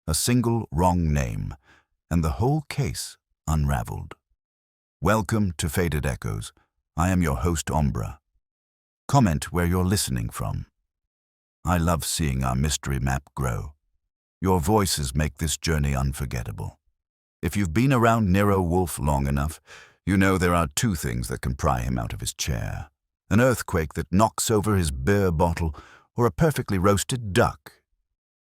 a single wrong name, and the whole case unraveled. Welcome to Faded Echoes. I am your host, Ombra. Comment where you're listening from. I love seeing our mystery map grow. Your voices make this journey unforgettable. If you've been around Nero Wolfe long enough, you know there are two things that can pry him out of his chair: an earthquake that knocks over his beer bottle, or a perfectly roasted duck.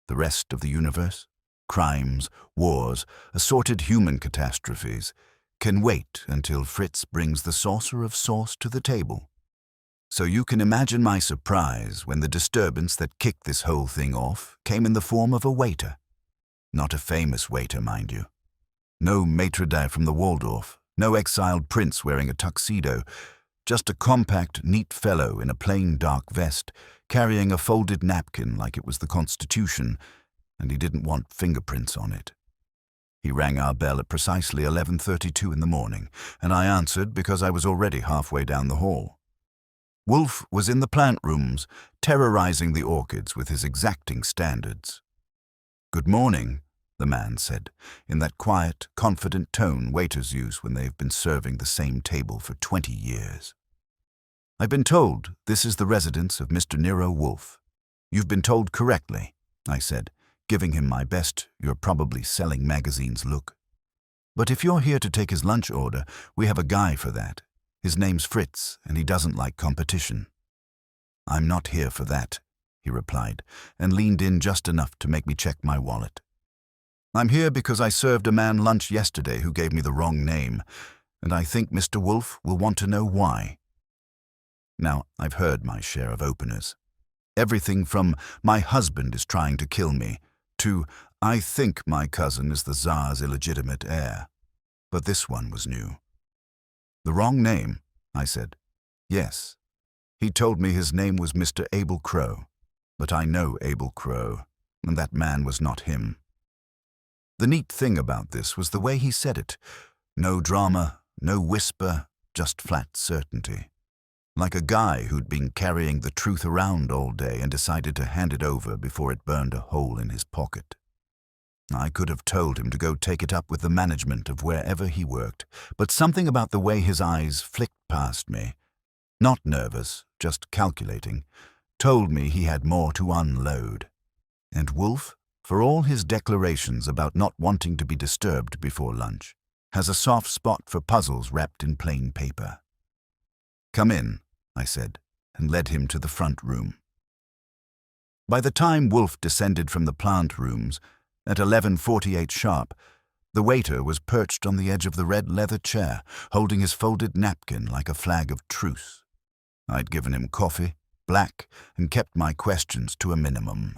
The rest of the universe, crimes, wars, assorted human catastrophes, can wait until Fritz brings the saucer of sauce to the table. So you can imagine my surprise when the disturbance that kicked this whole thing off came in the form of a waiter. Not a famous waiter, mind you. No maitre d' from the Waldorf, no exiled prince wearing a tuxedo, just a compact, neat fellow in a plain dark vest, carrying a folded napkin like it was the Constitution, and he didn't want fingerprints on it. He rang our bell at precisely 11:32 in the morning, and I answered because I was already halfway down the hall. Wolfe was in the plant rooms, terrorizing the orchids with his exacting standards. "Good morning," the man said, in that quiet, confident tone waiters use when they've been serving the same table for 20 years. "I've been told this is the residence of Mr. Nero Wolfe." "You've been told correctly," I said, giving him my best "you're probably selling magazines" look. "But if you're here to take his lunch order, we have a guy for that. His name's Fritz, and he doesn't like competition." "I'm not here for that," he replied, and leaned in just enough to make me check my wallet. "I'm here because I served a man lunch yesterday who gave me the wrong name, and I think Mr. Wolfe will want to know why." Now, I've heard my share of openers. Everything from "my husband is trying to kill me" to "I think my cousin is the Tsar's illegitimate heir." But this one was new. "The wrong name?" I said. "Yes. He told me his name was Mr. Abel Crow, but I know Abel Crow, and that man was not him." The neat thing about this was the way he said it. No drama, no whisper, just flat certainty. Like a guy who'd been carrying the truth around all day and decided to hand it over before it burned a hole in his pocket. I could have told him to go take it up with the management of wherever he worked, but something about the way his eyes flicked past me, not nervous, just calculating, told me he had more to unload. And Wolfe, for all his declarations about not wanting to be disturbed before lunch, has a soft spot for puzzles wrapped in plain paper. "Come in," I said, and led him to the front room. By the time Wolfe descended from the plant rooms, at 11:48 sharp, the waiter was perched on the edge of the red leather chair, holding his folded napkin like a flag of truce. I'd given him coffee, black, and kept my questions to a minimum.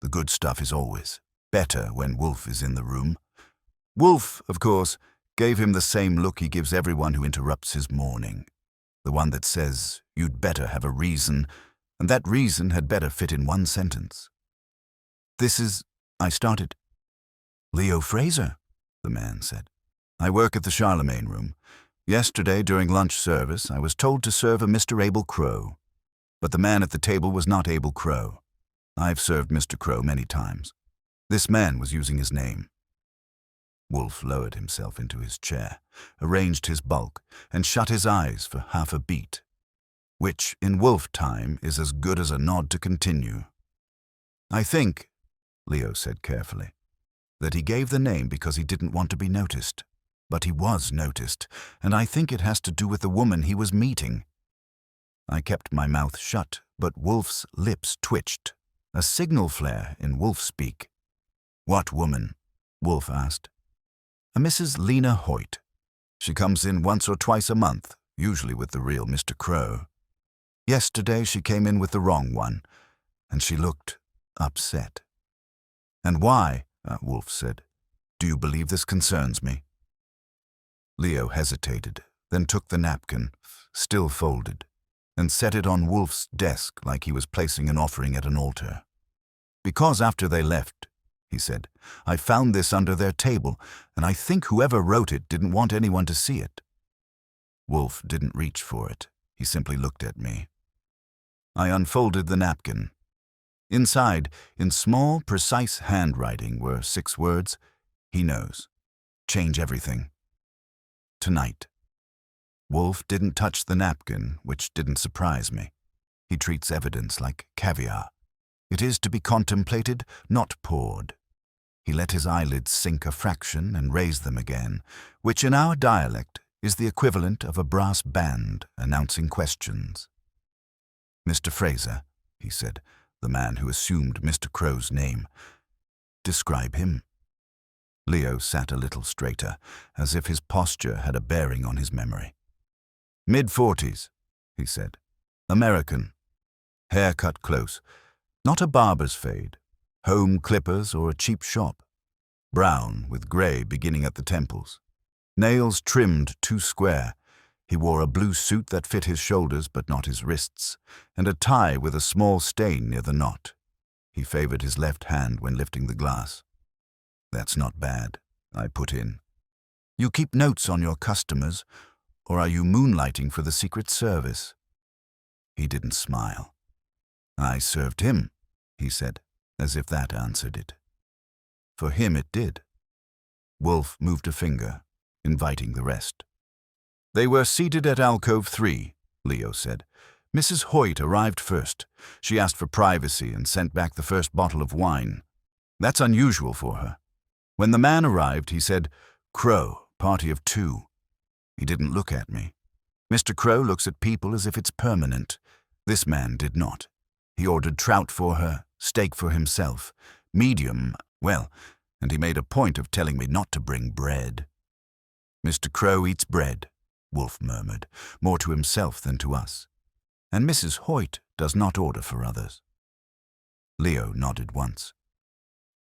The good stuff is always better when Wolfe is in the room. Wolfe, of course, gave him the same look he gives everyone who interrupts his morning. The one that says, "You'd better have a reason," and that reason had better fit in one sentence. "This is," I started. "Leo Fraser," the man said. "I work at the Charlemagne Room. Yesterday, during lunch service, I was told to serve a Mr. Abel Crow. But the man at the table was not Abel Crow. I've served Mr. Crow many times. This man was using his name." Wolfe lowered himself into his chair, arranged his bulk, and shut his eyes for half a beat, which, in Wolfe time, is as good as a nod to continue. "I think," Leo said carefully, "that he gave the name because he didn't want to be noticed. But he was noticed, and I think it has to do with the woman he was meeting." I kept my mouth shut, but Wolfe's lips twitched, a signal flare in Wolfe speak. "What woman?" Wolfe asked. "A Mrs. Lena Hoyt. She comes in once or twice a month, usually with the real Mr. Crow. Yesterday she came in with the wrong one, and she looked upset." "And why?" Wolfe said. "Do you believe this concerns me?" Leo hesitated, then took the napkin, still folded, and set it on Wolfe's desk like he was placing an offering at an altar. "Because after they left," he said, "I found this under their table, and I think whoever wrote it didn't want anyone to see it." Wolfe didn't reach for it. He simply looked at me. I unfolded the napkin. Inside, in small, precise handwriting, were 6 words. He knows. Change everything. Tonight. Wolfe didn't touch the napkin, which didn't surprise me. He treats evidence like caviar. It is to be contemplated, not poured. He let his eyelids sink a fraction and raise them again, which in our dialect is the equivalent of a brass band announcing questions. "Mr. Fraser," he said, the man who assumed Mr. Crow's name. "Describe him." Leo sat a little straighter, as if his posture had a bearing on his memory. "Mid-40s, he said. "American. Hair cut close. Not a barber's fade. Home clippers or a cheap shop. Brown with grey beginning at the temples. Nails trimmed too square. He wore a blue suit that fit his shoulders but not his wrists, and a tie with a small stain near the knot. He favoured his left hand when lifting the glass." "That's not bad," I put in. "You keep notes on your customers, or are you moonlighting for the Secret Service?" He didn't smile. "I served him," he said, as if that answered it. For him it did. Wolfe moved a finger, inviting the rest. "They were seated at alcove 3, Leo said. "Mrs. Hoyt arrived first. She asked for privacy and sent back the first bottle of wine. That's unusual for her. When the man arrived, he said, 'Crow, party of 2. He didn't look at me. Mr. Crow looks at people as if it's permanent. This man did not. He ordered trout for her, steak for himself, medium, well, and he made a point of telling me not to bring bread.' 'Mr. Crow eats bread,' Wolfe murmured, more to himself than to us. 'And Mrs. Hoyt does not order for others.' Leo nodded once.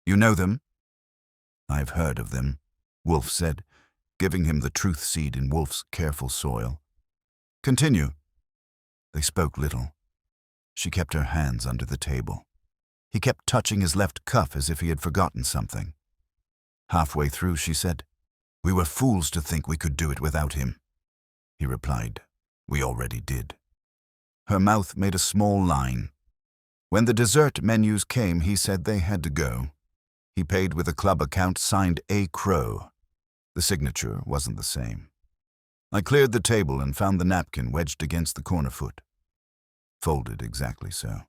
'You know them?' 'I've heard of them,' Wolfe said, giving him the truth seed in Wolfe's careful soil. 'Continue.' They spoke little. She kept her hands under the table. He kept touching his left cuff as if he had forgotten something. Halfway through, she said, 'We were fools to think we could do it without him.' He replied, 'We already did.' Her mouth made a small line. When the dessert menus came, he said they had to go. He paid with a club account signed A. Crow. The signature wasn't the same. I cleared the table and found the napkin wedged against the corner foot. Folded exactly so.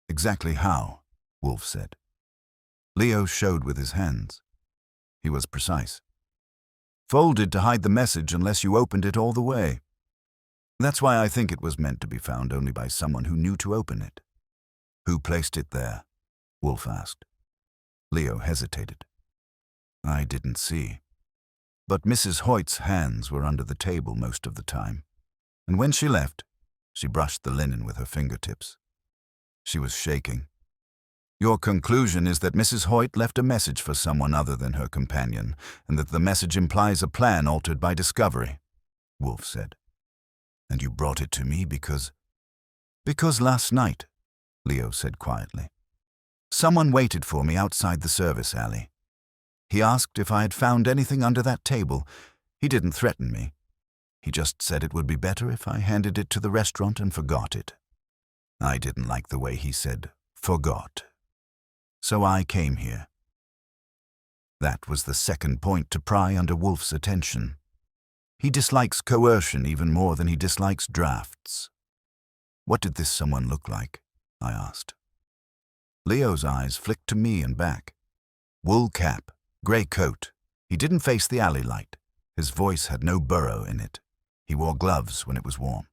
'Exactly how?' Wolfe said. Leo showed with his hands. He was precise. 'Folded to hide the message unless you opened it all the way. That's why I think it was meant to be found only by someone who knew to open it.' 'Who placed it there?' Wolfe asked. Leo hesitated. 'I didn't see. But Mrs. Hoyt's hands were under the table most of the time, and when she left, she brushed the linen with her fingertips. She was shaking. 'Your conclusion is that Mrs. Hoyt left a message for someone other than her companion, and that the message implies a plan altered by discovery,' Wolfe said. 'And you brought it to me because—' 'Because last night,' Leo said quietly, 'someone waited for me outside the service alley. He asked if I had found anything under that table. He didn't threaten me. He just said it would be better if I handed it to the restaurant and forgot it. I didn't like the way he said, forgot. So I came here.' That was the second point to pry under Wolfe's attention. He dislikes coercion even more than he dislikes drafts. 'What did this someone look like?' I asked. Leo's eyes flicked to me and back. Wool cap, grey coat. He didn't face the alley light. His voice had no burrow in it. He wore gloves when it was warm.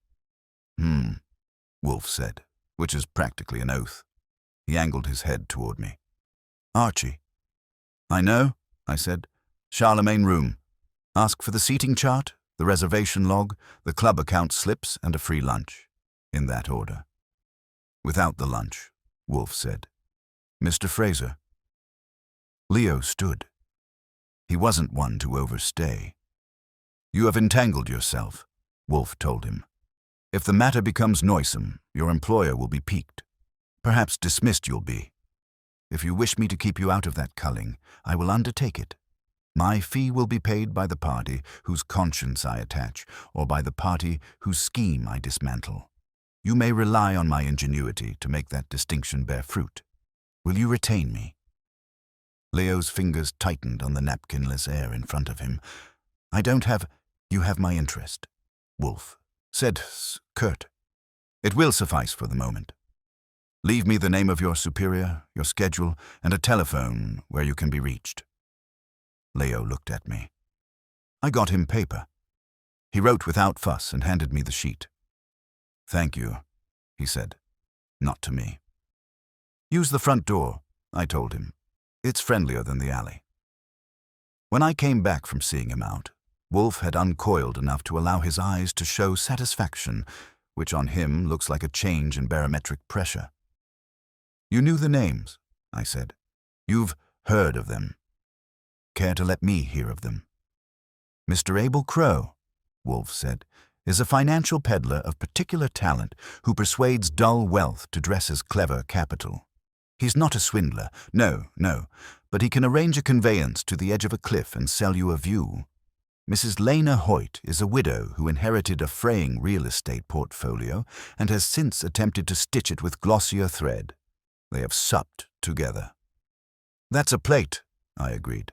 Wolfe said, which is practically an oath. He angled his head toward me. 'Archie.' 'I know,' I said. 'Charlemagne room. Ask for the seating chart, the reservation log, the club account slips, and a free lunch. In that order.' 'Without the lunch,' Wolfe said. 'Mr. Fraser.' Leo stood. He wasn't one to overstay. 'You have entangled yourself,' Wolfe told him. 'If the matter becomes noisome, your employer will be piqued. Perhaps dismissed you'll be. If you wish me to keep you out of that culling, I will undertake it. My fee will be paid by the party whose conscience I attach, or by the party whose scheme I dismantle. You may rely on my ingenuity to make that distinction bear fruit. Will you retain me?" Leo's fingers tightened on the napkinless air in front of him. "You have my interest," Wolfe said, curt. "It will suffice for the moment. Leave me the name of your superior, your schedule, and a telephone where you can be reached." Leo looked at me. I got him paper. He wrote without fuss and handed me the sheet. "Thank you," he said, not to me. "Use the front door," I told him. "It's friendlier than the alley." When I came back from seeing him out, Wolfe had uncoiled enough to allow his eyes to show satisfaction, which on him looks like a change in barometric pressure. "You knew the names," I said. "You've heard of them. Care to let me hear of them?" "Mr. Abel Crow," Wolfe said, "is a financial peddler of particular talent who persuades dull wealth to dress as clever capital. He's not a swindler, no, but he can arrange a conveyance to the edge of a cliff and sell you a view. Mrs. Lena Hoyt is a widow who inherited a fraying real estate portfolio and has since attempted to stitch it with glossier thread. They have supped together." "That's a plate," I agreed.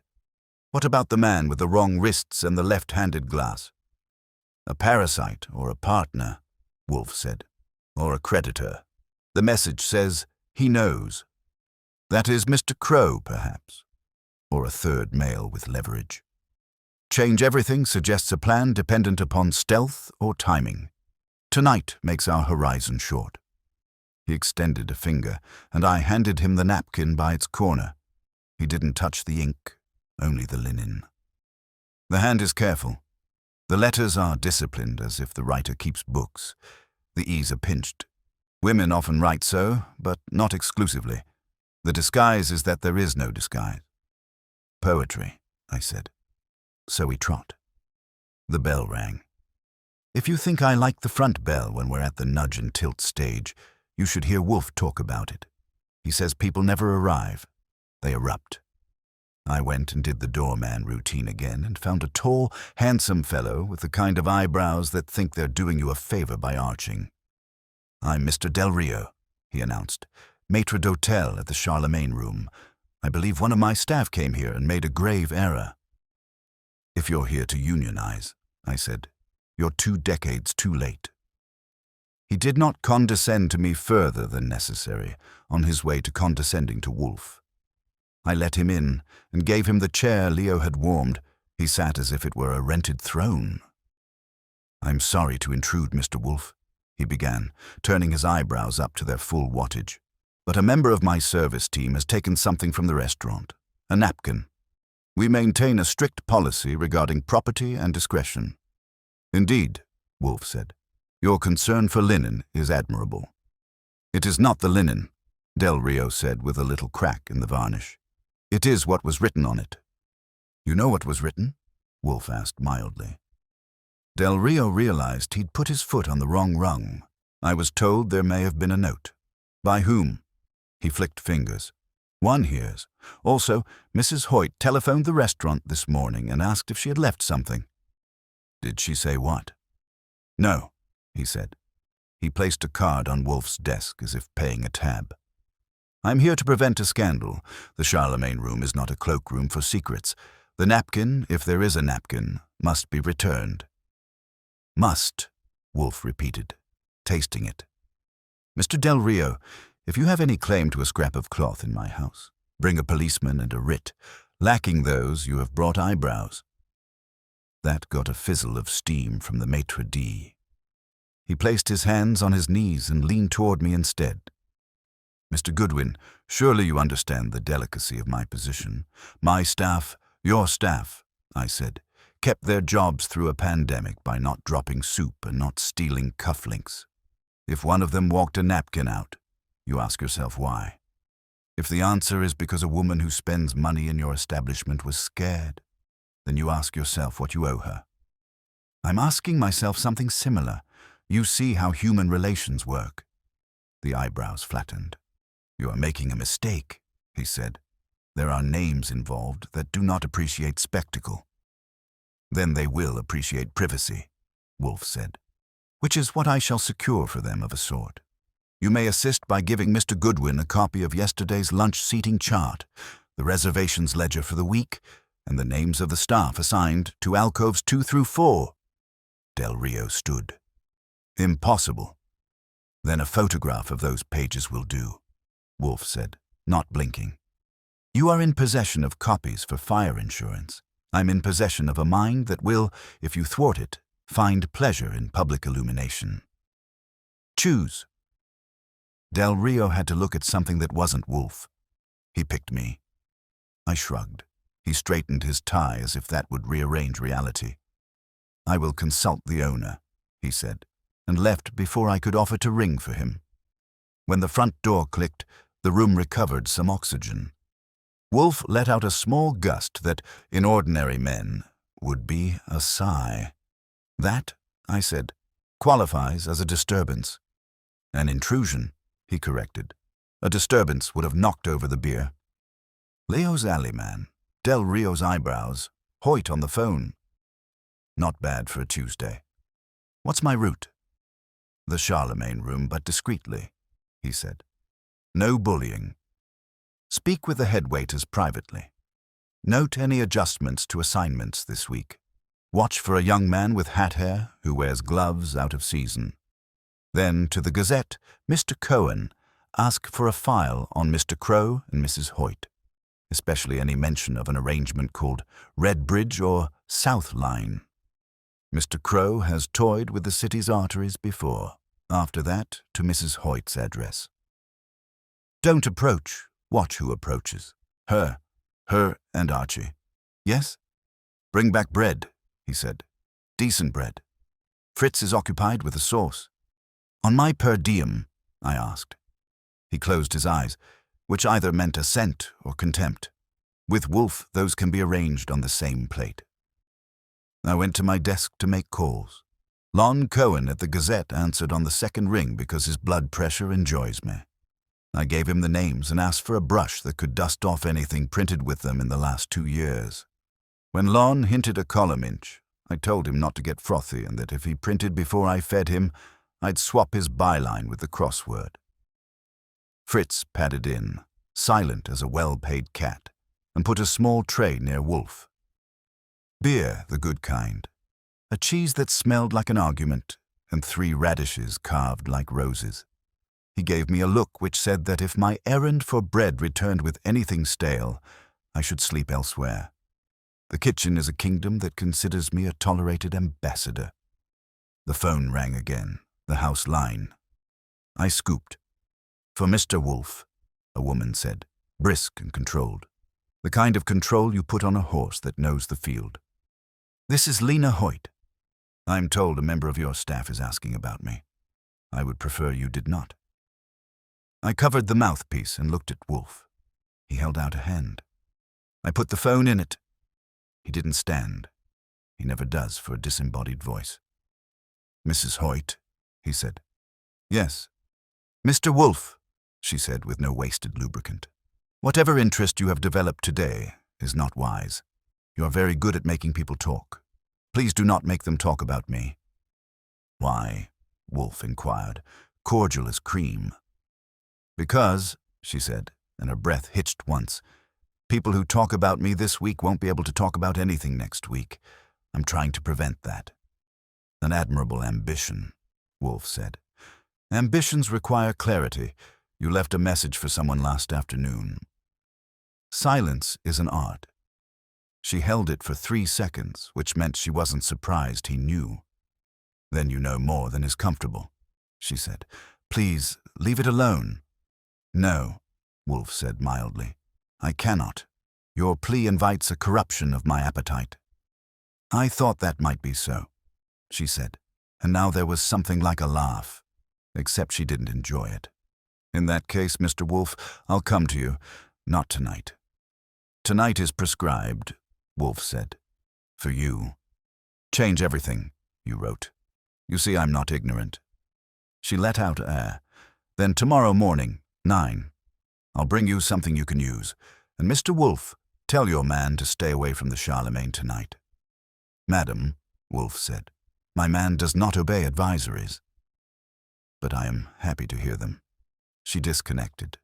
"What about the man with the wrong wrists and the left-handed glass?" "A parasite or a partner," Wolfe said, "or a creditor. The message says he knows. That is Mr. Crow, perhaps, or a third male with leverage. Change everything suggests a plan dependent upon stealth or timing. Tonight makes our horizon short." He extended a finger, and I handed him the napkin by its corner. He didn't touch the ink, only the linen. The hand is careful. The letters are disciplined, as if the writer keeps books. The E's are pinched. Women often write so, but not exclusively. The disguise is that there is no disguise. "Poetry," I said. So we trot. The bell rang. If you think I like the front bell when we're at the nudge and tilt stage, you should hear Wolfe talk about it. He says people never arrive. They erupt. I went and did the doorman routine again and found a tall, handsome fellow with the kind of eyebrows that think they're doing you a favor by arching. "I'm Mr. Del Rio," he announced, "maitre d'hotel at the Charlemagne Room. I believe one of my staff came here and made a grave error." "If you're here to unionize," I said, "you're 2 decades too late." He did not condescend to me further than necessary on his way to condescending to Wolfe. I let him in and gave him the chair Leo had warmed. He sat as if it were a rented throne. "I'm sorry to intrude, Mr. Wolfe," he began, turning his eyebrows up to their full wattage. "But a member of my service team has taken something from the restaurant, a napkin. We maintain a strict policy regarding property and discretion." "Indeed," Wolfe said. "Your concern for linen is admirable." "It is not the linen," Del Rio said with a little crack in the varnish. "It is what was written on it." "You know what was written?" Wolfe asked mildly. Del Rio realized he'd put his foot on the wrong rung. I was told there may have been a note. "By whom?" He flicked fingers. "One hears. Also, Mrs. Hoyt telephoned the restaurant this morning and asked if she had left something." "Did she say what?" "No," he said. He placed a card on Wolfe's desk as if paying a tab. "I'm here to prevent a scandal. The Charlemagne Room is not a cloakroom for secrets. The napkin, if there is a napkin, must be returned." "Must," Wolfe repeated, tasting it. "Mr. Del Rio, if you have any claim to a scrap of cloth in my house, bring a policeman and a writ. Lacking those, you have brought eyebrows." That got a fizzle of steam from the maitre d'. He placed his hands on his knees and leaned toward me instead. "Mr. Goodwin, surely you understand the delicacy of my position. My staff, your staff," I said, "kept their jobs through a pandemic by not dropping soup and not stealing cufflinks. If one of them walked a napkin out, you ask yourself why. If the answer is because a woman who spends money in your establishment was scared, then you ask yourself what you owe her. I'm asking myself something similar. You see how human relations work." The eyebrows flattened. "You are making a mistake," he said. "There are names involved that do not appreciate spectacle." "Then they will appreciate privacy," Wolfe said. which is what I shall secure for them of a sort. You may assist by giving Mr. Goodwin a copy of yesterday's lunch seating chart, the reservations ledger for the week, and the names of the staff assigned to alcoves 2 through 4. Del Rio stood. Impossible. Then a photograph of those pages will do, Wolfe said, not blinking. You are in possession of copies for fire insurance. I'm in possession of a mind that will, if you thwart it, find pleasure in public illumination. Choose. Del Rio had to look at something that wasn't Wolfe. He picked me. I shrugged. He straightened his tie as if that would rearrange reality. I will consult the owner, he said, and left before I could offer to ring for him. When the front door clicked, the room recovered some oxygen. Wolfe let out a small gust that, in ordinary men, would be a sigh. That, I said, qualifies as a disturbance. An intrusion, he corrected. A disturbance would have knocked over the beer. Leo's alleyman, Del Rio's eyebrows, Hoyt on the phone. Not bad for a Tuesday. What's my route? The Charlemagne room, but discreetly, he said. No bullying. Speak with the head waiters privately. Note any adjustments to assignments this week. Watch for a young man with hat hair who wears gloves out of season. Then, to the Gazette, Mr. Cohen, ask for a file on Mr. Crow and Mrs. Hoyt, especially any mention of an arrangement called Red Bridge or South Line. Mr. Crow has toyed with the city's arteries before. After that, to Mrs. Hoyt's address. Don't approach. Watch who approaches. Her and Archie. Yes? Bring back bread, he said. Decent bread. Fritz is occupied with a sauce. On my per diem, I asked. He closed his eyes, which either meant assent or contempt. With Wolfe, those can be arranged on the same plate. I went to my desk to make calls. Lon Cohen at the Gazette answered on the second ring because his blood pressure enjoys me. I gave him the names and asked for a brush that could dust off anything printed with them in the last 2 years. When Lon hinted a column inch, I told him not to get frothy and that if he printed before I fed him, I'd swap his byline with the crossword. Fritz padded in, silent as a well-paid cat, and put a small tray near Wolfe. Beer, the good kind. A cheese that smelled like an argument, and 3 radishes carved like roses. He gave me a look which said that if my errand for bread returned with anything stale, I should sleep elsewhere. The kitchen is a kingdom that considers me a tolerated ambassador. The phone rang again, the house line. I scooped. For Mr. Wolfe, a woman said, brisk and controlled. The kind of control you put on a horse that knows the field. This is Lena Hoyt. I'm told a member of your staff is asking about me. I would prefer you did not. I covered the mouthpiece and looked at Wolfe. He held out a hand. I put the phone in it. He didn't stand. He never does for a disembodied voice. Mrs. Hoyt, he said. Yes. Mr. Wolfe, she said with no wasted lubricant. Whatever interest you have developed today is not wise. You are very good at making people talk. Please do not make them talk about me. Why? Wolfe inquired, cordial as cream. Because, she said, and her breath hitched once, people who talk about me this week won't be able to talk about anything next week. I'm trying to prevent that. An admirable ambition, Wolfe said. Ambitions require clarity. You left a message for someone last afternoon. Silence is an art. She held it for 3 seconds, which meant she wasn't surprised he knew. Then you know more than is comfortable, she said. Please, leave it alone. No, Wolfe said mildly. I cannot. Your plea invites a corruption of my appetite. I thought that might be so, she said, and now there was something like a laugh, except she didn't enjoy it. In that case, Mr. Wolfe, I'll come to you. Not tonight. Tonight is prescribed, Wolfe said. For you. Change everything, you wrote. You see, I'm not ignorant. She let out air. Then tomorrow morning, 9. I'll bring you something you can use. And Mr. Wolfe, tell your man to stay away from the Charlemagne tonight. Madam, Wolfe said. My man does not obey advisories. But I am happy to hear them. She disconnected.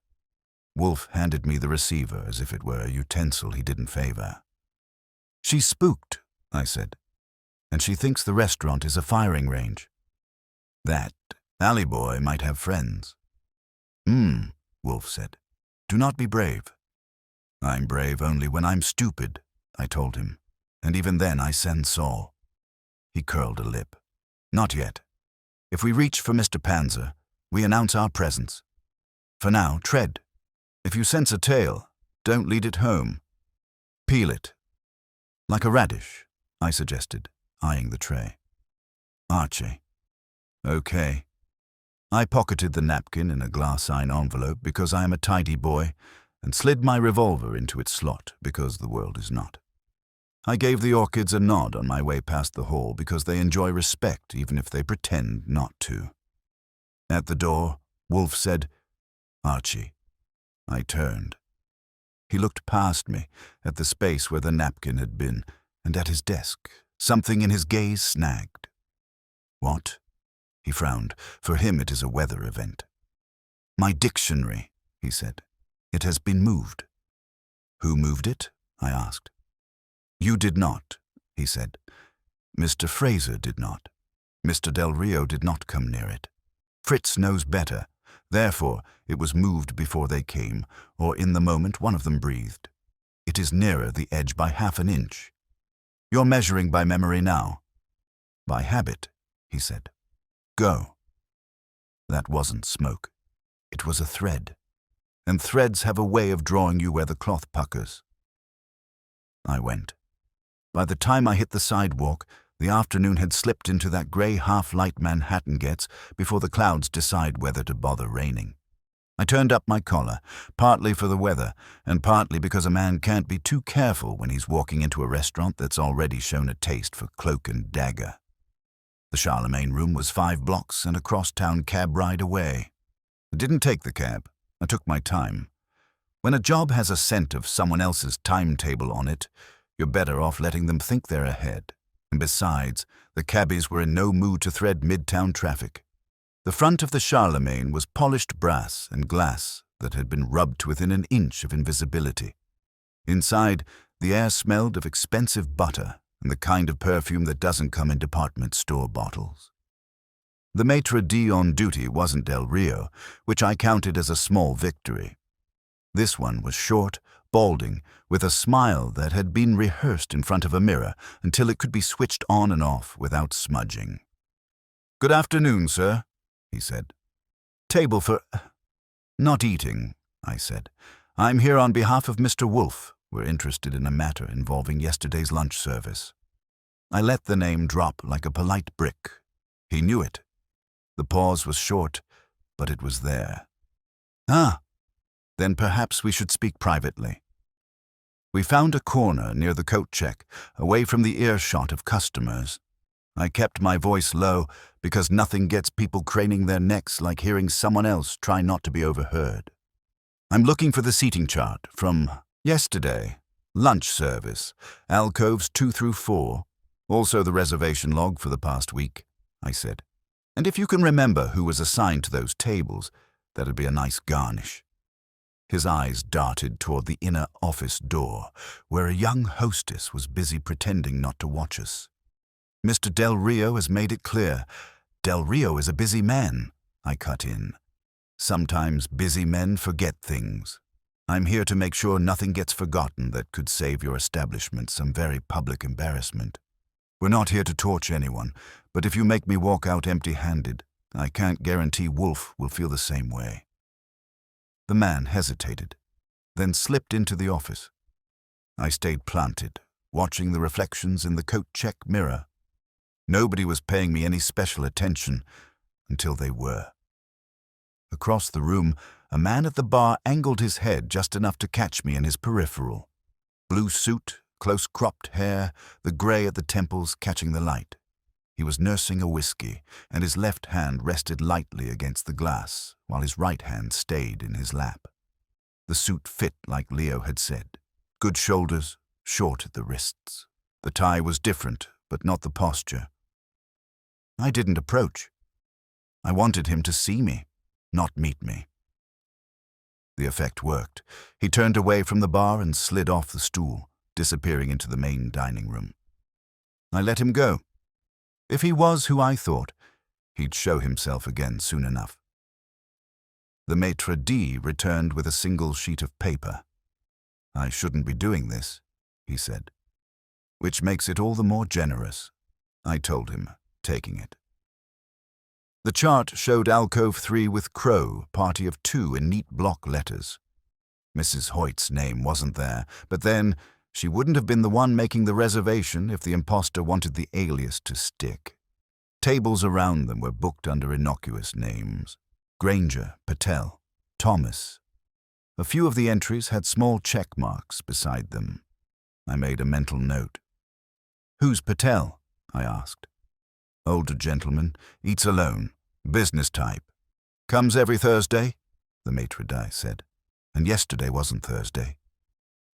Wolfe handed me the receiver as if it were a utensil he didn't favor. She's spooked, I said, and she thinks the restaurant is a firing range. That alley boy might have friends. Wolfe said. Do not be brave. I'm brave only when I'm stupid, I told him, and even then I censor. He curled a lip. Not yet. If we reach for Mr. Panzer, we announce our presence. For now, tread. If you sense a tail, don't lead it home. Peel it. Like a radish, I suggested, eyeing the tray. Archie. Okay. I pocketed the napkin in a glassine envelope because I am a tidy boy, and slid my revolver into its slot because the world is not. I gave the orchids a nod on my way past the hall because they enjoy respect even if they pretend not to. At the door, Wolfe said, Archie. I turned. He looked past me, at the space where the napkin had been, and at his desk. Something in his gaze snagged. What? He frowned. For him it is a weather event. My dictionary, he said. It has been moved. Who moved it? I asked. You did not, he said. Mr. Fraser did not. Mr. Del Rio did not come near it. Fritz knows better. Therefore, it was moved before they came, or in the moment one of them breathed. It is nearer the edge by half an inch. You're measuring by memory now. By habit, he said. Go. That wasn't smoke. It was a thread. And threads have a way of drawing you where the cloth puckers. I went. By the time I hit the sidewalk, the afternoon had slipped into that grey half-light Manhattan gets before the clouds decide whether to bother raining. I turned up my collar, partly for the weather, and partly because a man can't be too careful when he's walking into a restaurant that's already shown a taste for cloak and dagger. The Charlemagne room was 5 blocks and a cross-town cab ride away. I didn't take the cab. I took my time. When a job has a scent of someone else's timetable on it, you're better off letting them think they're ahead. And besides, the cabbies were in no mood to thread midtown traffic. The front of the Charlemagne was polished brass and glass that had been rubbed to within an inch of invisibility. Inside, the air smelled of expensive butter and the kind of perfume that doesn't come in department store bottles. The maitre d' on duty wasn't Del Rio, which I counted as a small victory. This one was short, balding, with a smile that had been rehearsed in front of a mirror until it could be switched on and off without smudging. Good afternoon, sir, he said. Table for... Not eating, I said. I'm here on behalf of Mr. Wolfe. We're interested in a matter involving yesterday's lunch service. I let the name drop like a polite brick. He knew it. The pause was short, but it was there. Ah, then perhaps we should speak privately. We found a corner near the coat check, away from the earshot of customers. I kept my voice low because nothing gets people craning their necks like hearing someone else try not to be overheard. I'm looking for the seating chart from yesterday. Lunch service, alcoves 2 through 4, also the reservation log for the past week, I said. And if you can remember who was assigned to those tables, that'd be a nice garnish. His eyes darted toward the inner office door, where a young hostess was busy pretending not to watch us. Mr. Del Rio has made it clear. Del Rio is a busy man, I cut in. Sometimes busy men forget things. I'm here to make sure nothing gets forgotten that could save your establishment some very public embarrassment. We're not here to torch anyone, but if you make me walk out empty-handed, I can't guarantee Wolfe will feel the same way. The man hesitated, then slipped into the office. I stayed planted, watching the reflections in the coat check mirror. Nobody was paying me any special attention until they were. Across the room, a man at the bar angled his head just enough to catch me in his peripheral. Blue suit, close-cropped hair, the grey at the temples catching the light. He was nursing a whiskey, and his left hand rested lightly against the glass, while his right hand stayed in his lap. The suit fit like Leo had said. Good shoulders, short at the wrists. The tie was different, but not the posture. I didn't approach. I wanted him to see me, not meet me. The effect worked. He turned away from the bar and slid off the stool, disappearing into the main dining room. I let him go. If he was who I thought, he'd show himself again soon enough. The maitre d' returned with a single sheet of paper. "I shouldn't be doing this," he said. "Which makes it all the more generous," I told him, taking it. The chart showed Alcove 3 with Crow, party of 2 in neat block letters. Mrs. Hoyt's name wasn't there, but then she wouldn't have been the one making the reservation if the imposter wanted the alias to stick. Tables around them were booked under innocuous names: Granger, Patel, Thomas. A few of the entries had small check marks beside them. I made a mental note. "Who's Patel?" I asked. "Older gentleman, eats alone, business type. Comes every Thursday," the maitre d' said. "And yesterday wasn't Thursday."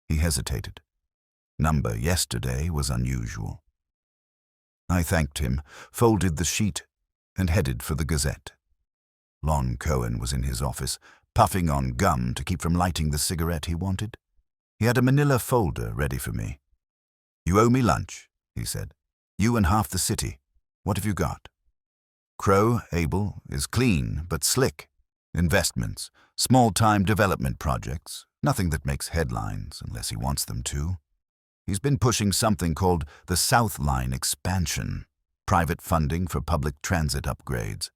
He hesitated. Number yesterday was unusual. I thanked him, folded the sheet, and headed for the Gazette. Lon Cohen was in his office, puffing on gum to keep from lighting the cigarette he wanted. He had a manila folder ready for me. "You owe me lunch," he said. "You and half the city. What have you got?" "Crow, Abel, is clean but slick. Investments, small-time development projects, nothing that makes headlines unless he wants them to. He's been pushing something called the South Line expansion, private funding for public transit upgrades.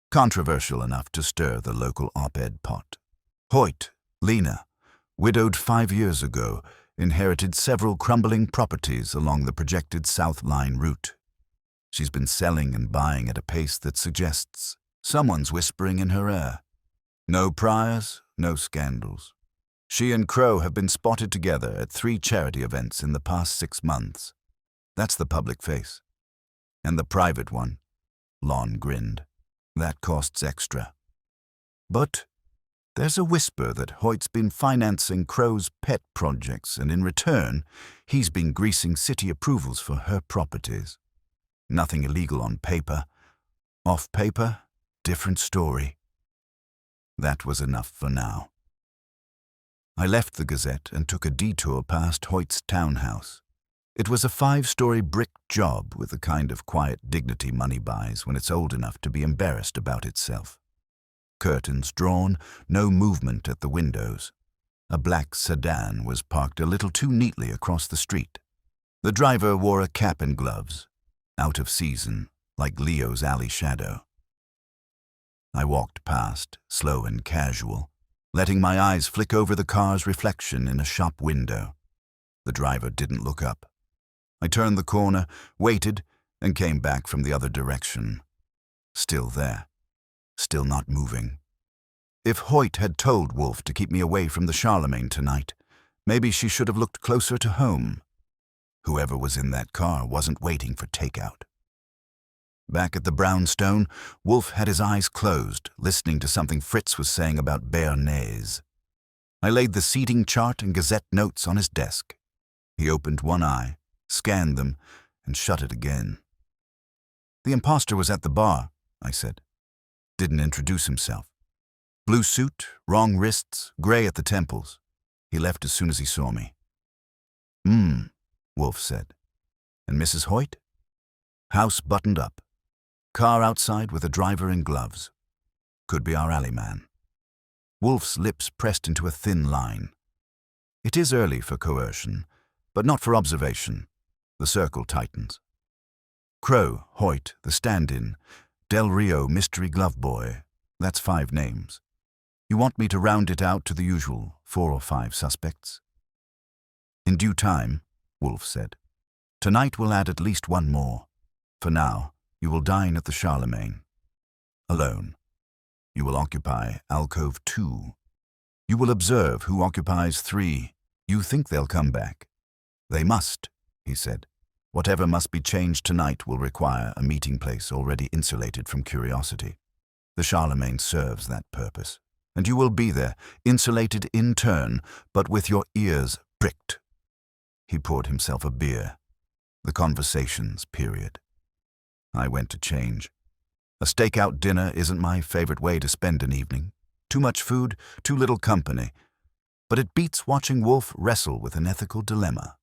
Controversial enough to stir the local op-ed pot. Hoyt, Lena, widowed 5 years ago, inherited several crumbling properties along the projected South Line route. She's been selling and buying at a pace that suggests someone's whispering in her ear. No priors, no scandals. She and Crow have been spotted together at 3 charity events in the past 6 months. That's the public face. And the private one, Lon grinned, that costs extra. But there's a whisper that Hoyt's been financing Crow's pet projects, and in return, he's been greasing city approvals for her properties. Nothing illegal on paper. Off paper, different story. That was enough for now. I left the Gazette and took a detour past Hoyt's townhouse. It was a 5-story brick job with the kind of quiet dignity money buys when it's old enough to be embarrassed about itself. Curtains drawn, no movement at the windows. A black sedan was parked a little too neatly across the street. The driver wore a cap and gloves, out of season, like Leo's alley shadow. I walked past, slow and casual, letting my eyes flick over the car's reflection in a shop window. The driver didn't look up. I turned the corner, waited, and came back from the other direction. Still there. Still not moving. If Hoyt had told Wolfe to keep me away from the Charlemagne tonight, maybe she should have looked closer to home. Whoever was in that car wasn't waiting for takeout. Back at the brownstone, Wolfe had his eyes closed, listening to something Fritz was saying about Béarnaise. I laid the seating chart and Gazette notes on his desk. He opened one eye, scanned them, and shut it again. "The imposter was at the bar," I said. Didn't introduce himself. Blue suit, wrong wrists, gray at the temples. He left as soon as he saw me. Wolfe said. "And Mrs. Hoyt?" "House buttoned up. Car outside with a driver in gloves. Could be our alley man." Wolfe's lips pressed into a thin line. "It is early for coercion, but not for observation." The circle tightens. "Crow, Hoyt, the stand-in, Del Rio, mystery glove boy. That's 5 names. You want me to round it out to the usual 4 or 5 suspects?" "In due time," Wolfe said. "Tonight we'll add at least 1 more. For now, you will dine at the Charlemagne. Alone. You will occupy alcove 2. You will observe who occupies 3. You think they'll come back. They must," he said. "Whatever must be changed tonight will require a meeting place already insulated from curiosity. The Charlemagne serves that purpose. And you will be there, insulated in turn, but with your ears pricked." He poured himself a beer. The conversations period. I went to change. A stakeout dinner isn't my favorite way to spend an evening. Too much food, too little company. But it beats watching Wolfe wrestle with an ethical dilemma.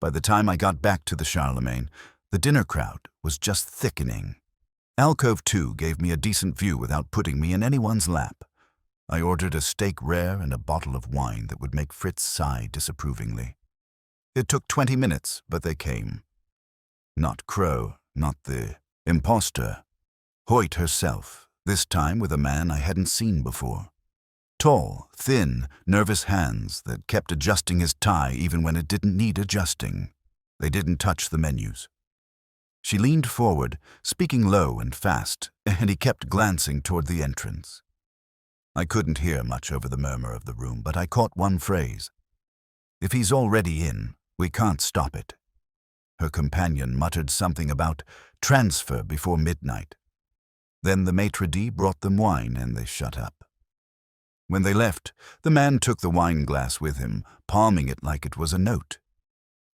By the time I got back to the Charlemagne, the dinner crowd was just thickening. Alcove 2 gave me a decent view without putting me in anyone's lap. I ordered a steak rare and a bottle of wine that would make Fritz sigh disapprovingly. It took 20 minutes, but they came. Not Crow, not the imposter. Hoyt herself, this time with a man I hadn't seen before. Tall, thin, nervous hands that kept adjusting his tie even when it didn't need adjusting. They didn't touch the menus. She leaned forward, speaking low and fast, and he kept glancing toward the entrance. I couldn't hear much over the murmur of the room, but I caught one phrase. If he's already in, we can't stop it. Her companion muttered something about transfer before midnight. Then the maitre d' brought them wine and they shut up. When they left, the man took the wine glass with him, palming it like it was a note.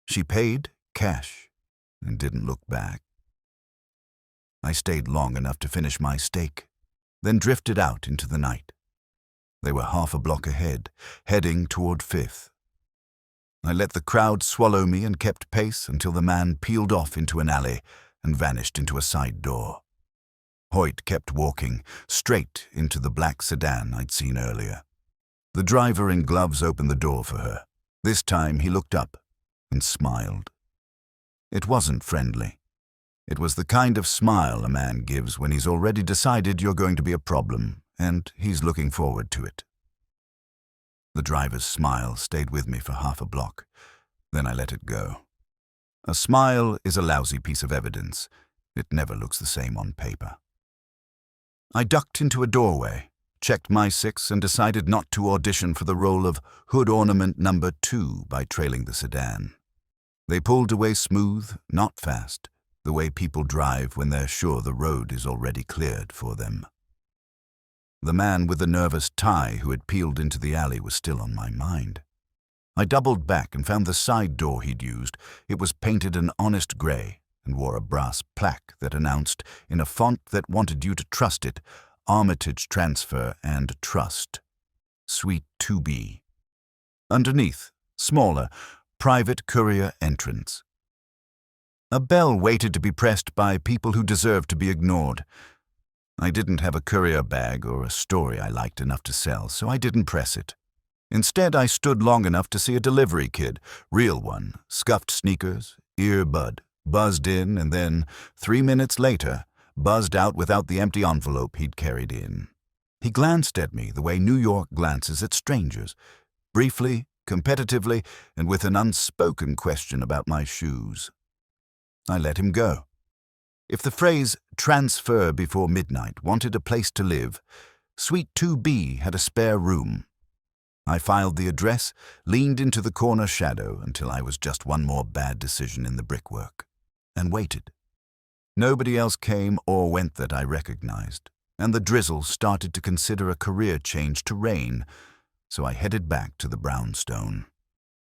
She paid cash and didn't look back. I stayed long enough to finish my steak, then drifted out into the night. They were half a block ahead, heading toward Fifth. I let the crowd swallow me and kept pace until the man peeled off into an alley and vanished into a side door. Hoyt kept walking, straight into the black sedan I'd seen earlier. The driver in gloves opened the door for her. This time he looked up and smiled. It wasn't friendly. It was the kind of smile a man gives when he's already decided you're going to be a problem, and he's looking forward to it. The driver's smile stayed with me for half a block. Then I let it go. A smile is a lousy piece of evidence. It never looks the same on paper. I ducked into a doorway, checked my 6, and decided not to audition for the role of hood ornament number 2 by trailing the sedan. They pulled away smooth, not fast, the way people drive when they're sure the road is already cleared for them. The man with the nervous tie who had peeled into the alley was still on my mind. I doubled back and found the side door he'd used. It was painted an honest gray and wore a brass plaque that announced, in a font that wanted you to trust it, Armitage Transfer and Trust. Suite 2B. Underneath, smaller, Private Courier Entrance. A bell waited to be pressed by people who deserved to be ignored. I didn't have a courier bag or a story I liked enough to sell, so I didn't press it. Instead, I stood long enough to see a delivery kid, real one, scuffed sneakers, earbud, buzzed in, and then, 3 minutes later, buzzed out without the empty envelope he'd carried in. He glanced at me the way New York glances at strangers, briefly, competitively, and with an unspoken question about my shoes. I let him go. If the phrase transfer before midnight wanted a place to live, Suite 2B had a spare room. I filed the address, leaned into the corner shadow until I was just one more bad decision in the brickwork, and waited. Nobody else came or went that I recognized, and the drizzle started to consider a career change to rain, so I headed back to the brownstone.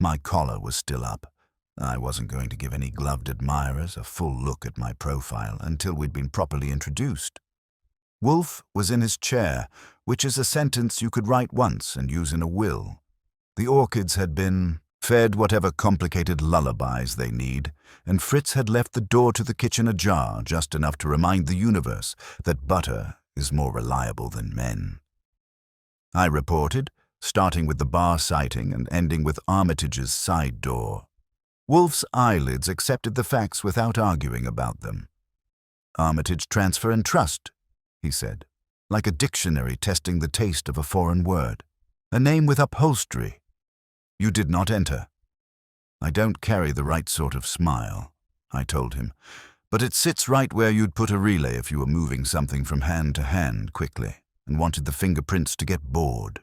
My collar was still up. I wasn't going to give any gloved admirers a full look at my profile until we'd been properly introduced. Wolfe was in his chair, which is a sentence you could write once and use in a will. The orchids had been fed whatever complicated lullabies they need, and Fritz had left the door to the kitchen ajar just enough to remind the universe that butter is more reliable than men. I reported, starting with the bar sighting and ending with Armitage's side door. Wolfe's eyelids accepted the facts without arguing about them. Armitage Transfer and Trust, he said, like a dictionary testing the taste of a foreign word. A name with upholstery. You did not enter. I don't carry the right sort of smile, I told him, but it sits right where you'd put a relay if you were moving something from hand to hand quickly and wanted the fingerprints to get bored.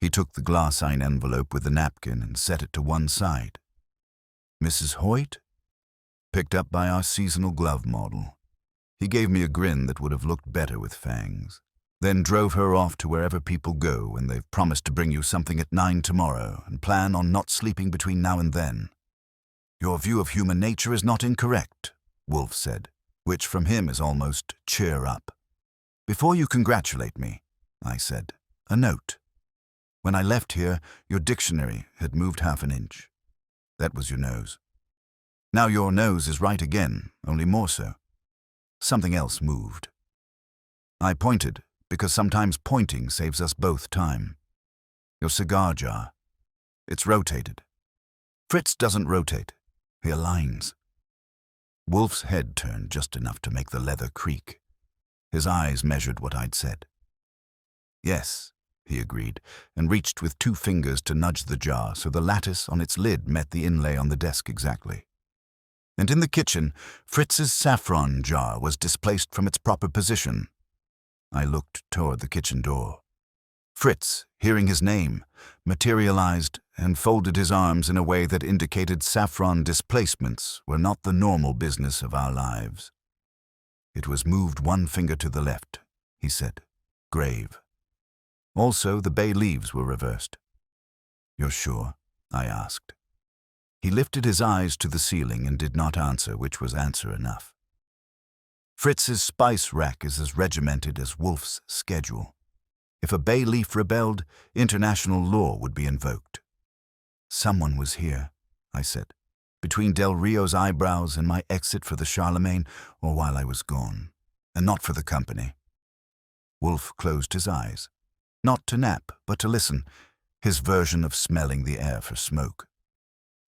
He took the glassine envelope with the napkin and set it to one side. Mrs. Hoyt? Picked up by our seasonal glove model. He gave me a grin that would have looked better with fangs, then drove her off to wherever people go when they've promised to bring you something at 9 tomorrow and plan on not sleeping between now and then. Your view of human nature is not incorrect, Wolfe said, which from him is almost cheer up. Before you congratulate me, I said, a note. When I left here, your dictionary had moved half an inch. That was your nose. Now your nose is right again, only more so. Something else moved. I pointed, because sometimes pointing saves us both time. Your cigar jar. It's rotated. Fritz doesn't rotate. He aligns. Wolfe's head turned just enough to make the leather creak. His eyes measured what I'd said. Yes, he agreed, and reached with 2 fingers to nudge the jar so the lattice on its lid met the inlay on the desk exactly. And in the kitchen, Fritz's saffron jar was displaced from its proper position. I looked toward the kitchen door. Fritz, hearing his name, materialized and folded his arms in a way that indicated saffron displacements were not the normal business of our lives. It was moved 1 finger to the left, he said, grave. Also, the bay leaves were reversed. You're sure? I asked. He lifted his eyes to the ceiling and did not answer, which was answer enough. Fritz's spice rack is as regimented as Wolfe's schedule. If a bay leaf rebelled, international law would be invoked. Someone was here, I said, between Del Rio's eyebrows and my exit for the Charlemagne, or while I was gone, and not for the company. Wolfe closed his eyes, not to nap, but to listen, his version of smelling the air for smoke.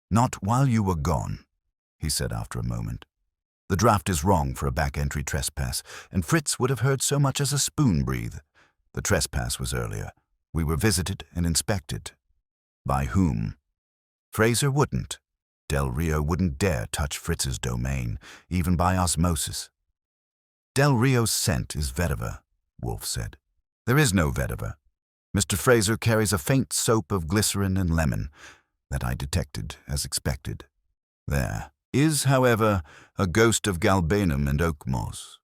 Not while you were gone, he said after a moment. The draft is wrong for a back-entry trespass, and Fritz would have heard so much as a spoon breathe. The trespass was earlier. We were visited and inspected. By whom? Fraser wouldn't. Del Rio wouldn't dare touch Fritz's domain, even by osmosis. Del Rio's scent is vetiver, Wolfe said. There is no vetiver. Mr. Fraser carries a faint soap of glycerin and lemon that I detected as expected. There is, however, a ghost of galbanum and oak moss.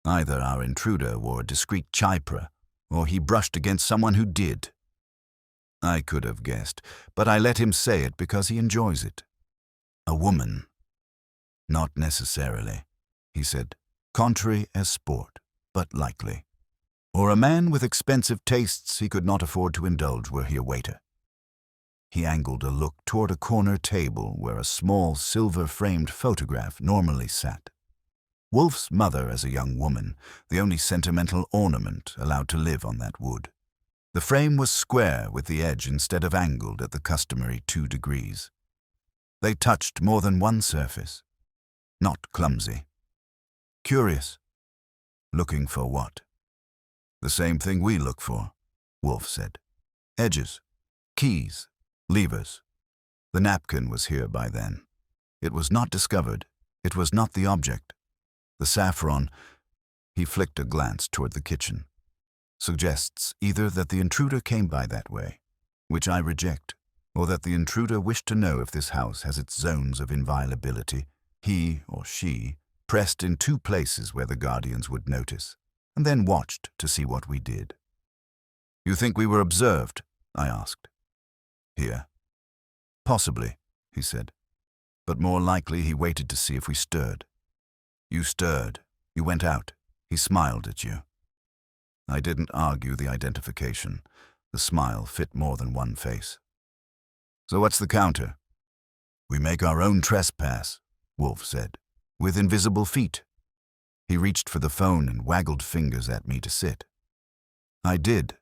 Either our intruder wore a discreet chypre, or he brushed against someone who did. I could have guessed, but I let him say it because he enjoys it. A woman. Not necessarily, he said, contrary as sport, but likely. Or a man with expensive tastes he could not afford to indulge were he a waiter. He angled a look toward a corner table where a small silver-framed photograph normally sat. Wolfe's mother as a young woman, the only sentimental ornament allowed to live on that wood. The frame was square with the edge instead of angled at the customary 2 degrees. They touched more than one surface. Not clumsy. Curious. Looking for what? The same thing we look for, Wolfe said. Edges, keys, levers. The napkin was here by then. It was not discovered. It was not the object. The saffron, he flicked a glance toward the kitchen, suggests either that the intruder came by that way, which I reject, or that the intruder wished to know if this house has its zones of inviolability, he or she pressed in 2 places where the guardians would notice, and then watched to see what we did. You think we were observed? I asked. Here. Possibly, he said, but more likely he waited to see if we stirred. You stirred. You went out. He smiled at you. I didn't argue the identification. The smile fit more than one face. So what's the counter? We make our own trespass, Wolfe said, with invisible feet. He reached for the phone and waggled fingers at me to sit. I did,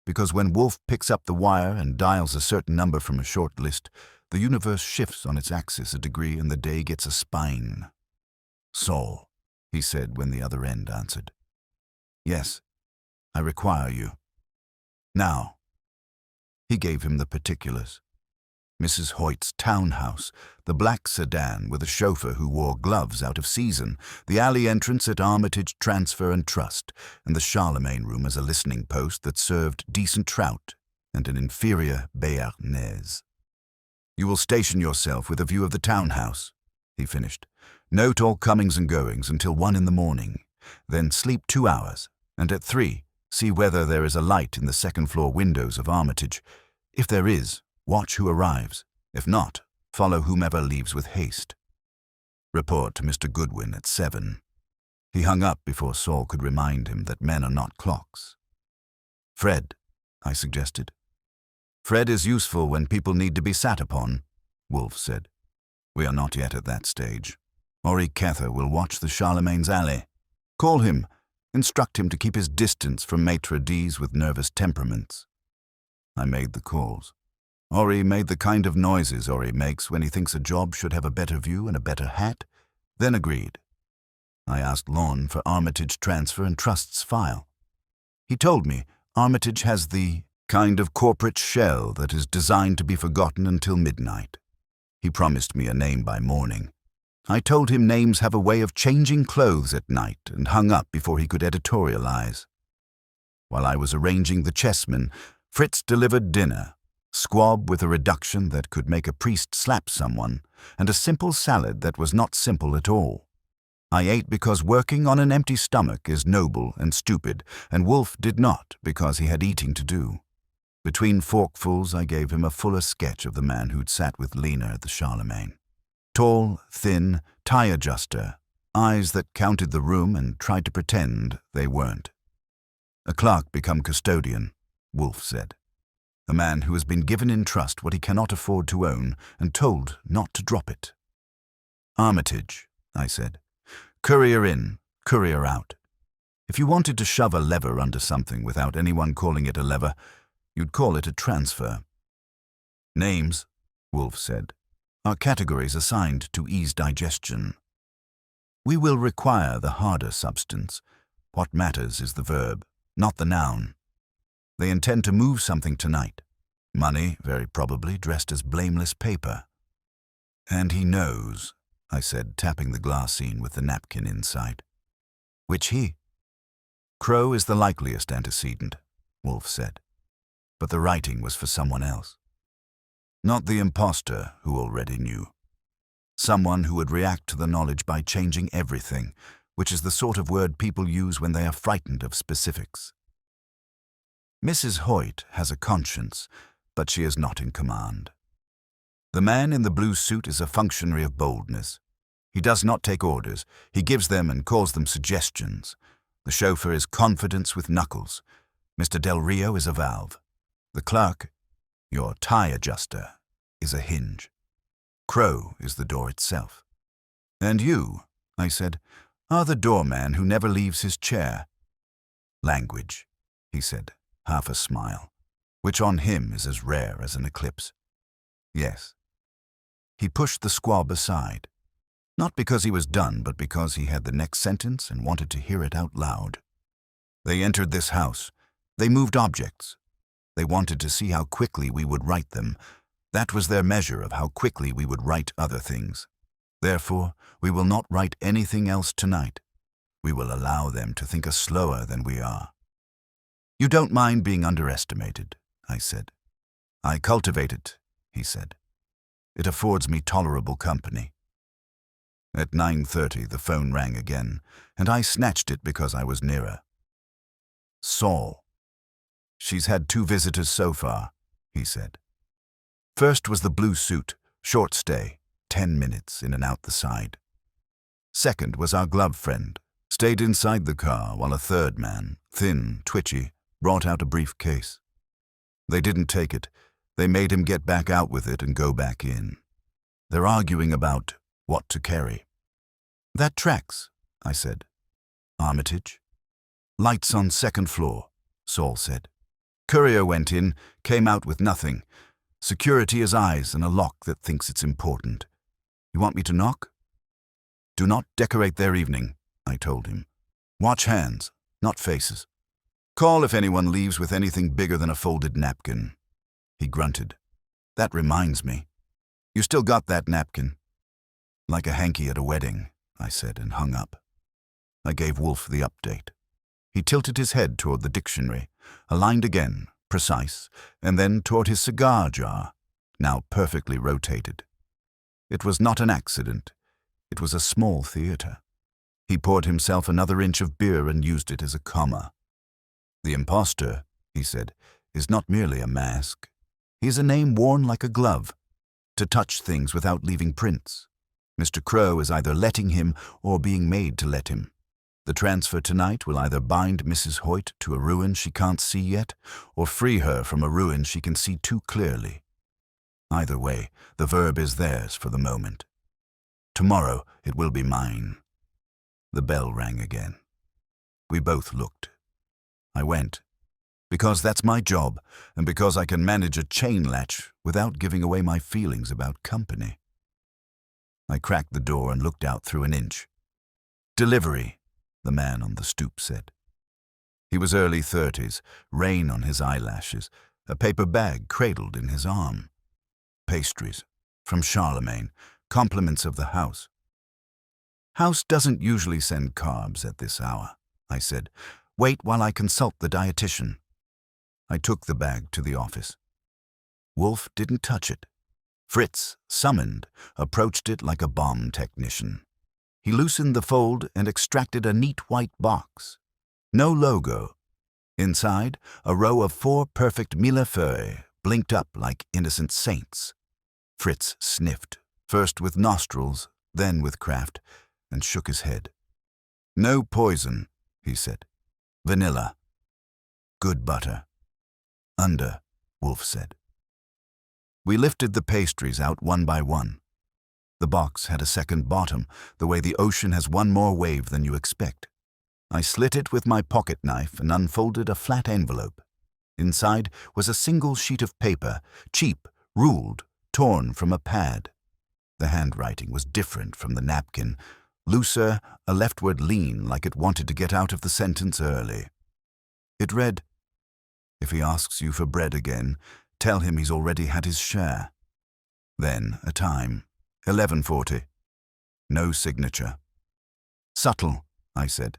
because when Wolfe picks up the wire and dials a certain number from a short list, the universe shifts on its axis a degree and the day gets a spine. Saul, he said when the other end answered. Yes, I require you. Now. He gave him the particulars. Mrs. Hoyt's townhouse, the black sedan with a chauffeur who wore gloves out of season, the alley entrance at Armitage Transfer and Trust, and the Charlemagne room as a listening post that served decent trout and an inferior béarnaise. You will station yourself with a view of the townhouse, he finished. Note all comings and goings until 1 in the morning. Then sleep 2 hours, and at 3, see whether there is a light in the second-floor windows of Armitage. If there is, watch who arrives. If not, Follow whomever leaves with haste. Report to Mr. Goodwin at 7. He hung up before Saul could remind him that men are not clocks. Fred, I suggested. Fred is useful when people need to be sat upon, Wolfe said. We are not yet at that stage. Ori Kether will watch the Charlemagne's alley. Call him. Instruct him to keep his distance from maitre d's with nervous temperaments. I made the calls. Ori made the kind of noises Ori makes when he thinks a job should have a better view and a better hat, then agreed. I asked Lon for Armitage transfer and trust's file. He told me Armitage has the kind of corporate shell that is designed to be forgotten until midnight. He promised me a name by morning. I told him names have a way of changing clothes at night and hung up before he could editorialize. While I was arranging the chessmen, Fritz delivered dinner, squab with a reduction that could make a priest slap someone, and a simple salad that was not simple at all. I ate because working on an empty stomach is noble and stupid, and Wolfe did not because he had eating to do. Between forkfuls, I gave him a fuller sketch of the man who'd sat with Lena at the Charlemagne. Tall, thin, tie adjuster, eyes that counted the room and tried to pretend they weren't. A clerk become custodian, Wolfe said. A man who has been given in trust what he cannot afford to own and told not to drop it. Armitage, I said. Courier in, courier out. If you wanted to shove a lever under something without anyone calling it a lever, you'd call it a transfer. Names, Wolfe said, are categories assigned to ease digestion. We will require the harder substance. What matters is the verb, not the noun. They intend to move something tonight. Money, very probably, dressed as blameless paper. And he knows, I said, tapping the glassine with the napkin inside. Which he? Crow is the likeliest antecedent, Wolfe said. But the writing was for someone else. Not the imposter who already knew. Someone who would react to the knowledge by changing everything, which is the sort of word people use when they are frightened of specifics. Mrs. Hoyt has a conscience, but she is not in command. The man in the blue suit is a functionary of boldness. He does not take orders. He gives them and calls them suggestions. The chauffeur is confidence with knuckles. Mr. Del Rio is a valve. The clerk, your tie adjuster, is a hinge. Crow is the door itself. And you, I said, are the doorman who never leaves his chair. Language, he said, half a smile, which on him is as rare as an eclipse. Yes. He pushed the squab aside, not because he was done, but because he had the next sentence and wanted to hear it out loud. They entered this house. They moved objects. They wanted to see how quickly we would write them. That was their measure of how quickly we would write other things. Therefore, we will not write anything else tonight. We will allow them to think us slower than we are. You don't mind being underestimated, I said. I cultivate it, he said. It affords me tolerable company. At 9:30 the phone rang again, and I snatched it because I was nearer. Saul. She's had 2 visitors so far, he said. First was the blue suit, short stay, 10 minutes in and out the side. Second was our glove friend, stayed inside the car while a third man, thin, twitchy, brought out a briefcase. They didn't take it. They made him get back out with it and go back in. They're arguing about what to carry. That tracks, I said. Armitage? Lights on 2nd floor, Saul said. Courier went in, came out with nothing. Security is eyes and a lock that thinks it's important. You want me to knock? Do not decorate their evening, I told him. Watch hands, not faces. Call if anyone leaves with anything bigger than a folded napkin. He grunted. That reminds me. You still got that napkin? Like a hanky at a wedding, I said, and hung up. I gave Wolfe the update. He tilted his head toward the dictionary, aligned again, precise, and then toward his cigar jar, now perfectly rotated. It was not an accident. It was a small theater. He poured himself another inch of beer and used it as a comma. The imposter, he said, is not merely a mask. He is a name worn like a glove. to touch things without leaving prints. Mr. Crow is either letting him or being made to let him. The transfer tonight will either bind Mrs. Hoyt to a ruin she can't see yet, or free her from a ruin she can see too clearly. Either way, the verb is theirs for the moment. Tomorrow it will be mine. The bell rang again. We both looked. I went, because that's my job, and because I can manage a chain latch without giving away my feelings about company. I cracked the door and looked out through an inch. "Delivery," the man on the stoop said. He was early 30s, rain on his eyelashes, a paper bag cradled in his arm. Pastries, from Charlemagne, compliments of the house. "House doesn't usually send carbs at this hour," I said. "Wait while I consult the dietitian." I took the bag to the office. Wolfe didn't touch it. Fritz, summoned, approached it like a bomb technician. He loosened the fold and extracted a neat white box. No logo. Inside, a row of 4 perfect millefeuilles blinked up like innocent saints. Fritz sniffed, first with nostrils, then with Kraft, and shook his head. "No poison," he said. "Vanilla. Good butter." "Under," Wolfe said. We lifted the pastries out one by one. The box had a second bottom, the way the ocean has one more wave than you expect. I slit it with my pocket knife and unfolded a flat envelope. Inside was a single sheet of paper, cheap, ruled, torn from a pad. The handwriting was different from the napkin, looser, a leftward lean like it wanted to get out of the sentence early. It read, "If he asks you for bread again, tell him he's already had his share." Then a time, 11:40. No signature. "Subtle," I said.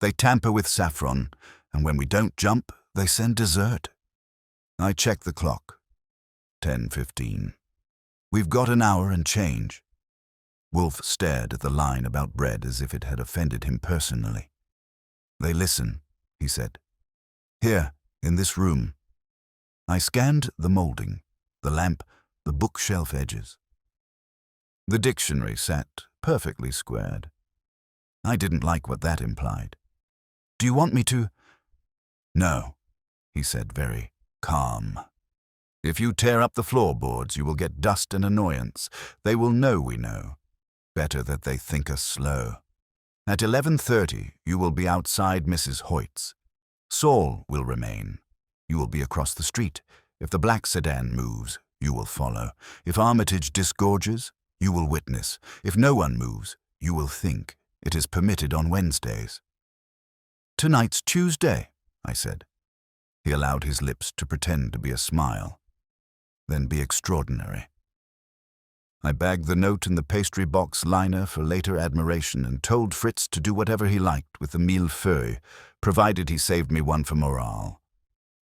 "They tamper with saffron, and when we don't jump, they send dessert." I checked the clock. 10:15. "We've got an hour and change." Wolfe stared at the line about bread as if it had offended him personally. "They listen," he said. "Here, in this room." I scanned the molding, the lamp, the bookshelf edges. The dictionary sat perfectly squared. I didn't like what that implied. "Do you want me to—" "No," he said, very calm. "If you tear up the floorboards, you will get dust and annoyance. They will know we know. Better that they think us slow. At 11:30, you will be outside Mrs. Hoyt's. Saul will remain. You will be across the street. If the black sedan moves, you will follow. If Armitage disgorges, you will witness. If no one moves, you will think. It is permitted on Wednesdays." "Tonight's Tuesday," I said. He allowed his lips to pretend to be a smile, then be extraordinary. I bagged the note in the pastry box liner for later admiration and told Fritz to do whatever he liked with the millefeuille, provided he saved me one for morale.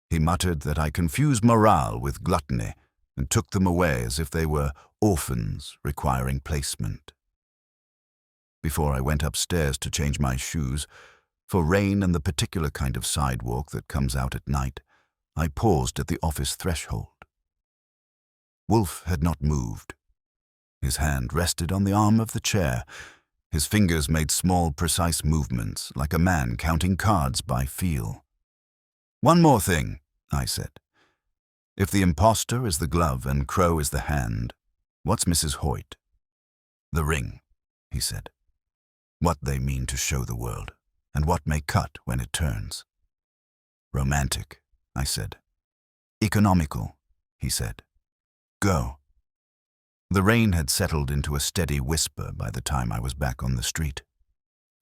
He muttered that I confused morale with gluttony and took them away as if they were orphans requiring placement. Before I went upstairs to change my shoes, for rain and the particular kind of sidewalk that comes out at night, I paused at the office threshold. Wolfe had not moved. His hand rested on the arm of the chair. His fingers made small, precise movements, like a man counting cards by feel. "One more thing," I said. "If the impostor is the glove and Crow is the hand, what's Mrs. Hoyt?" "The ring," he said. "What they mean to show the world, and what may cut when it turns." "Romantic," I said. "Economical," he said. "Go." The rain had settled into a steady whisper by the time I was back on the street.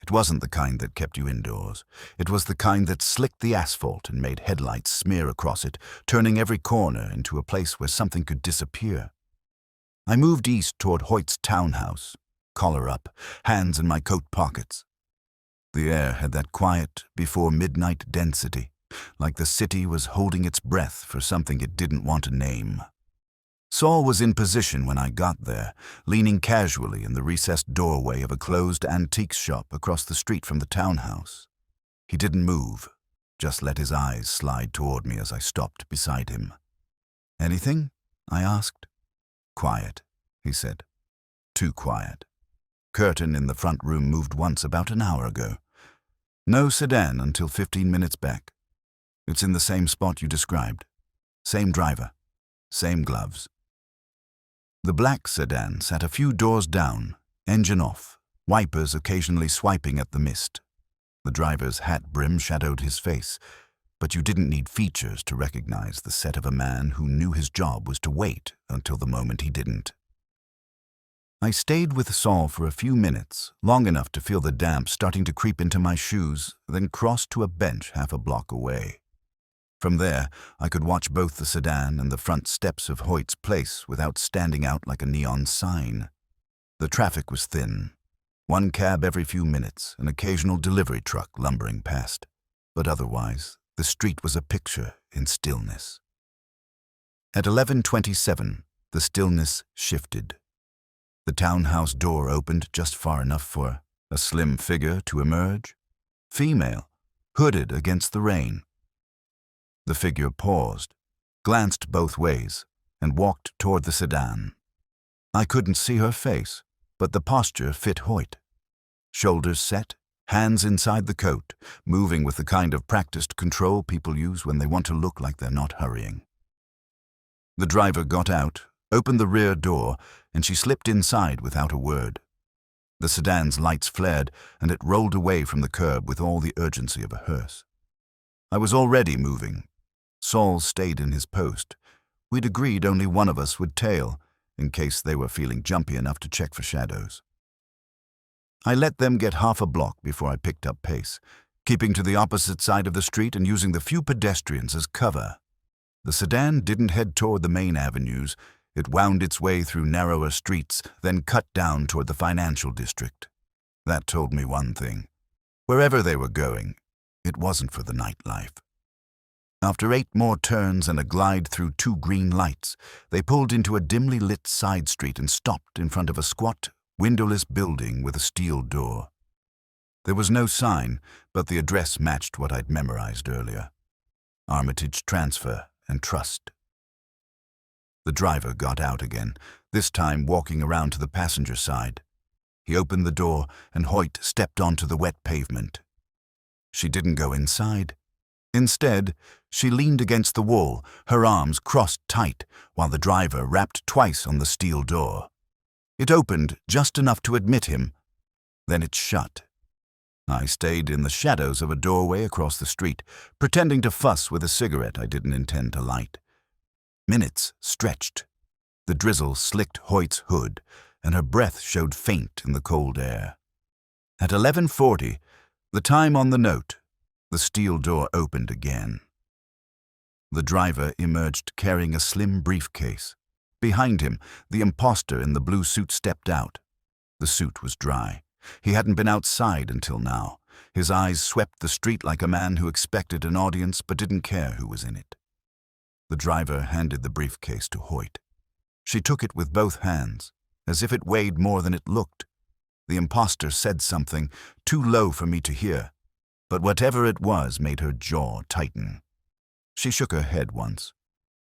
It wasn't the kind that kept you indoors. It was the kind that slicked the asphalt and made headlights smear across it, turning every corner into a place where something could disappear. I moved east toward Hoyt's townhouse, collar up, hands in my coat pockets. The air had that quiet, before-midnight density, like the city was holding its breath for something it didn't want to name. Saul was in position when I got there, leaning casually in the recessed doorway of a closed antiques shop across the street from the townhouse. He didn't move, just let his eyes slide toward me as I stopped beside him. "Anything?" I asked. "Quiet," he said. Too quiet. Curtain in the front room moved once about an hour ago. No sedan until 15 minutes back. It's in the same spot you described. Same driver. Same gloves. The black sedan sat a few doors down, engine off, wipers occasionally swiping at the mist. The driver's hat brim shadowed his face, but you didn't need features to recognize the set of a man who knew his job was to wait until the moment he didn't. I stayed with Saul for a few minutes, long enough to feel the damp starting to creep into my shoes, then crossed to a bench half a block away. From there, I could watch both the sedan and the front steps of Hoyt's place without standing out like a neon sign. The traffic was thin. One cab every few minutes, an occasional delivery truck lumbering past. But otherwise, the street was a picture in stillness. At 11:27, the stillness shifted. The townhouse door opened just far enough for a slim figure to emerge. Female, hooded against the rain. The figure paused, glanced both ways, and walked toward the sedan. I couldn't see her face, but the posture fit Hoyt. Shoulders set, hands inside the coat, moving with the kind of practiced control people use when they want to look like they're not hurrying. The driver got out, opened the rear door, and she slipped inside without a word. The sedan's lights flared, and it rolled away from the curb with all the urgency of a hearse. I was already moving. Saul stayed in his post. We'd agreed only one of us would tail, in case they were feeling jumpy enough to check for shadows. I let them get half a block before I picked up pace, keeping to the opposite side of the street and using the few pedestrians as cover. The sedan didn't head toward the main avenues. It wound its way through narrower streets, then cut down toward the financial district. That told me one thing. Wherever they were going, it wasn't for the nightlife. After 8 more turns and a glide through 2 green lights, they pulled into a dimly lit side street and stopped in front of a squat, windowless building with a steel door. There was no sign, but the address matched what I'd memorized earlier. Armitage Transfer and Trust. The driver got out again, this time walking around to the passenger side. He opened the door, and Hoyt stepped onto the wet pavement. She didn't go inside. Instead, she leaned against the wall, her arms crossed tight, while the driver rapped twice on the steel door. It opened just enough to admit him. Then it shut. I stayed in the shadows of a doorway across the street, pretending to fuss with a cigarette I didn't intend to light. Minutes stretched. The drizzle slicked Hoyt's hood, and her breath showed faint in the cold air. At 11:40, the time on the note, the steel door opened again. The driver emerged carrying a slim briefcase. Behind him, the imposter in the blue suit stepped out. The suit was dry. He hadn't been outside until now. His eyes swept the street like a man who expected an audience but didn't care who was in it. The driver handed the briefcase to Hoyt. She took it with both hands, as if it weighed more than it looked. The imposter said something, too low for me to hear, but whatever it was made her jaw tighten. She shook her head once.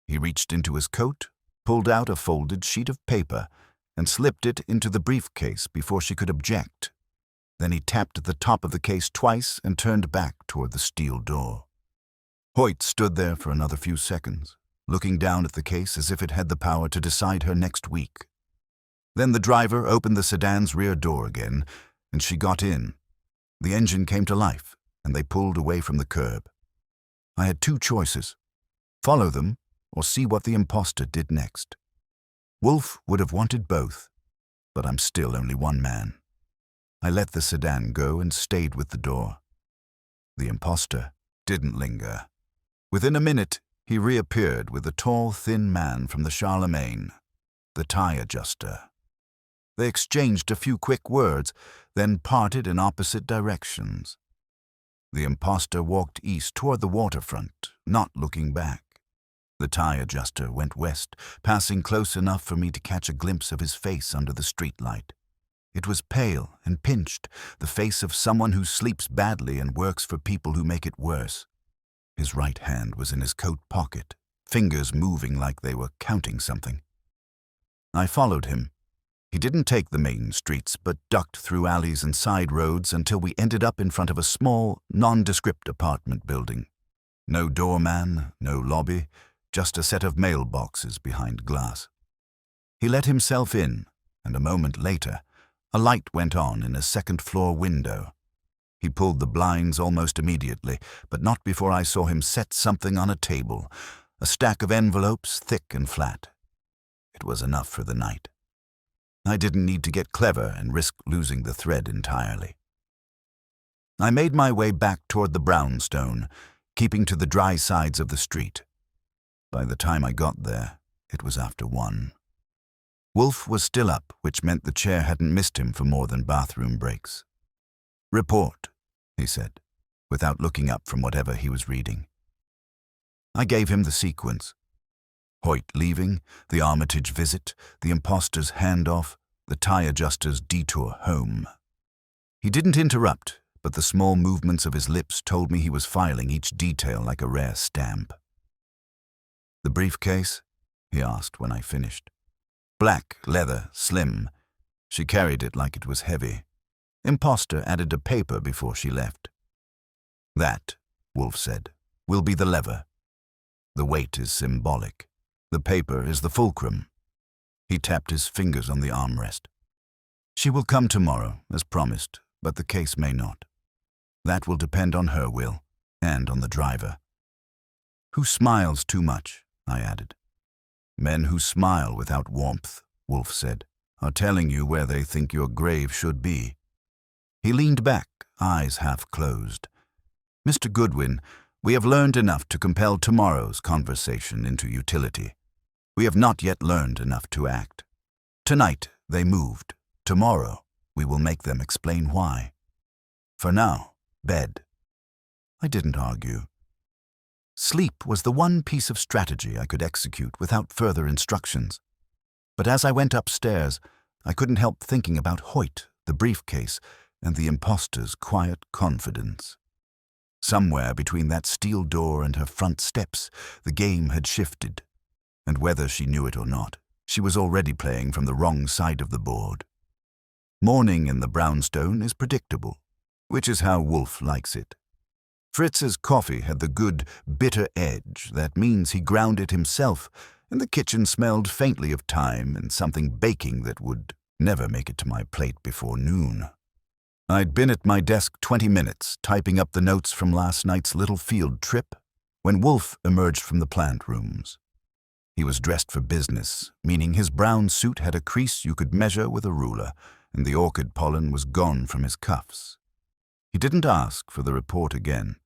He reached into his coat, pulled out a folded sheet of paper, and slipped it into the briefcase before she could object. Then he tapped the top of the case twice and turned back toward the steel door. Hoyt stood there for another few seconds, looking down at the case as if it had the power to decide her next week. Then the driver opened the sedan's rear door again, and she got in. The engine came to life, and they pulled away from the curb. I had 2 choices: follow them or see what the imposter did next. Wolfe would have wanted both, but I'm still only one man. I let the sedan go and stayed with the door. The imposter didn't linger. Within a minute, he reappeared with a tall, thin man from the Charlemagne, the tie adjuster. They exchanged a few quick words, then parted in opposite directions. The imposter walked east toward the waterfront, not looking back. The tie adjuster went west, passing close enough for me to catch a glimpse of his face under the streetlight. It was pale and pinched, the face of someone who sleeps badly and works for people who make it worse. His right hand was in his coat pocket, fingers moving like they were counting something. I followed him, He didn't take the main streets, but ducked through alleys and side roads until we ended up in front of a small, nondescript apartment building. No doorman, no lobby, just a set of mailboxes behind glass. He let himself in, and a moment later, a light went on in a second-floor window. He pulled the blinds almost immediately, but not before I saw him set something on a table, a stack of envelopes thick and flat. It was enough for the night. I didn't need to get clever and risk losing the thread entirely. I made my way back toward the brownstone, keeping to the dry sides of the street. By the time I got there, it was after 1. Wolfe was still up, which meant the chair hadn't missed him for more than bathroom breaks. "Report," he said, without looking up from whatever he was reading. I gave him the sequence. Hoyt leaving, the Armitage visit, the imposter's handoff, the tie adjuster's detour home. He didn't interrupt, but the small movements of his lips told me he was filing each detail like a rare stamp. "The briefcase?" he asked when I finished. "Black, leather, slim. She carried it like it was heavy. Imposter added a paper before she left." "That," Wolfe said, "will be the lever. The weight is symbolic. The paper is the fulcrum." He tapped his fingers on the armrest. "She will come tomorrow, as promised, but the case may not. That will depend on her will, and on the driver." "Who smiles too much," I added. "Men who smile without warmth," Wolfe said, "are telling you where they think your grave should be." He leaned back, eyes half closed. "Mr. Goodwin, we have learned enough to compel tomorrow's conversation into utility. We have not yet learned enough to act. Tonight, they moved. Tomorrow, we will make them explain why. For now, bed." I didn't argue. Sleep was the one piece of strategy I could execute without further instructions. But as I went upstairs, I couldn't help thinking about Hoyt, the briefcase, and the imposter's quiet confidence. Somewhere between that steel door and her front steps, the game had shifted. And whether she knew it or not, she was already playing from the wrong side of the board. Morning in the brownstone is predictable, which is how Wolfe likes it. Fritz's coffee had the good, bitter edge that means he ground it himself, and the kitchen smelled faintly of thyme and something baking that would never make it to my plate before noon. I'd been at my desk 20 minutes, typing up the notes from last night's little field trip, when Wolfe emerged from the plant rooms. He was dressed for business, meaning his brown suit had a crease you could measure with a ruler, and the orchid pollen was gone from his cuffs. He didn't ask for the report again.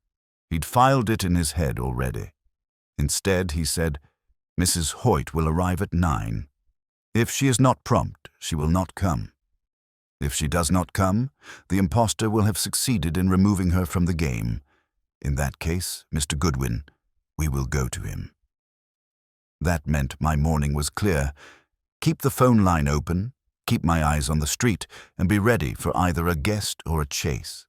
He'd filed it in his head already. Instead, he said, "Mrs. Hoyt will arrive at 9. If she is not prompt, she will not come. If she does not come, the imposter will have succeeded in removing her from the game. In that case, Mr. Goodwin, we will go to him." That meant my morning was clear. Keep the phone line open, keep my eyes on the street, and be ready for either a guest or a chase.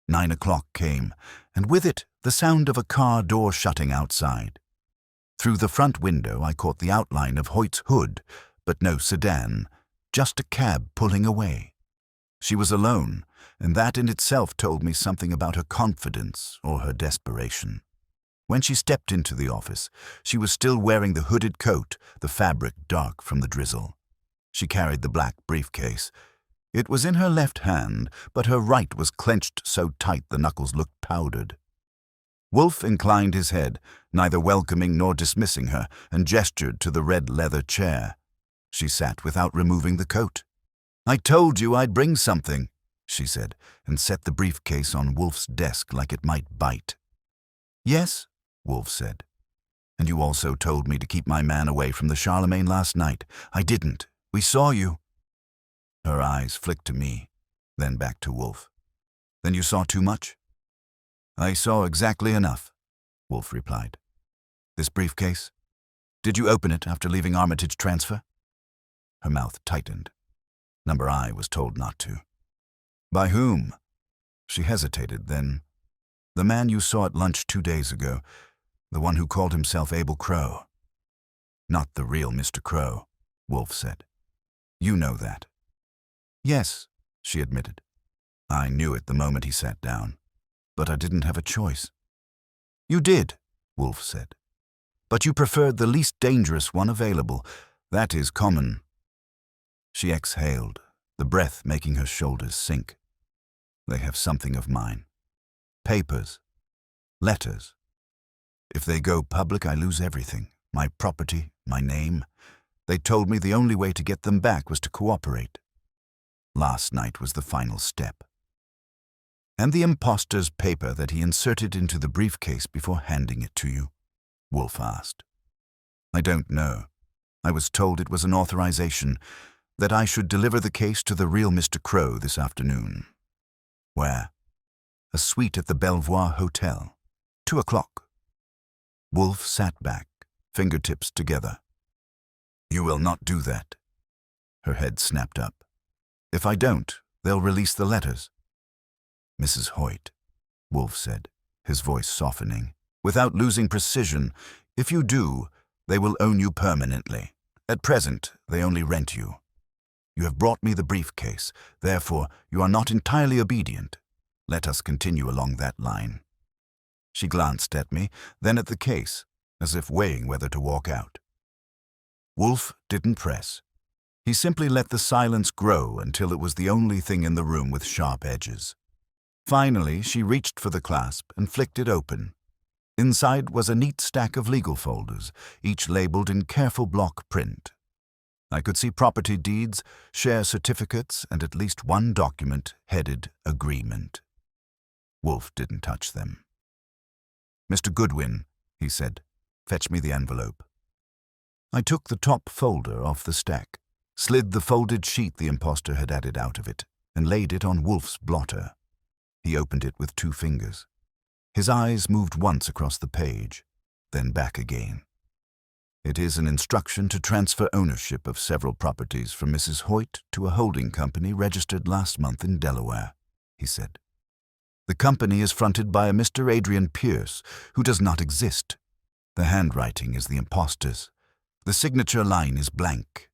9 o'clock came, and with it the sound of a car door shutting outside. Through the front window I caught the outline of Hoyt's hood, but no sedan, just a cab pulling away. She was alone, and that in itself told me something about her confidence or her desperation. When she stepped into the office, she was still wearing the hooded coat, the fabric dark from the drizzle. She carried the black briefcase. It was in her left hand, but her right was clenched so tight the knuckles looked powdered. Wolfe inclined his head, neither welcoming nor dismissing her, and gestured to the red leather chair. She sat without removing the coat. "I told you I'd bring something," she said, and set the briefcase on Wolfe's desk like it might bite. "Yes," Wolfe said. "And you also told me to keep my man away from the Charlemagne last night. I didn't. We saw you." Her eyes flicked to me, then back to Wolfe. "Then you saw too much?" "I saw exactly enough," Wolfe replied. "This briefcase? Did you open it after leaving Armitage transfer?" Her mouth tightened. Number I was told not to. "By whom?" She hesitated, then, "The man you saw at lunch 2 days ago. The one who called himself Abel Crow." "Not the real Mr. Crow," Wolfe said. You know that. Yes, she admitted. I knew it the moment he sat down, but I didn't have a choice. You did, Wolfe said. But you preferred the least dangerous one available. That is common. She exhaled, the breath making her shoulders sink. They have something of mine. Papers. Letters. If they go public, I lose everything. My property, my name. They told me the only way to get them back was to cooperate. Last night was the final step. And the impostor's paper that he inserted into the briefcase before handing it to you? Wolfe asked. I don't know. I was told it was an authorization, that I should deliver the case to the real Mr. Crow this afternoon. Where? A suite at the Belvoir Hotel. 2 o'clock. Wolfe sat back, fingertips together. You will not do that. Her head snapped up. If I don't, they'll release the letters. Mrs. Hoyt, Wolfe said, his voice softening. Without losing precision, if you do, they will own you permanently. At present, they only rent you. You have brought me the briefcase, therefore you are not entirely obedient. Let us continue along that line. She glanced at me, then at the case, as if weighing whether to walk out. Wolfe didn't press. He simply let the silence grow until it was the only thing in the room with sharp edges. Finally, she reached for the clasp and flicked it open. Inside was a neat stack of legal folders, each labeled in careful block print. I could see property deeds, share certificates, and at least one document headed Agreement. Wolfe didn't touch them. Mr. Goodwin, he said, fetch me the envelope. I took the top folder off the stack, slid the folded sheet the impostor had added out of it, and laid it on Wolfe's blotter. He opened it with 2 fingers. His eyes moved once across the page, then back again. It is an instruction to transfer ownership of several properties from Mrs. Hoyt to a holding company registered last month in Delaware, he said. The company is fronted by a Mr. Adrian Pierce, who does not exist. The handwriting is the impostor's. The signature line is blank.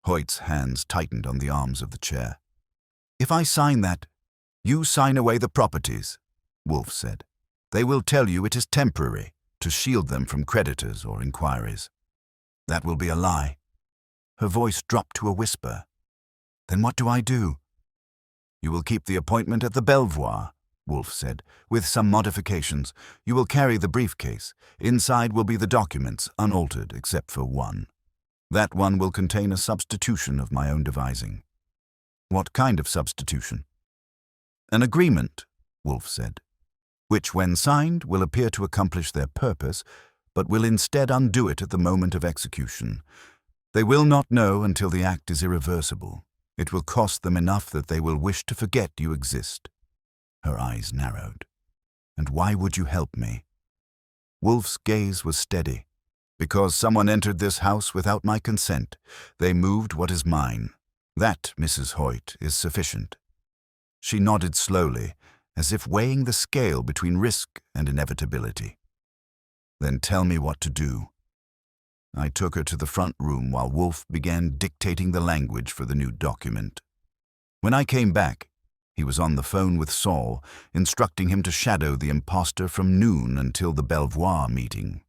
Hoyt's hands tightened on the arms of the chair. If I sign that, you sign away the properties, Wolfe said. They will tell you it is temporary, to shield them from creditors or inquiries. That will be a lie. Her voice dropped to a whisper. Then what do I do? You will keep the appointment at the Belvoir, Wolfe said, with some modifications. You will carry the briefcase. Inside will be the documents, unaltered except for one. That one will contain a substitution of my own devising. What kind of substitution? An agreement, Wolfe said, which when signed will appear to accomplish their purpose, but will instead undo it at the moment of execution. They will not know until the act is irreversible. It will cost them enough that they will wish to forget you exist. Her eyes narrowed. And why would you help me? Wolfe's gaze was steady. Because someone entered this house without my consent. They moved what is mine. That, Mrs. Hoyt, is sufficient. She nodded slowly, as if weighing the scale between risk and inevitability. Then tell me what to do. I took her to the front room while Wolfe began dictating the language for the new document. When I came back, he was on the phone with Saul, instructing him to shadow the impostor from noon until the Belvoir meeting.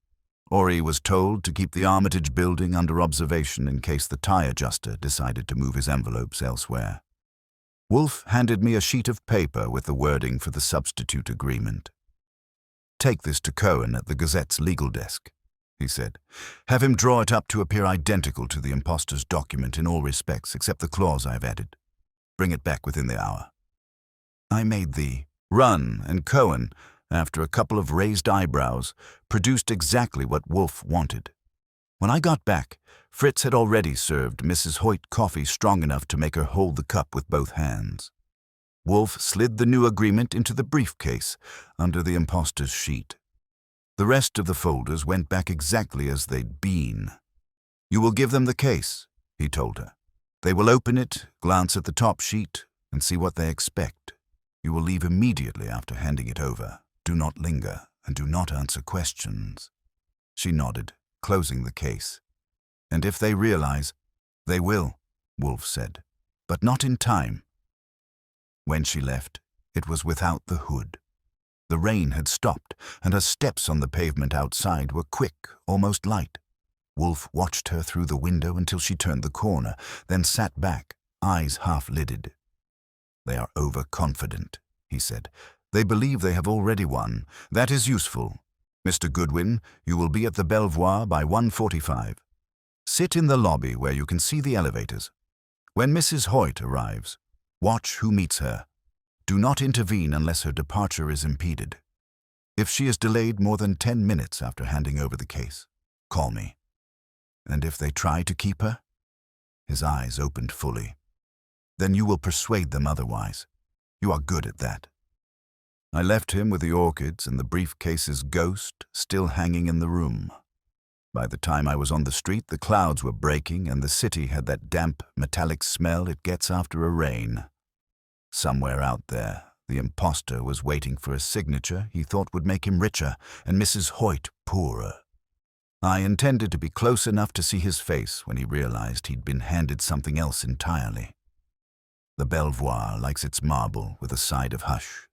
Ori was told to keep the Armitage building under observation in case the tie adjuster decided to move his envelopes elsewhere. Wolfe handed me a sheet of paper with the wording for the substitute agreement. Take this to Cohen at the Gazette's legal desk, he said. Have him draw it up to appear identical to the impostor's document in all respects except the clause I have added. Bring it back within the hour. I made the run, and Cohen, after a couple of raised eyebrows, produced exactly what Wolfe wanted. When I got back, Fritz had already served Mrs. Hoyt coffee strong enough to make her hold the cup with both hands. Wolfe slid the new agreement into the briefcase under the impostor's sheet. The rest of the folders went back exactly as they'd been. You will give them the case, he told her. They will open it, glance at the top sheet, and see what they expect. You will leave immediately after handing it over. Do not linger, and do not answer questions. She nodded, closing the case. And if they realize, they will. Wolfe said, but not in time. When she left, it was without the hood. The rain had stopped, and her steps on the pavement outside were quick, almost light. Wolfe watched her through the window until she turned the corner, then sat back, eyes half-lidded. "They are overconfident," he said. "They believe they have already won. That is useful. Mr. Goodwin, you will be at the Belvoir by 1:45. Sit in the lobby where you can see the elevators. When Mrs. Hoyt arrives, watch who meets her. Do not intervene unless her departure is impeded. If she is delayed more than 10 minutes after handing over the case, call me. And if they try to keep her?" His eyes opened fully. "Then you will persuade them otherwise. You are good at that." I left him with the orchids and the briefcase's ghost still hanging in the room. By the time I was on the street, the clouds were breaking and the city had that damp, metallic smell it gets after a rain. Somewhere out there, the impostor was waiting for a signature he thought would make him richer and Mrs. Hoyt poorer. I intended to be close enough to see his face when he realized he'd been handed something else entirely. The Belvoir likes its marble with a side of hush.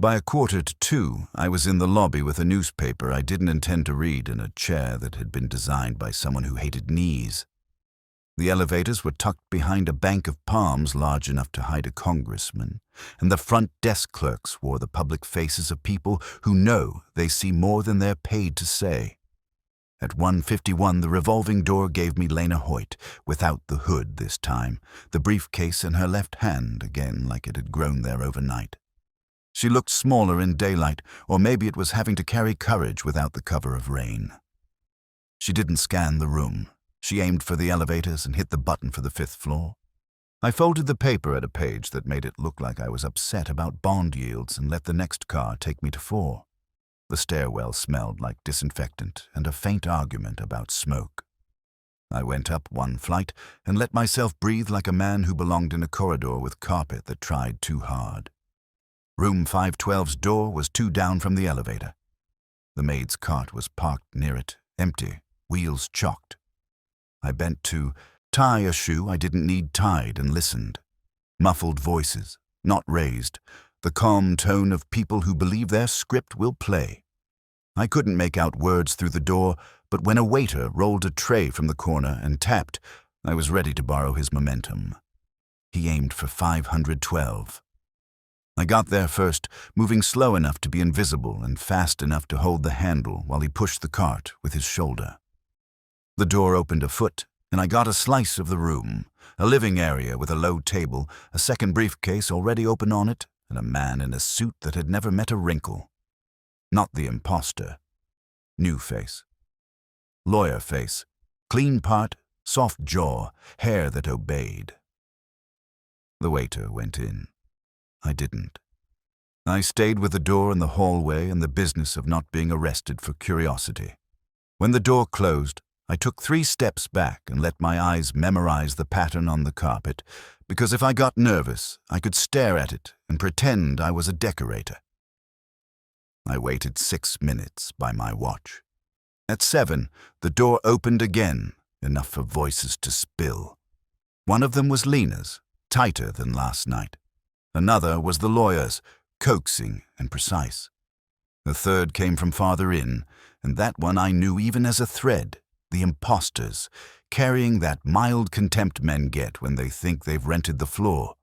By 1:45, I was in the lobby with a newspaper I didn't intend to read in a chair that had been designed by someone who hated knees. The elevators were tucked behind a bank of palms large enough to hide a congressman, and the front desk clerks wore the public faces of people who know they see more than they're paid to say. At 1:51, the revolving door gave me Lena Hoyt, without the hood this time, the briefcase in her left hand again like it had grown there overnight. She looked smaller in daylight, or maybe it was having to carry courage without the cover of rain. She didn't scan the room. She aimed for the elevators and hit the button for the 5th floor. I folded the paper at a page that made it look like I was upset about bond yields and let the next car take me to 4. The stairwell smelled like disinfectant and a faint argument about smoke. I went up one flight and let myself breathe like a man who belonged in a corridor with carpet that tried too hard. Room 512's door was 2 down from the elevator. The maid's cart was parked near it, empty, wheels chocked. I bent to tie a shoe I didn't need tied and listened. Muffled voices, not raised, the calm tone of people who believe their script will play. I couldn't make out words through the door, but when a waiter rolled a tray from the corner and tapped, I was ready to borrow his momentum. He aimed for 512. I got there first, moving slow enough to be invisible and fast enough to hold the handle while he pushed the cart with his shoulder. The door opened a foot, and I got a slice of the room, a living area with a low table, a second briefcase already open on it, and a man in a suit that had never met a wrinkle. Not the impostor. New face. Lawyer face. Clean part, soft jaw, hair that obeyed. The waiter went in. I didn't. I stayed with the door in the hallway and the business of not being arrested for curiosity. When the door closed, I took 3 steps back and let my eyes memorize the pattern on the carpet, because if I got nervous, I could stare at it and pretend I was a decorator. I waited 6 minutes by my watch. At 7, the door opened again, enough for voices to spill. One of them was Lena's, tighter than last night. Another was the lawyer's, coaxing and precise. The third came from farther in, and that one I knew even as a thread, the impostor's, carrying that mild contempt men get when they think they've rented the floor.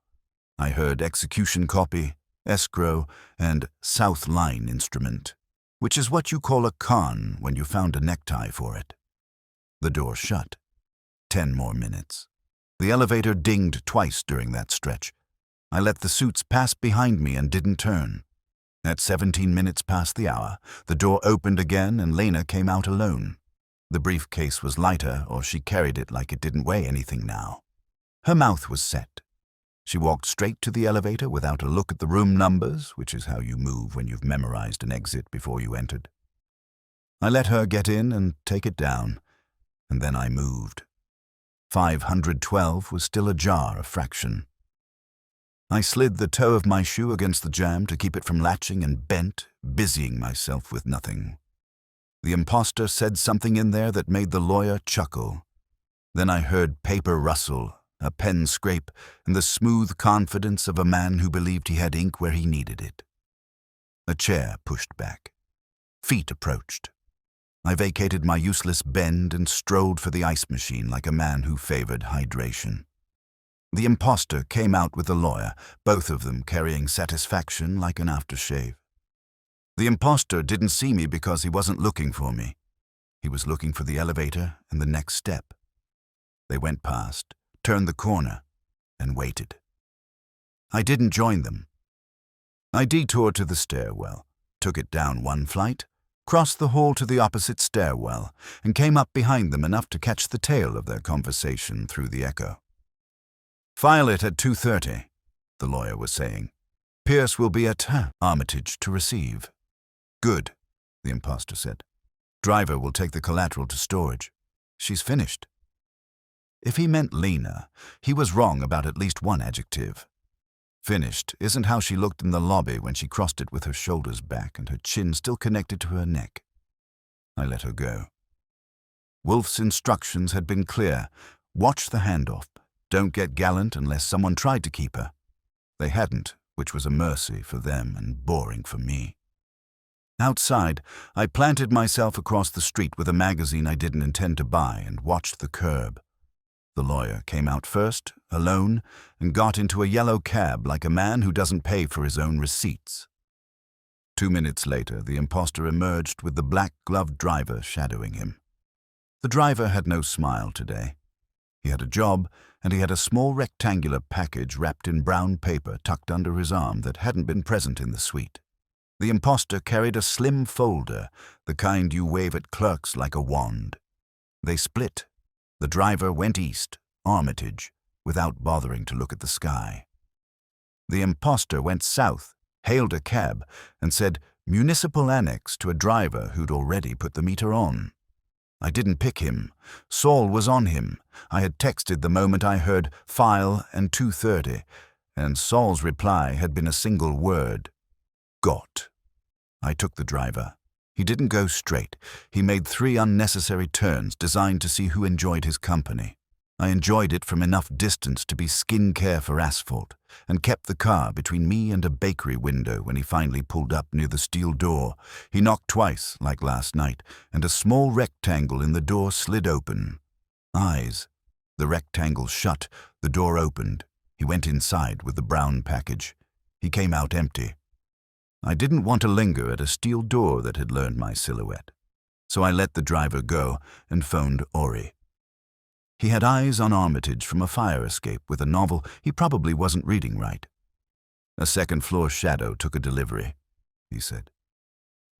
I heard execution copy, escrow, and South Line instrument, which is what you call a con when you found a necktie for it. The door shut. 10 more minutes. The elevator dinged twice during that stretch. I let the suits pass behind me and didn't turn. At 17 minutes past the hour, the door opened again and Lena came out alone. The briefcase was lighter, or she carried it like it didn't weigh anything now. Her mouth was set. She walked straight to the elevator without a look at the room numbers, which is how you move when you've memorized an exit before you entered. I let her get in and take it down, and then I moved. 512 was still ajar a fraction. I slid the toe of my shoe against the jamb to keep it from latching and bent, busying myself with nothing. The impostor said something in there that made the lawyer chuckle. Then I heard paper rustle a pen scrape, and the smooth confidence of a man who believed he had ink where he needed it. A chair pushed back. Feet approached. I vacated my useless bend and strolled for the ice machine like a man who favored hydration. The imposter came out with the lawyer, both of them carrying satisfaction like an aftershave. The imposter didn't see me because he wasn't looking for me. He was looking for the elevator and the next step. They went past, turned the corner, and waited. I didn't join them. I detoured to the stairwell, took it down one flight, crossed the hall to the opposite stairwell, and came up behind them enough to catch the tail of their conversation through the echo. "File it at 2:30, the lawyer was saying. "Pierce will be at Armitage to receive." "Good," the imposter said. "Driver will take the collateral to storage. She's finished." If he meant Lena, he was wrong about at least one adjective. Finished isn't how she looked in the lobby when she crossed it with her shoulders back and her chin still connected to her neck. I let her go. Wolfe's instructions had been clear. Watch the handoff. Don't get gallant unless someone tried to keep her. They hadn't, which was a mercy for them and boring for me. Outside, I planted myself across the street with a magazine I didn't intend to buy and watched the curb. The lawyer came out first, alone, and got into a yellow cab like a man who doesn't pay for his own receipts. 2 minutes later, the imposter emerged with the black-gloved driver shadowing him. The driver had no smile today. He had a job, and he had a small rectangular package wrapped in brown paper tucked under his arm that hadn't been present in the suite. The imposter carried a slim folder, the kind you wave at clerks like a wand. They split. The driver went east, Armitage, without bothering to look at the sky. The imposter went south, hailed a cab, and said "Municipal Annex" to a driver who'd already put the meter on. I didn't pick him. Saul was on him. I had texted the moment I heard "file" and 2:30, and Saul's reply had been a single word: "Got." I took the driver. He didn't go straight. He made 3 unnecessary turns designed to see who enjoyed his company. I enjoyed it from enough distance to be skincare for asphalt, and kept the car between me and a bakery window when he finally pulled up near the steel door. He knocked twice, like last night, and a small rectangle in the door slid open. Eyes. The rectangle shut, the door opened. He went inside with the brown package. He came out empty. I didn't want to linger at a steel door that had learned my silhouette, so I let the driver go and phoned Ori. He had eyes on Armitage from a fire escape with a novel he probably wasn't reading right. "A second-floor shadow took a delivery," he said.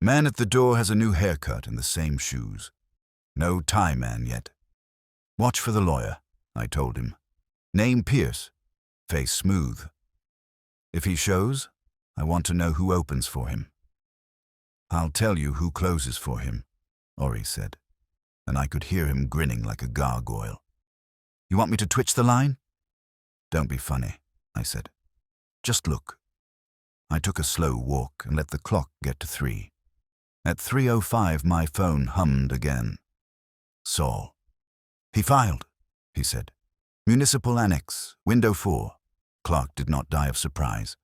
"Man at the door has a new haircut and the same shoes. No tie man yet. Watch for the lawyer," I told him. "Name Pierce. Face smooth. If he shows, I want to know who opens for him." "I'll tell you who closes for him," Ori said, and I could hear him grinning like a gargoyle. "You want me to twitch the line?" "Don't be funny," I said. "Just look." I took a slow walk and let the clock get to 3. At 3:05, my phone hummed again. Saul. "He filed," he said. "Municipal Annex, window 4. Clark did not die of surprise.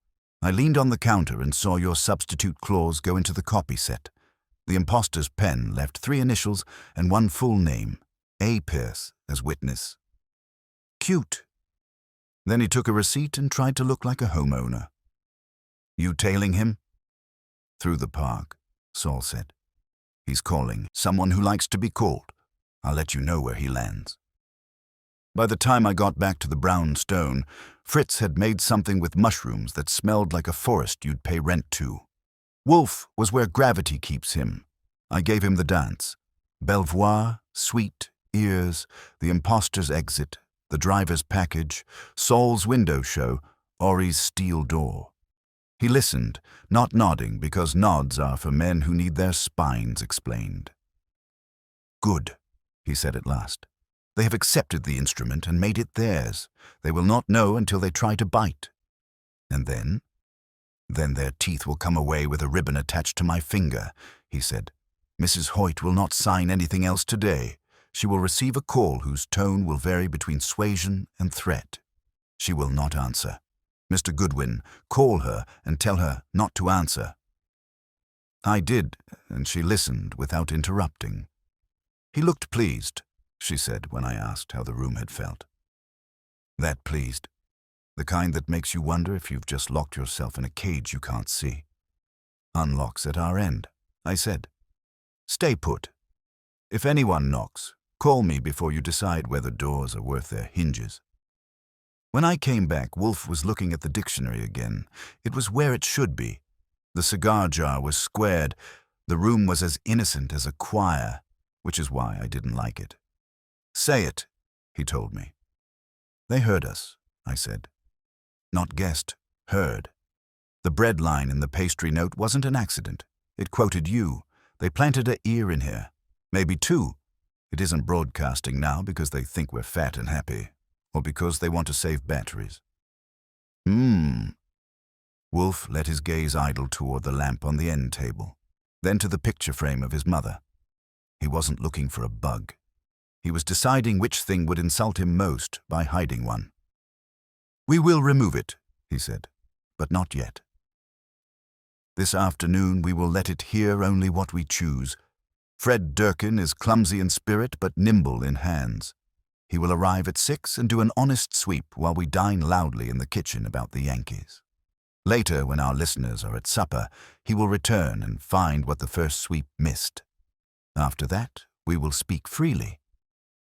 I leaned on the counter and saw your substitute clause go into the copy set. The imposter's pen left 3 initials and 1 full name, A. Pierce, as witness. Cute. Then he took a receipt and tried to look like a homeowner. "You tailing him?" "Through the park," Saul said. "He's calling. Someone who likes to be called. I'll let you know where he lands." By the time I got back to the brown stone, Fritz had made something with mushrooms that smelled like a forest you'd pay rent to. Wolfe was where gravity keeps him. I gave him the dance. Belvoir, sweet, ears, the imposter's exit, the driver's package, Saul's window show, Ori's steel door. He listened, not nodding because nods are for men who need their spines explained. "Good," he said at last. "They have accepted the instrument and made it theirs. They will not know until they try to bite. And then? Then their teeth will come away with a ribbon attached to my finger," he said. "Mrs. Hoyt will not sign anything else today. she will receive a call whose tone will vary between suasion and threat. She will not answer. Mr. Goodwin, call her and tell her not to answer. I did, and she listened without interrupting. He looked pleased, she said when I asked how the room had felt. That pleased. The kind that makes you wonder if you've just locked yourself in a cage you can't see. Unlocks at our end, I said. Stay put. If anyone knocks, call me before you decide whether doors are worth their hinges. When I came back, Wolfe was looking at the dictionary again. It was where it should be. The cigar jar was squared. The room was as innocent as a choir, which is why I didn't like it. Say it, he told me. They heard us, I said. Not guessed, heard. The bread line in the pastry note wasn't an accident. It quoted you. They planted an ear in here. Maybe two. It isn't broadcasting now because they think we're fat and happy, or because they want to save batteries. Wolfe let his gaze idle toward the lamp on the end table, then to the picture frame of his mother. He wasn't looking for a bug. He was deciding which thing would insult him most by hiding one. We will remove it, he said, but not yet. This afternoon we will let it hear only what we choose. Fred Durkin is clumsy in spirit but nimble in hands. He will arrive at 6 and do an honest sweep while we dine loudly in the kitchen about the Yankees. Later, when our listeners are at supper, he will return and find what the first sweep missed. After that, we will speak freely.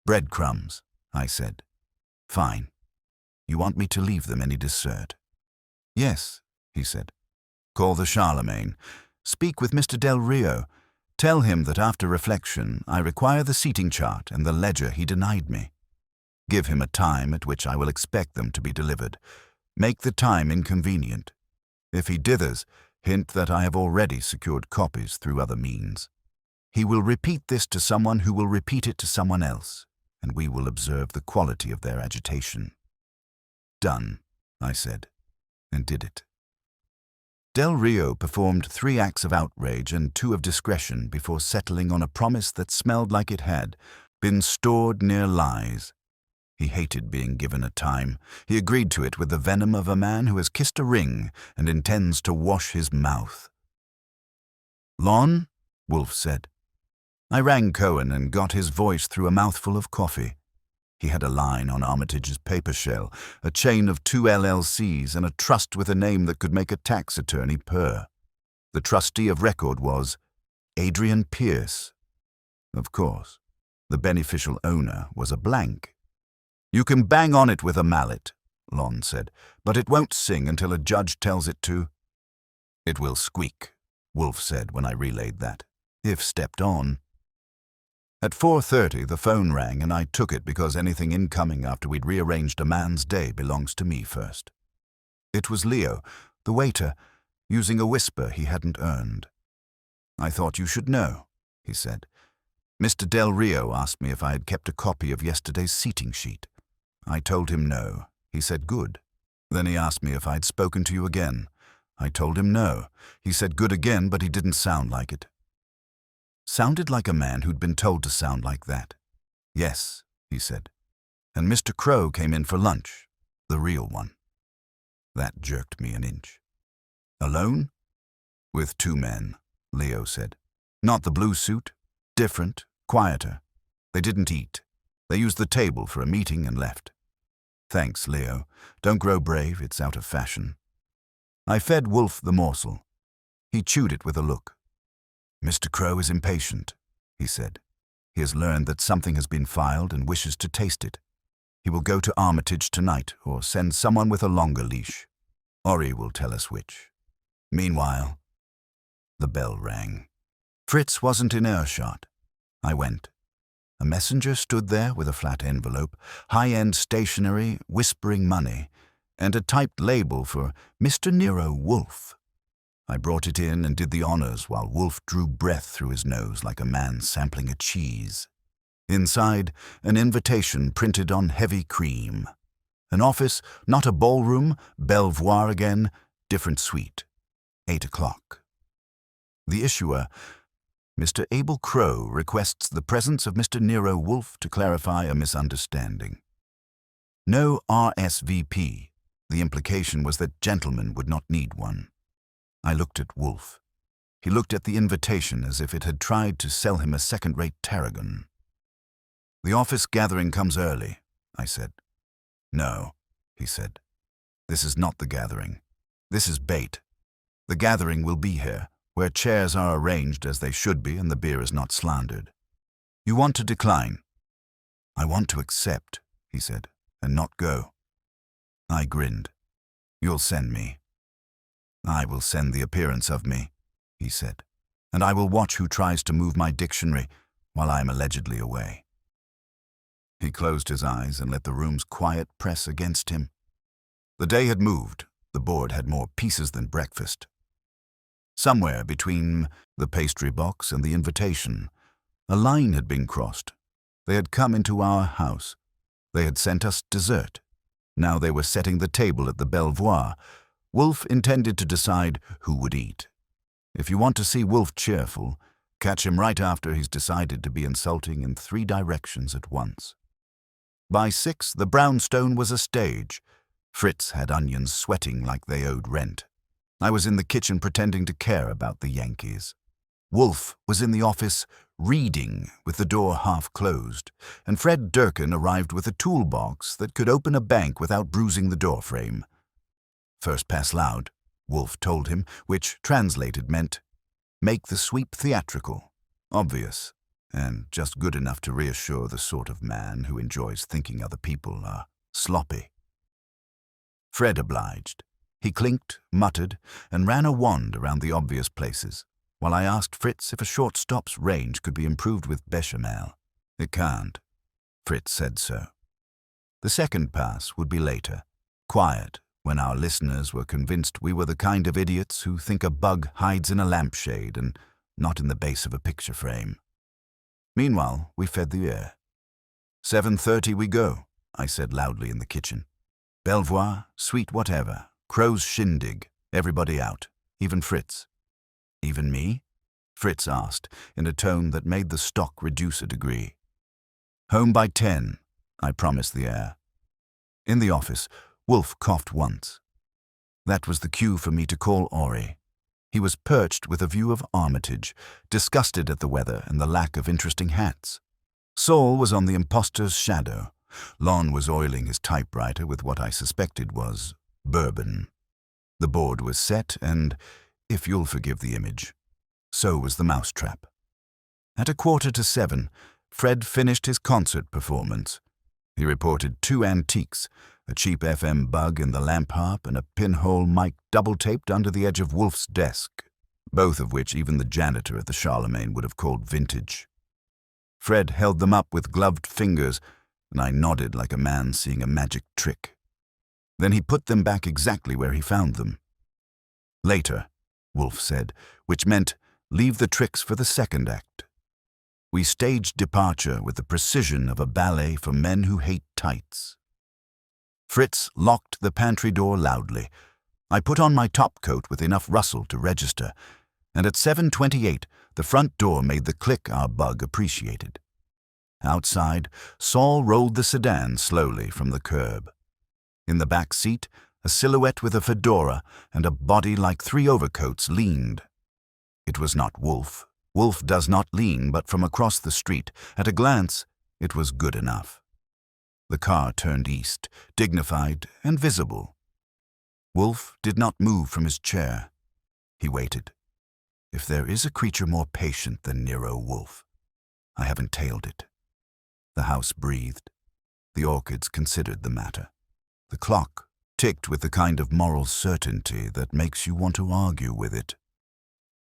Breadcrumbs, I said. Fine. You want me to leave them any dessert? Yes, he said. Call the Charlemagne. Speak with Mr. Del Rio. Tell him that after reflection, I require the seating chart and the ledger he denied me. Give him a time at which I will expect them to be delivered. Make the time inconvenient. If he dithers, hint that I have already secured copies through other means. He will repeat this to someone who will repeat it to someone else, and we will observe the quality of their agitation. Done, I said, and did it. Del Rio performed 3 acts of outrage and 2 of discretion before settling on a promise that smelled like it had been stored near lies. He hated being given a time. He agreed to it with the venom of a man who has kissed a ring and intends to wash his mouth. Lon? Wolfe said. I rang Cohen and got his voice through a mouthful of coffee. He had a line on Armitage's paper shell, a chain of 2 LLCs, and a trust with a name that could make a tax attorney purr. The trustee of record was Adrian Pierce. Of course, the beneficial owner was a blank. You can bang on it with a mallet, Lon said, but it won't sing until a judge tells it to. It will squeak, Wolfe said when I relayed that, if stepped on. At 4:30 the phone rang and I took it because anything incoming after we'd rearranged a man's day belongs to me first. It was Leo, the waiter, using a whisper he hadn't earned. I thought you should know, he said. Mr. Del Rio asked me if I had kept a copy of yesterday's seating sheet. I told him no. He said good. Then he asked me if I'd spoken to you again. I told him no. He said good again, but he didn't sound like it. Sounded like a man who'd been told to sound like that. Yes, he said. And Mr. Crow came in for lunch, the real one. That jerked me an inch. Alone? With 2 men, Leo said. Not the blue suit. Different, quieter. They didn't eat. They used the table for a meeting and left. Thanks, Leo. Don't grow brave, it's out of fashion. I fed Wolfe the morsel. He chewed it with a look. Mr. Crow is impatient, he said. He has learned that something has been filed and wishes to taste it. He will go to Armitage tonight or send someone with a longer leash. Ori will tell us which. Meanwhile, the bell rang. Fritz wasn't in earshot. I went. A messenger stood there with a flat envelope, high-end stationery, whispering money, and a typed label for Mr. Nero Wolfe. I brought it in and did the honors while Wolfe drew breath through his nose like a man sampling a cheese. Inside, an invitation printed on heavy cream. An office, not a ballroom, Belvoir again, different suite. 8 o'clock. The issuer, Mr. Abel Crow requests the presence of Mr. Nero Wolfe to clarify a misunderstanding. No RSVP. The implication was that gentlemen would not need one. I looked at Wolfe. He looked at the invitation as if it had tried to sell him a second-rate tarragon. "The office gathering comes early," I said. "No," he said. "This is not the gathering. This is bait. The gathering will be here, where chairs are arranged as they should be and the beer is not slandered. You want to decline?" "I want to accept," he said, "and not go." I grinned. "You'll send me." "I will send the appearance of me," he said, "and I will watch who tries to move my dictionary while I am allegedly away." He closed his eyes and let the room's quiet press against him. The day had moved. The board had more pieces than breakfast. Somewhere between the pastry box and the invitation, a line had been crossed. They had come into our house. They had sent us dessert. Now they were setting the table at the Belvoir. Wolfe intended to decide who would eat. If you want to see Wolfe cheerful, catch him right after he's decided to be insulting in 3 directions at once. By 6, the brownstone was a stage. Fritz had onions sweating like they owed rent. I was in the kitchen pretending to care about the Yankees. Wolfe was in the office reading with the door half closed, and Fred Durkin arrived with a toolbox that could open a bank without bruising the doorframe. "First pass loud," Wolfe told him, which translated meant, "Make the sweep theatrical, obvious, and just good enough to reassure the sort of man who enjoys thinking other people are sloppy." Fred obliged. He clinked, muttered, and ran a wand around the obvious places, while I asked Fritz if a shortstop's range could be improved with bechamel. "It can't." Fritz said so. The second pass would be later, quiet, when our listeners were convinced we were the kind of idiots who think a bug hides in a lampshade and not in the base of a picture frame. Meanwhile, we fed the air. 7:30 we go," I said loudly in the kitchen. "Belvoir, sweet whatever, Crow's shindig, everybody out, even Fritz." "Even me?" Fritz asked, in a tone that made the stock reduce a degree. "Home by 10, I promised the air. In the office, Wolfe coughed once. That was the cue for me to call Ori. He was perched with a view of Armitage, disgusted at the weather and the lack of interesting hats. Saul was on the impostor's shadow. Lon was oiling his typewriter with what I suspected was bourbon. The board was set and, if you'll forgive the image, so was the mousetrap. At 6:45, Fred finished his concert performance. He reported 2 antiques, a cheap FM bug in the lamp harp and a pinhole mic double-taped under the edge of Wolfe's desk, both of which even the janitor at the Charlemagne would have called vintage. Fred held them up with gloved fingers, and I nodded like a man seeing a magic trick. Then he put them back exactly where he found them. "Later," Wolfe said, which meant leave the tricks for the second act. We staged departure with the precision of a ballet for men who hate tights. Fritz locked the pantry door loudly. I put on my topcoat with enough rustle to register, and at 7:28 the front door made the click our bug appreciated. Outside, Saul rolled the sedan slowly from the curb. In the back seat, a silhouette with a fedora and a body like 3 overcoats leaned. It was not Wolfe. Wolfe does not lean, but from across the street, at a glance, it was good enough. The car turned east, dignified and visible. Wolfe did not move from his chair. He waited. If there is a creature more patient than Nero Wolfe, I haven't tailed it. The house breathed. The orchids considered the matter. The clock ticked with the kind of moral certainty that makes you want to argue with it.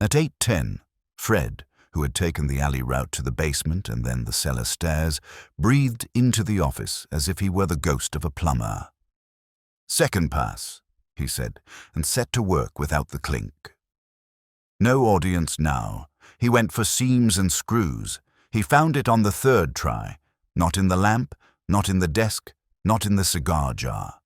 At 8:10, Fred, who had taken the alley route to the basement and then the cellar stairs, breathed into the office as if he were the ghost of a plumber. "Second pass," he said, and set to work without the clink. No audience now. He went for seams and screws. He found it on the 3rd try, not in the lamp, not in the desk, not in the cigar jar.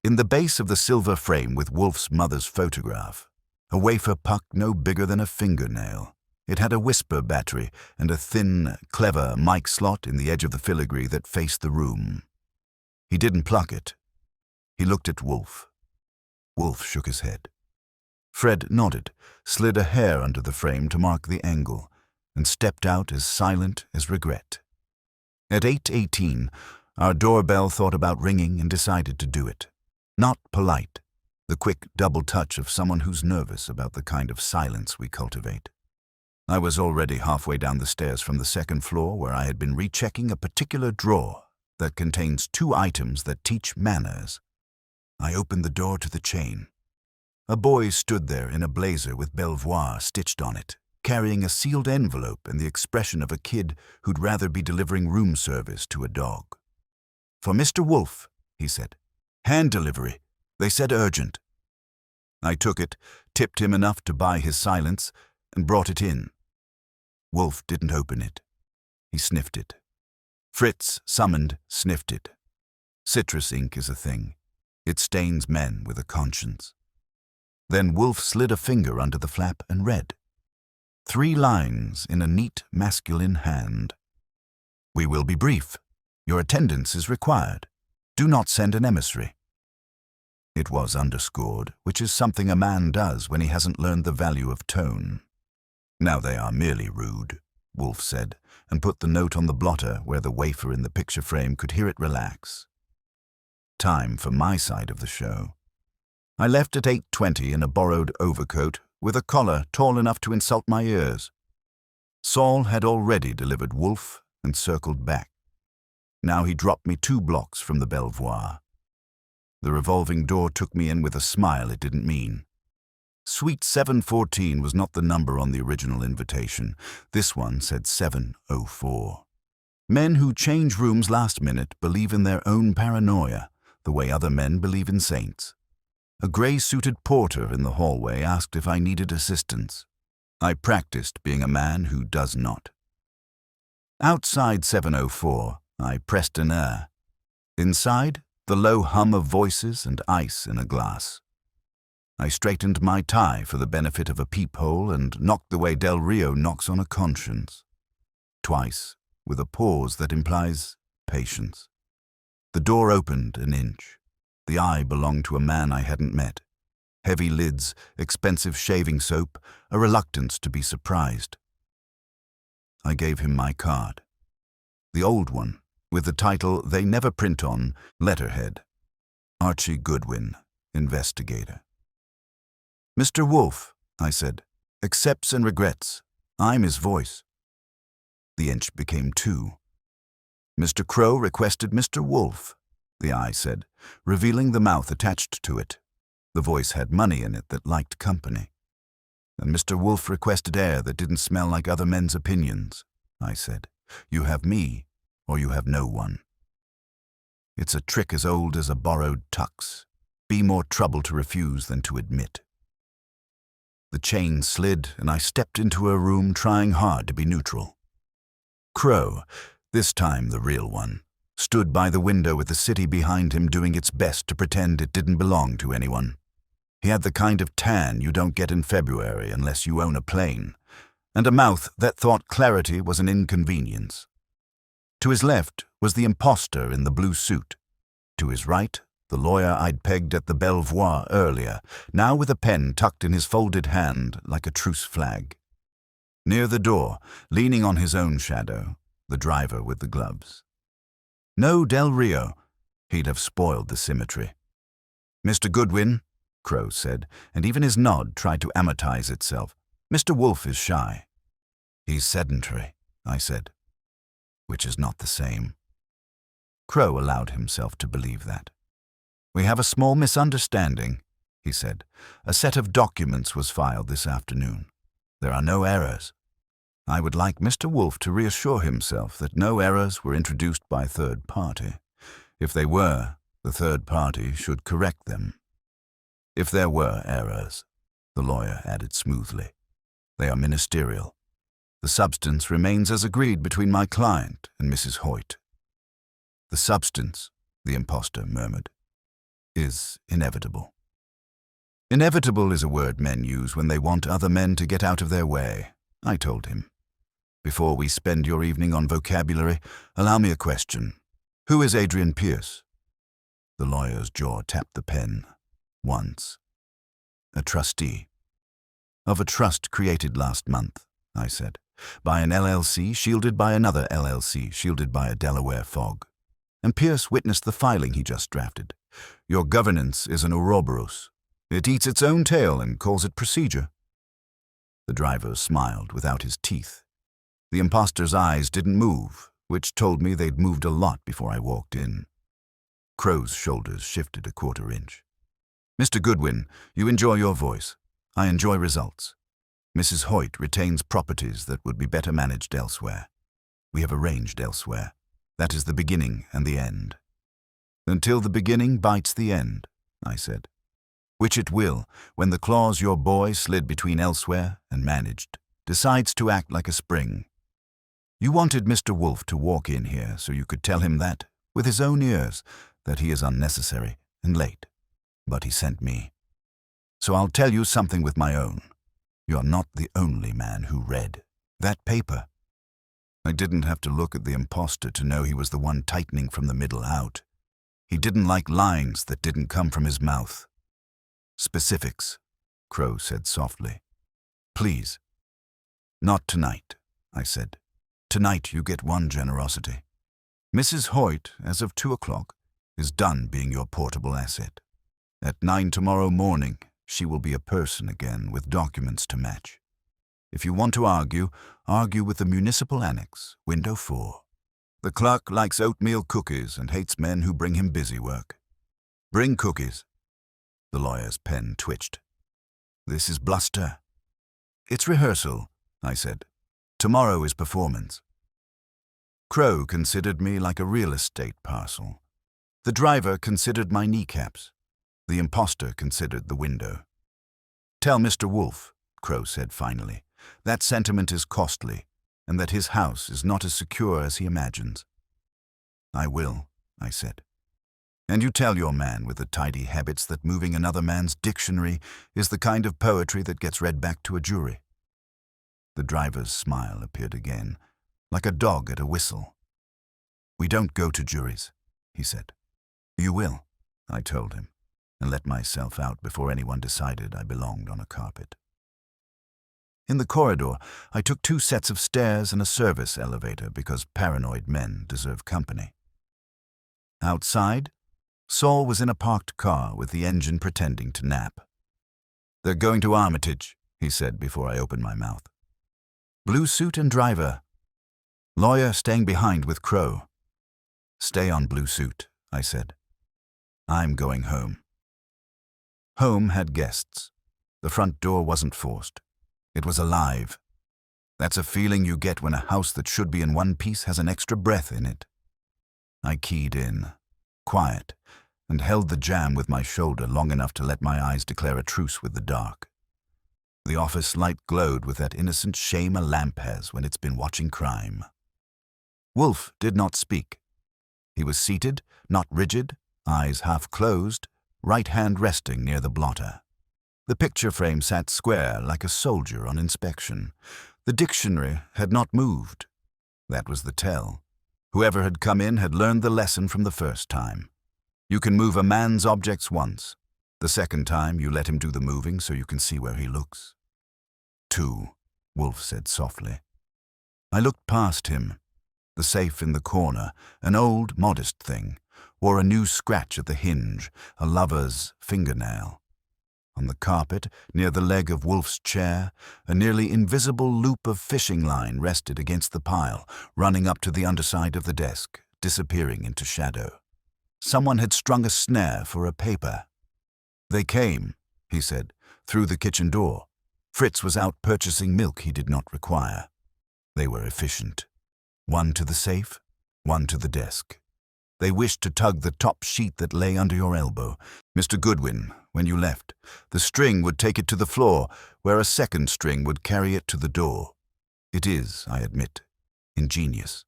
In the base of the silver frame with Wolfe's mother's photograph, a wafer puck no bigger than a fingernail. It had a whisper battery and a thin, clever mic slot in the edge of the filigree that faced the room. He didn't pluck it. He looked at Wolfe. Wolfe shook his head. Fred nodded, slid a hair under the frame to mark the angle, and stepped out as silent as regret. At 8:18, our doorbell thought about ringing and decided to do it. Not polite, the quick double touch of someone who's nervous about the kind of silence we cultivate. I was already halfway down the stairs from the second floor where I had been rechecking a particular drawer that contains 2 items that teach manners. I opened the door to the chain. A boy stood there in a blazer with Belvoir stitched on it, carrying a sealed envelope and the expression of a kid who'd rather be delivering room service to a dog. "For Mr. Wolfe," he said. "Hand delivery. They said urgent." I took it, tipped him enough to buy his silence, and brought it in. Wolfe didn't open it. He sniffed it. Fritz, summoned, sniffed it. Citrus ink is a thing. It stains men with a conscience. Then Wolfe slid a finger under the flap and read. 3 lines in a neat masculine hand. "We will be brief. Your attendance is required. Do not send an emissary." It was underscored, which is something a man does when he hasn't learned the value of tone. "Now they are merely rude," Wolfe said, and put the note on the blotter where the wafer in the picture frame could hear it relax. Time for my side of the show. I left at 8:20 in a borrowed overcoat with a collar tall enough to insult my ears. Saul had already delivered Wolfe and circled back. Now he dropped me 2 blocks from the Belvoir. The revolving door took me in with a smile it didn't mean. Suite 714 was not the number on the original invitation. This one said 704. Men who change rooms last minute believe in their own paranoia, the way other men believe in saints. A grey-suited porter in the hallway asked if I needed assistance. I practiced being a man who does not. Outside 704, I pressed an air. Inside, the low hum of voices and ice in a glass. I straightened my tie for the benefit of a peephole and knocked the way Del Rio knocks on a conscience. Twice, with a pause that implies patience. The door opened an inch. The eye belonged to a man I hadn't met. Heavy lids, expensive shaving soap, a reluctance to be surprised. I gave him my card. The old one, with the title they never print on, letterhead. Archie Goodwin, investigator. "Mr. Wolfe," I said, "accepts and regrets. I'm his voice." The inch became 2. "Mr. Crow requested Mr. Wolfe," the eye said, revealing the mouth attached to it. The voice had money in it that liked company. "And Mr. Wolfe requested air that didn't smell like other men's opinions," I said. "You have me, or you have no one." It's a trick as old as a borrowed tux. Be more trouble to refuse than to admit. The chain slid, and I stepped into a room trying hard to be neutral. Crow, this time the real one, stood by the window with the city behind him doing its best to pretend it didn't belong to anyone. He had the kind of tan you don't get in February unless you own a plane, and a mouth that thought clarity was an inconvenience. To his left was the impostor in the blue suit. To his right, the lawyer I'd pegged at the Belvoir earlier, now with a pen tucked in his folded hand like a truce flag. Near the door, leaning on his own shadow, the driver with the gloves. No Del Rio. He'd have spoiled the symmetry. "Mr. Goodwin," Crow said, and even his nod tried to amortize itself. "Mr. Wolfe is shy." "He's sedentary," I said, which is not the same. Crow allowed himself to believe that. "We have a small misunderstanding," he said. "A set of documents was filed this afternoon. There are no errors. I would like Mr. Wolfe to reassure himself that no errors were introduced by third party. If they were, the third party should correct them. If there were errors," the lawyer added smoothly, "they are ministerial. The substance remains as agreed between my client and Mrs. Hoyt." "The substance," the impostor murmured, "is inevitable." Inevitable is a word men use when they want other men to get out of their way. I told him. Before we spend your evening on vocabulary, allow me a question. Who is Adrian Pierce? The lawyer's jaw tapped the pen. Once. A trustee. Of a trust created last month, I said, by an LLC shielded by another LLC shielded by a Delaware fog. And Pierce witnessed the filing he just drafted. Your governance is an Ouroboros. It eats its own tail and calls it procedure. The driver smiled without his teeth. The imposter's eyes didn't move, which told me they'd moved a lot before I walked in. Crow's shoulders shifted a quarter inch. Mr. Goodwin, you enjoy your voice. I enjoy results. Mrs. Hoyt retains properties that would be better managed elsewhere. We have arranged elsewhere. That is the beginning and the end. Until the beginning bites the end, I said. Which it will, when the clause your boy slid between elsewhere and managed decides to act like a spring. You wanted Mr. Wolfe to walk in here so you could tell him that, with his own ears, that he is unnecessary and late. But he sent me. So I'll tell you something with my own. You're not the only man who read that paper. I didn't have to look at the imposter to know he was the one tightening from the middle out. He didn't like lines that didn't come from his mouth. Specifics, Crow said softly. Please. Not tonight, I said. Tonight you get one generosity. Mrs. Hoyt, as of 2 o'clock, is done being your portable asset. At 9 tomorrow morning, she will be a person again with documents to match. If you want to argue with the municipal annex, window 4. The clerk likes oatmeal cookies and hates men who bring him busy work. Bring cookies. The lawyer's pen twitched. This is bluster. It's rehearsal, I said. Tomorrow is performance. Crow considered me like a real estate parcel. The driver considered my kneecaps. The imposter considered the window. Tell Mr. Wolfe, Crow said finally, that sentiment is costly, and that his house is not as secure as he imagines. I will, I said. And you tell your man with the tidy habits that moving another man's dictionary is the kind of poetry that gets read back to a jury. The driver's smile appeared again, like a dog at a whistle. We don't go to juries, he said. You will, I told him, and let myself out before anyone decided I belonged on a carpet. In the corridor, I took 2 sets of stairs and a service elevator because paranoid men deserve company. Outside, Saul was in a parked car with the engine pretending to nap. They're going to Armitage, he said before I opened my mouth. Blue suit and driver. Lawyer staying behind with Crow. Stay on blue suit, I said. I'm going home. Home had guests. The front door wasn't forced. It was alive. That's a feeling you get when a house that should be in one piece has an extra breath in it. I keyed in, quiet, and held the jam with my shoulder long enough to let my eyes declare a truce with the dark. The office light glowed with that innocent shame a lamp has when it's been watching crime. Wolfe did not speak. He was seated, not rigid, eyes half closed, right hand resting near the blotter. The picture frame sat square like a soldier on inspection. The dictionary had not moved. That was the tell. Whoever had come in had learned the lesson from the first time. You can move a man's objects once. The second time, you let him do the moving so you can see where he looks. 2, Wolfe said softly. I looked past him. The safe in the corner, an old, modest thing, wore a new scratch at the hinge, a lover's fingernail. On the carpet, near the leg of Wolfe's chair, a nearly invisible loop of fishing line rested against the pile, running up to the underside of the desk, disappearing into shadow. Someone had strung a snare for a paper. They came, he said, through the kitchen door. Fritz was out purchasing milk he did not require. They were efficient. One to the safe, one to the desk. They wished to tug the top sheet that lay under your elbow. Mr. Goodwin, when you left, the string would take it to the floor, where a second string would carry it to the door. It is, I admit, ingenious.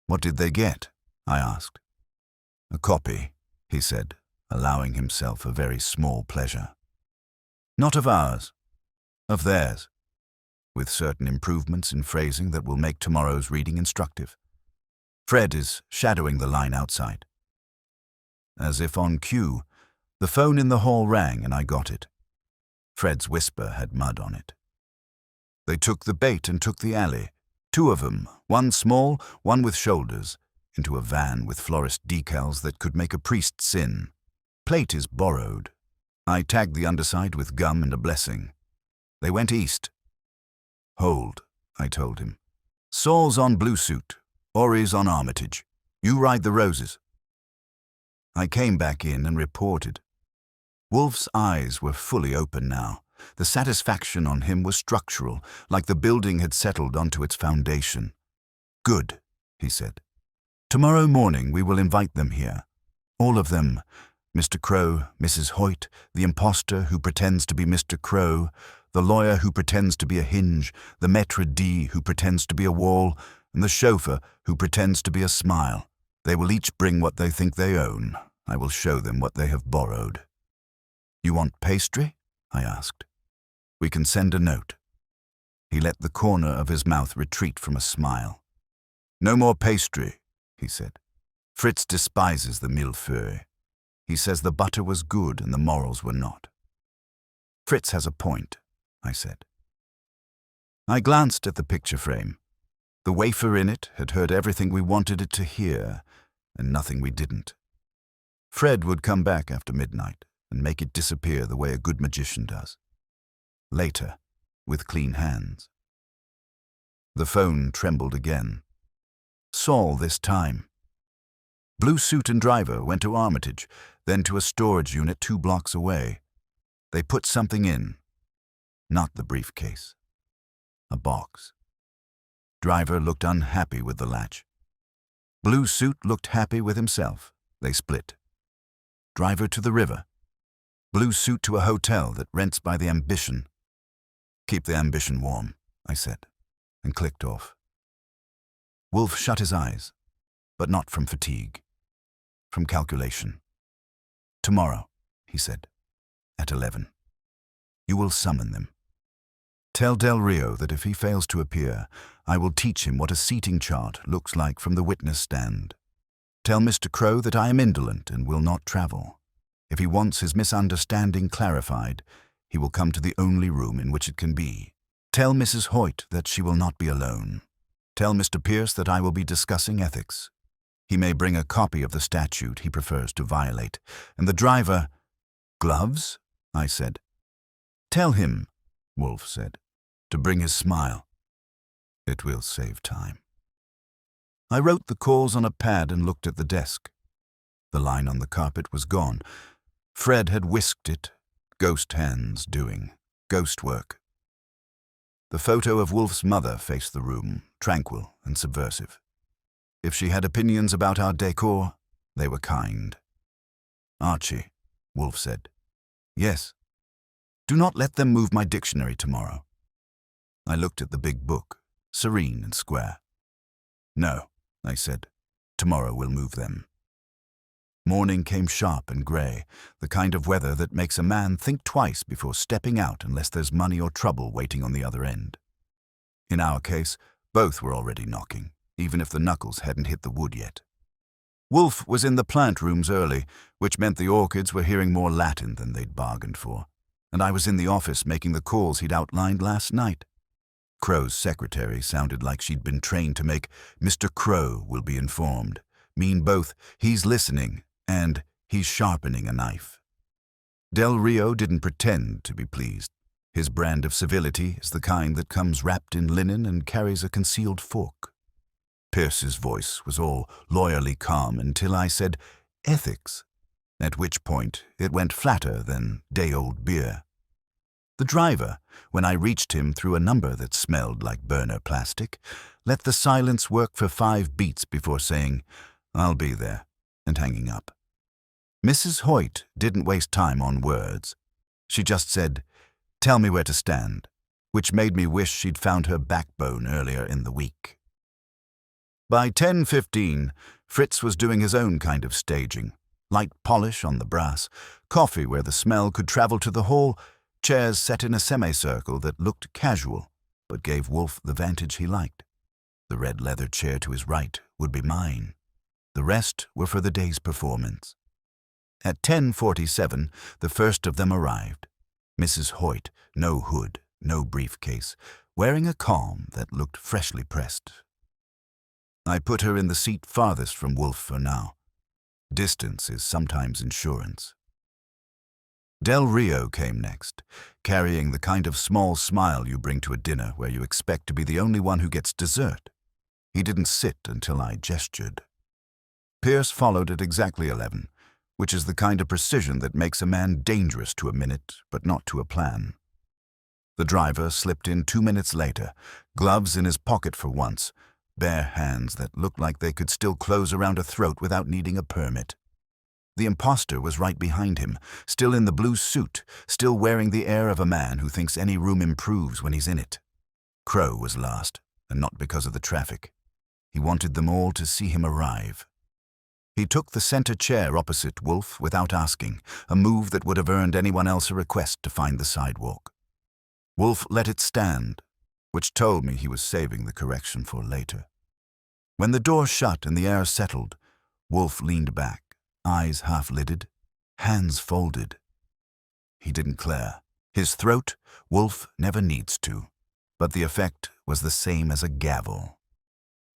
What did they get? I asked. A copy, he said, allowing himself a very small pleasure. Not of ours, of theirs. with certain improvements in phrasing that will make tomorrow's reading instructive. Fred is shadowing the line outside. As if on cue, the phone in the hall rang and I got it. Fred's whisper had mud on it. They took the bait and took the alley, 2 of them, one small, one with shoulders, into a van with florist decals that could make a priest sin. Plate is borrowed. I tagged the underside with gum and a blessing. They went east. Hold, I told him. Saul's on Blue Suit, Ori's on Armitage. You ride the roses. I came back in and reported. Wolfe's eyes were fully open now. The satisfaction on him was structural, like the building had settled onto its foundation. Good, he said. Tomorrow morning we will invite them here. All of them. Mr. Crow, Mrs. Hoyt, the impostor who pretends to be Mr. Crow, the lawyer who pretends to be a hinge, the maître d' who pretends to be a wall, and the chauffeur who pretends to be a smile. They will each bring what they think they own. I will show them what they have borrowed. You want pastry? I asked. We can send a note. He let the corner of his mouth retreat from a smile. No more pastry, he said. Fritz despises the millefeuille. He says the butter was good and the morals were not. Fritz has a point, I said. I glanced at the picture frame. The wafer in it had heard everything we wanted it to hear, and nothing we didn't. Fred would come back after midnight and make it disappear the way a good magician does. Later, with clean hands. The phone trembled again. Saul this time. Blue Suit and driver went to Armitage, then to a storage unit 2 blocks away. They put something in. Not the briefcase. A box. Driver looked unhappy with the latch. Blue Suit looked happy with himself. They split. Driver to the river. Blue Suit to a hotel that rents by the Ambition. Keep the Ambition warm, I said, and clicked off. Wolfe shut his eyes, but not from fatigue, from calculation. Tomorrow, he said, at 11. You will summon them. Tell Del Rio that if he fails to appear, I will teach him what a seating chart looks like from the witness stand. Tell Mr. Crow that I am indolent and will not travel. If he wants his misunderstanding clarified, he will come to the only room in which it can be. Tell Mrs. Hoyt that she will not be alone. Tell Mr. Pierce that I will be discussing ethics. He may bring a copy of the statute he prefers to violate. And the driver— Gloves? I said. Tell him, Wolfe said, to bring his smile. It will save time. I wrote the calls on a pad and looked at the desk. The line on the carpet was gone. Fred had whisked it, ghost hands doing ghost work. The photo of Wolfe's mother faced the room, tranquil and subversive. If she had opinions about our decor, they were kind. Archie, Wolfe said. Yes. Do not let them move my dictionary tomorrow. I looked at the big book, serene and square. No, I said. Tomorrow we'll move them. Morning came sharp and grey, the kind of weather that makes a man think twice before stepping out unless there's money or trouble waiting on the other end. In our case, both were already knocking, even if the knuckles hadn't hit the wood yet. Wolfe was in the plant rooms early, which meant the orchids were hearing more Latin than they'd bargained for, and I was in the office making the calls he'd outlined last night. Crow's secretary sounded like she'd been trained to make Mr. Crow will be informed mean both he's listening and he's sharpening a knife. Del Rio didn't pretend to be pleased. His brand of civility is the kind that comes wrapped in linen and carries a concealed fork. Pierce's voice was all lawyerly calm until I said ethics, at which point it went flatter than day-old beer. The driver, when I reached him through a number that smelled like burner plastic, let the silence work for 5 beats before saying, I'll be there, and hanging up. Mrs. Hoyt didn't waste time on words. She just said, tell me where to stand, which made me wish she'd found her backbone earlier in the week. By 10:15, Fritz was doing his own kind of staging, light polish on the brass, coffee where the smell could travel to the hall, chairs set in a semicircle that looked casual, but gave Wolfe the vantage he liked. The red leather chair to his right would be mine. The rest were for the day's performance. At 10:47, the first of them arrived. Mrs. Hoyt, no hood, no briefcase, wearing a calm that looked freshly pressed. I put her in the seat farthest from Wolfe for now. Distance is sometimes insurance. Del Rio came next, carrying the kind of small smile you bring to a dinner where you expect to be the only one who gets dessert. He didn't sit until I gestured. Pierce followed at exactly 11, which is the kind of precision that makes a man dangerous to a minute, but not to a plan. The driver slipped in 2 minutes later, gloves in his pocket for once, bare hands that looked like they could still close around a throat without needing a permit. The imposter was right behind him, still in the blue suit, still wearing the air of a man who thinks any room improves when he's in it. Crow was last, and not because of the traffic. He wanted them all to see him arrive. He took the center chair opposite Wolfe without asking, a move that would have earned anyone else a request to find the sidewalk. Wolfe let it stand, which told me he was saving the correction for later. When the door shut and the air settled, Wolfe leaned back, eyes half-lidded, hands folded. He didn't clear. His throat, Wolfe never needs to, but the effect was the same as a gavel.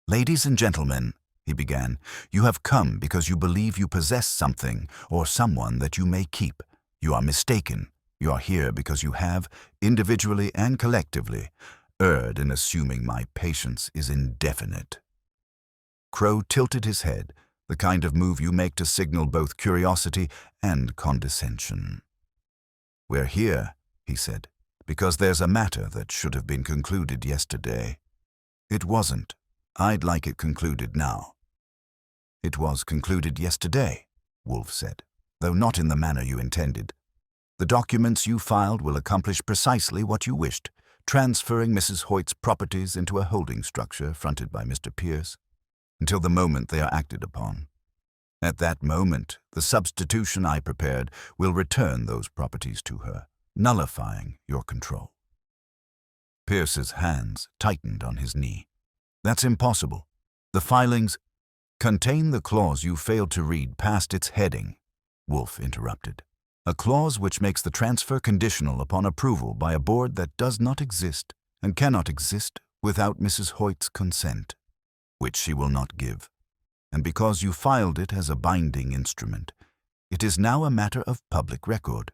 "Ladies and gentlemen," he began, "you have come because you believe you possess something or someone that you may keep. You are mistaken. You are here because you have, individually and collectively, erred in assuming my patience is indefinite." Crow tilted his head, the kind of move you make to signal both curiosity and condescension. "We're here," he said, "because there's a matter that should have been concluded yesterday. It wasn't. I'd like it concluded now." "It was concluded yesterday," Wolfe said, "though not in the manner you intended. The documents you filed will accomplish precisely what you wished, transferring Mrs. Hoyt's properties into a holding structure fronted by Mr. Pierce, until the moment they are acted upon. At that moment, the substitution I prepared will return those properties to her, nullifying your control." Pierce's hands tightened on his knee. "That's impossible. The filings contain the clause you failed to read past its heading," Wolfe interrupted. "A clause which makes the transfer conditional upon approval by a board that does not exist and cannot exist without Mrs. Hoyt's consent, which she will not give. And because you filed it as a binding instrument, it is now a matter of public record.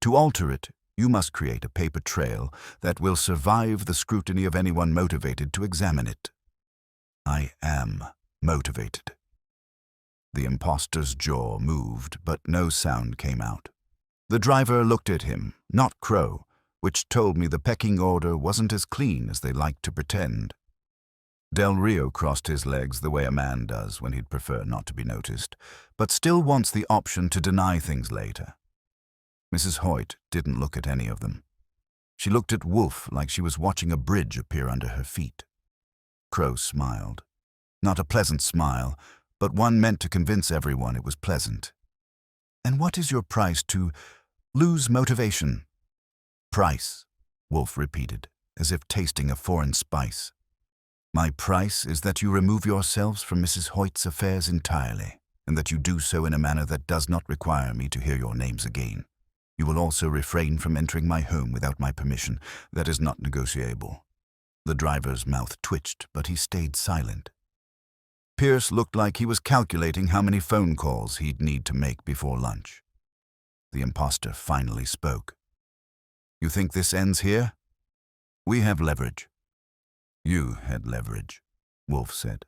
To alter it, you must create a paper trail that will survive the scrutiny of anyone motivated to examine it." "I am motivated." The impostor's jaw moved, but no sound came out. The driver looked at him, not Crow, which told me the pecking order wasn't as clean as they liked to pretend. Del Rio crossed his legs the way a man does when he'd prefer not to be noticed, but still wants the option to deny things later. Mrs. Hoyt didn't look at any of them. She looked at Wolfe like she was watching a bridge appear under her feet. Crow smiled. Not a pleasant smile, but one meant to convince everyone it was pleasant. "And what is your price to lose motivation?" "Price," Wolfe repeated, as if tasting a foreign spice. "My price is that you remove yourselves from Mrs. Hoyt's affairs entirely, and that you do so in a manner that does not require me to hear your names again. You will also refrain from entering my home without my permission. That is not negotiable." The driver's mouth twitched, but he stayed silent. Pierce looked like he was calculating how many phone calls he'd need to make before lunch. The imposter finally spoke. "You think this ends here? We have leverage." "You had leverage," Wolfe said.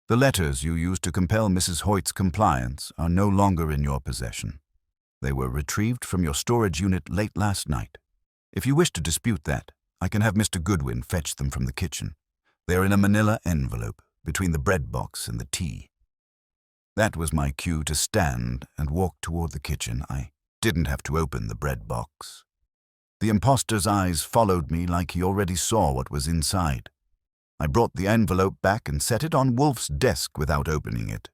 "The letters you used to compel Mrs. Hoyt's compliance are no longer in your possession. They were retrieved from your storage unit late last night. If you wish to dispute that, I can have Mr. Goodwin fetch them from the kitchen. They are in a manila envelope, between the bread box and the tea." That was my cue to stand and walk toward the kitchen. I didn't have to open the bread box. The impostor's eyes followed me like he already saw what was inside. I brought the envelope back and set it on Wolfe's desk without opening it.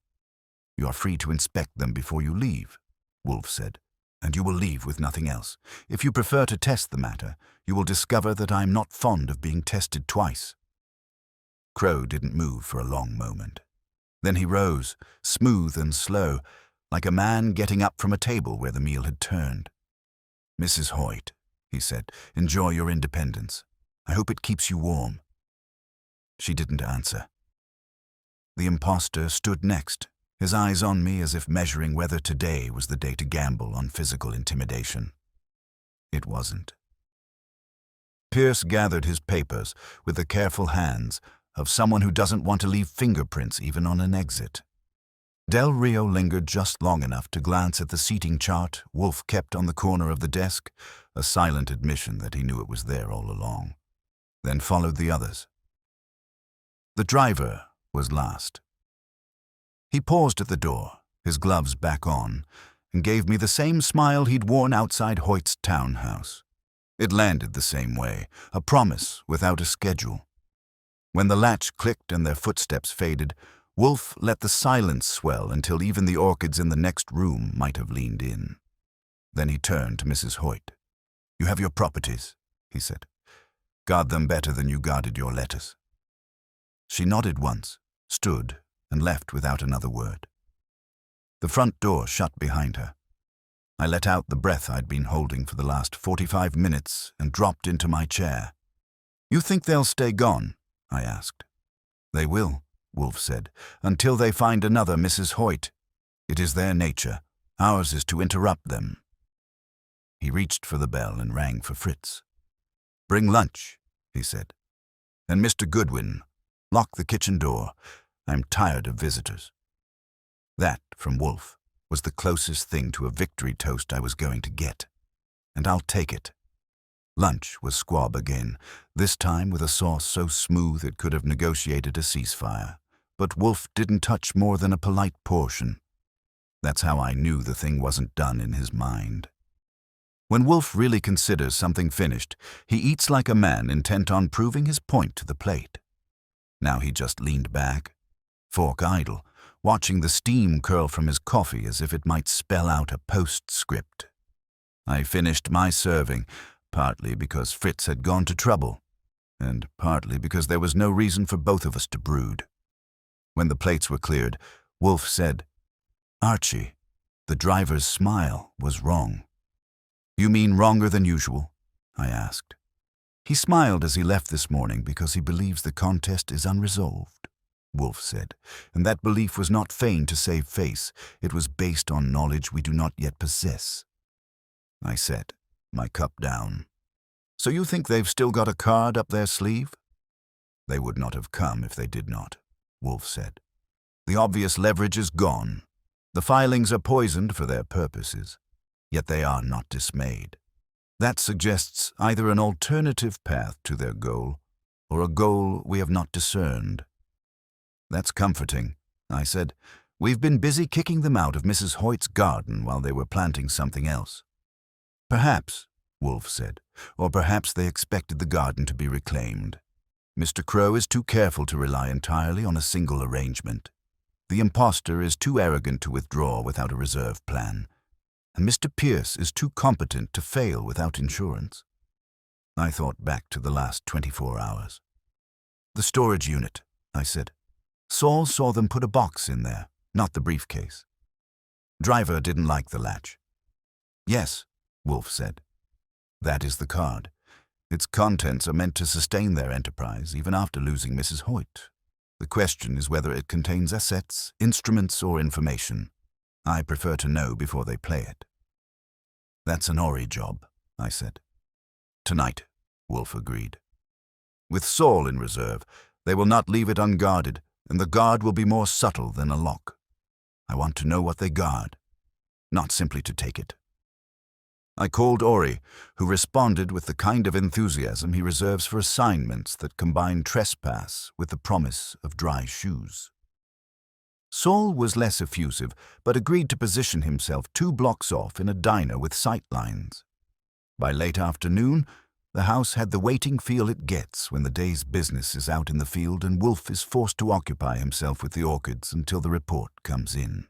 "You are free to inspect them before you leave," Wolfe said. and you will leave with nothing else. If you prefer to test the matter, you will discover that I am not fond of being tested twice." Crow didn't move for a long moment. Then he rose, smooth and slow, like a man getting up from a table where the meal had turned. "Mrs. Hoyt," he said, "enjoy your independence. I hope it keeps you warm." She didn't answer. The impostor stood next, his eyes on me as if measuring whether today was the day to gamble on physical intimidation. It wasn't. Pierce gathered his papers with the careful hands of someone who doesn't want to leave fingerprints even on an exit. Del Rio lingered just long enough to glance at the seating chart Wolfe kept on the corner of the desk, a silent admission that he knew it was there all along, then followed the others. The driver was last. He paused at the door, his gloves back on, and gave me the same smile he'd worn outside Hoyt's townhouse. It landed the same way, a promise without a schedule. When the latch clicked and their footsteps faded, Wolfe let the silence swell until even the orchids in the next room might have leaned in. Then he turned to Mrs. Hoyt. "You have your properties," he said. "Guard them better than you guarded your letters." She nodded once, stood, and left without another word. The front door shut behind her. I let out the breath I'd been holding for the last 45 minutes and dropped into my chair. "You think they'll stay gone?" I asked. "They will," Wolfe said, "until they find another Mrs. Hoyt. It is their nature. Ours is to interrupt them." He reached for the bell and rang for Fritz. "Bring lunch," he said. "And Mr. Goodwin, lock the kitchen door. I'm tired of visitors." That, from Wolfe, was the closest thing to a victory toast I was going to get. And I'll take it. Lunch was squab again, this time with a sauce so smooth it could have negotiated a ceasefire. But Wolfe didn't touch more than a polite portion. That's how I knew the thing wasn't done in his mind. When Wolfe really considers something finished, he eats like a man intent on proving his point to the plate. Now he just leaned back, fork idle, watching the steam curl from his coffee as if it might spell out a postscript. I finished my serving, partly because Fritz had gone to trouble, and partly because there was no reason for both of us to brood. When the plates were cleared, Wolfe said, "Archie, the driver's smile was wrong." "You mean wronger than usual?" I asked. "He smiled as he left this morning because he believes the contest is unresolved," Wolfe said, "and that belief was not feigned to save face. It was based on knowledge we do not yet possess." I set my cup down. "So you think they've still got a card up their sleeve?" "They would not have come if they did not," Wolfe said. "The obvious leverage is gone. The filings are poisoned for their purposes, yet they are not dismayed. That suggests either an alternative path to their goal, or a goal we have not discerned." "That's comforting," I said. "We've been busy kicking them out of Mrs. Hoyt's garden while they were planting something else." "Perhaps," Wolfe said, "or perhaps they expected the garden to be reclaimed. Mr. Crow is too careful to rely entirely on a single arrangement. The impostor is too arrogant to withdraw without a reserve plan. And Mr. Pierce is too competent to fail without insurance." I thought back to the last 24 hours. "The storage unit," I said. "Saul saw them put a box in there, not the briefcase. Driver didn't like the latch." "Yes," Wolfe said. "That is the card. Its contents are meant to sustain their enterprise even after losing Mrs. Hoyt. The question is whether it contains assets, instruments, or information. I prefer to know before they play it." "That's an Ori job," I said. "Tonight," Wolfe agreed. "With Saul in reserve, they will not leave it unguarded, and the guard will be more subtle than a lock. I want to know what they guard, not simply to take it." I called Ori, who responded with the kind of enthusiasm he reserves for assignments that combine trespass with the promise of dry shoes. Saul was less effusive, but agreed to position himself 2 blocks off in a diner with sight lines. By late afternoon, the house had the waiting feel it gets when the day's business is out in the field and Wolfe is forced to occupy himself with the orchids until the report comes in.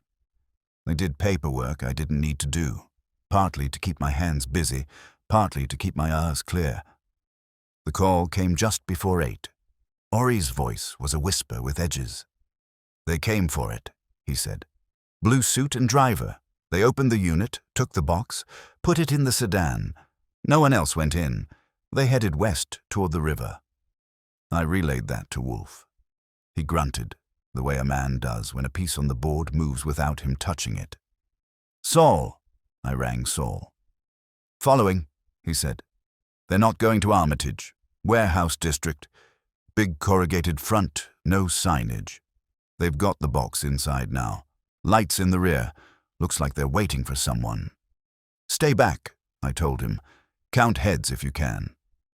I did paperwork I didn't need to do. partly to keep my hands busy, partly to keep my eyes clear. The call came just before 8. Ori's voice was a whisper with edges. "They came for it," he said. "Blue suit and driver. They opened the unit, took the box, put it in the sedan. No one else went in. They headed west toward the river." I relayed that to Wolfe. He grunted, the way a man does when a piece on the board moves without him touching it. "Saul," I rang Saul. "Following," he said. "They're not going to Armitage. Warehouse district. Big corrugated front, no signage. They've got the box inside now. Lights in the rear. Looks like they're waiting for someone." "Stay back," I told him. "Count heads if you can.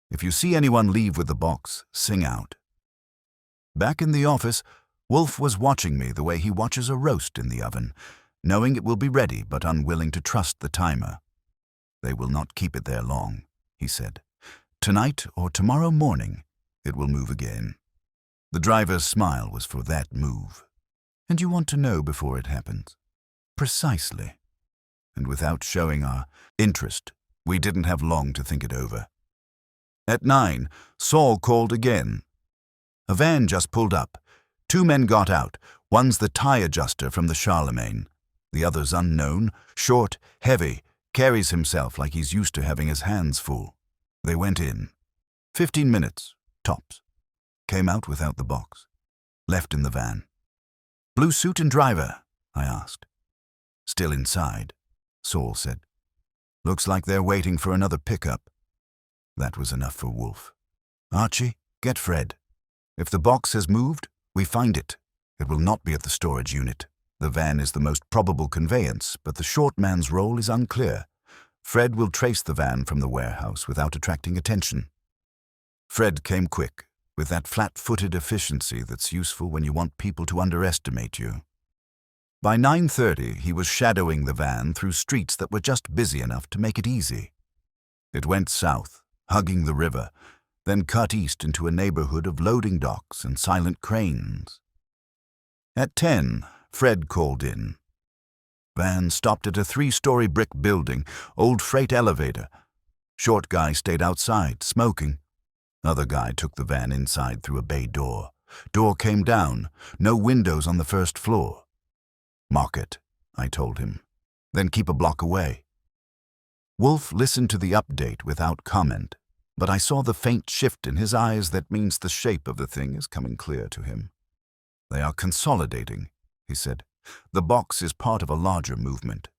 If you see anyone leave with the box, sing out." Back in the office, Wolfe was watching me the way he watches a roast in the oven, knowing it will be ready but unwilling to trust the timer. "They will not keep it there long," he said. "Tonight or tomorrow morning, it will move again." The driver's smile was for that move. "And you want to know before it happens?" "Precisely." And without showing our interest, we didn't have long to think it over. At 9, Saul called again. A van just pulled up. 2 men got out. One's the tie adjuster from the Charlemagne. The other's unknown, short, heavy, carries himself like he's used to having his hands full. They went in. 15 minutes, tops. Came out without the box. Left in the van. "Blue suit and driver?" I asked. "Still inside," Saul said. "Looks like they're waiting for another pickup." That was enough for Wolfe. "Archie, get Fred. If the box has moved, we find it. It will not be at the storage unit. The van is the most probable conveyance, but the short man's role is unclear. Fred will trace the van from the warehouse without attracting attention." Fred came quick, with that flat-footed efficiency that's useful when you want people to underestimate you. By 9:30, he was shadowing the van through streets that were just busy enough to make it easy. It went south, hugging the river, then cut east into a neighborhood of loading docks and silent cranes. At 10, Fred called in. Van stopped at a 3-story brick building, old freight elevator. Short guy stayed outside, smoking. Other guy took the van inside through a bay door. Door came down, no windows on the first floor. "Mark it," I told him. "Then keep a block away." Wolfe listened to the update without comment, but I saw the faint shift in his eyes that means the shape of the thing is coming clear to him. "They are consolidating," he said. "The box is part of a larger movement.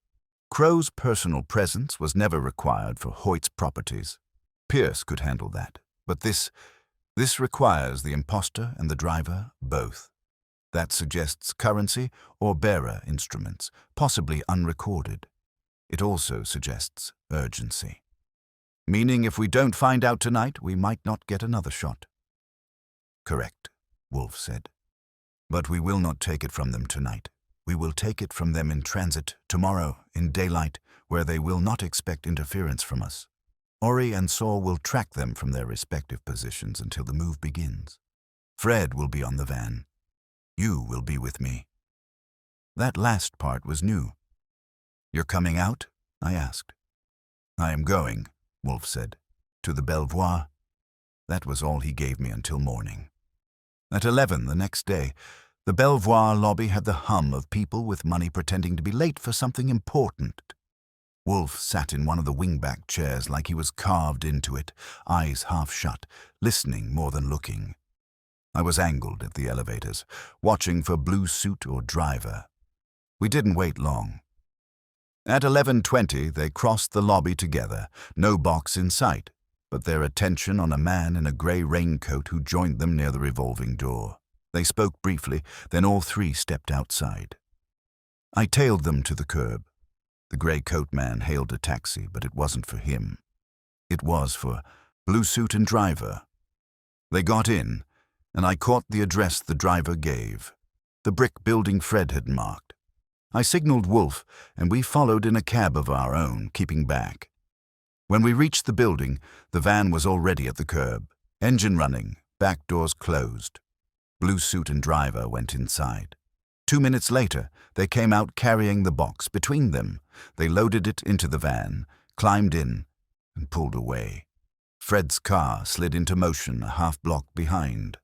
Crow's personal presence was never required for Hoyt's properties. Pierce could handle that, but this requires the imposter and the driver both. That suggests currency or bearer instruments, possibly unrecorded. It also suggests urgency. Meaning if we don't find out tonight, we might not get another shot." "Correct," Wolfe said. "But we will not take it from them tonight. We will take it from them in transit, tomorrow, in daylight, where they will not expect interference from us. Ori and Saul will track them from their respective positions until the move begins. Fred will be on the van. You will be with me." That last part was new. "You're coming out?" I asked. "I am going," Wolfe said. "To the Belvoir." That was all he gave me until morning. At 11 the next day, the Belvoir lobby had the hum of people with money pretending to be late for something important. Wolfe sat in one of the wingback chairs like he was carved into it, eyes half shut, listening more than looking. I was angled at the elevators, watching for blue suit or driver. We didn't wait long. At 11:20, they crossed the lobby together, no box in sight, but their attention on a man in a grey raincoat who joined them near the revolving door. They spoke briefly, then all 3 stepped outside. I tailed them to the curb. The grey coat man hailed a taxi, but it wasn't for him. It was for blue suit and driver. They got in, and I caught the address the driver gave, the brick building Fred had marked. I signaled Wolfe, and we followed in a cab of our own, keeping back. When we reached the building, the van was already at the curb, engine running, back doors closed. Blue suit and driver went inside. 2 minutes later, they came out carrying the box between them. They loaded it into the van, climbed in, and pulled away. Fred's car slid into motion a half-block behind.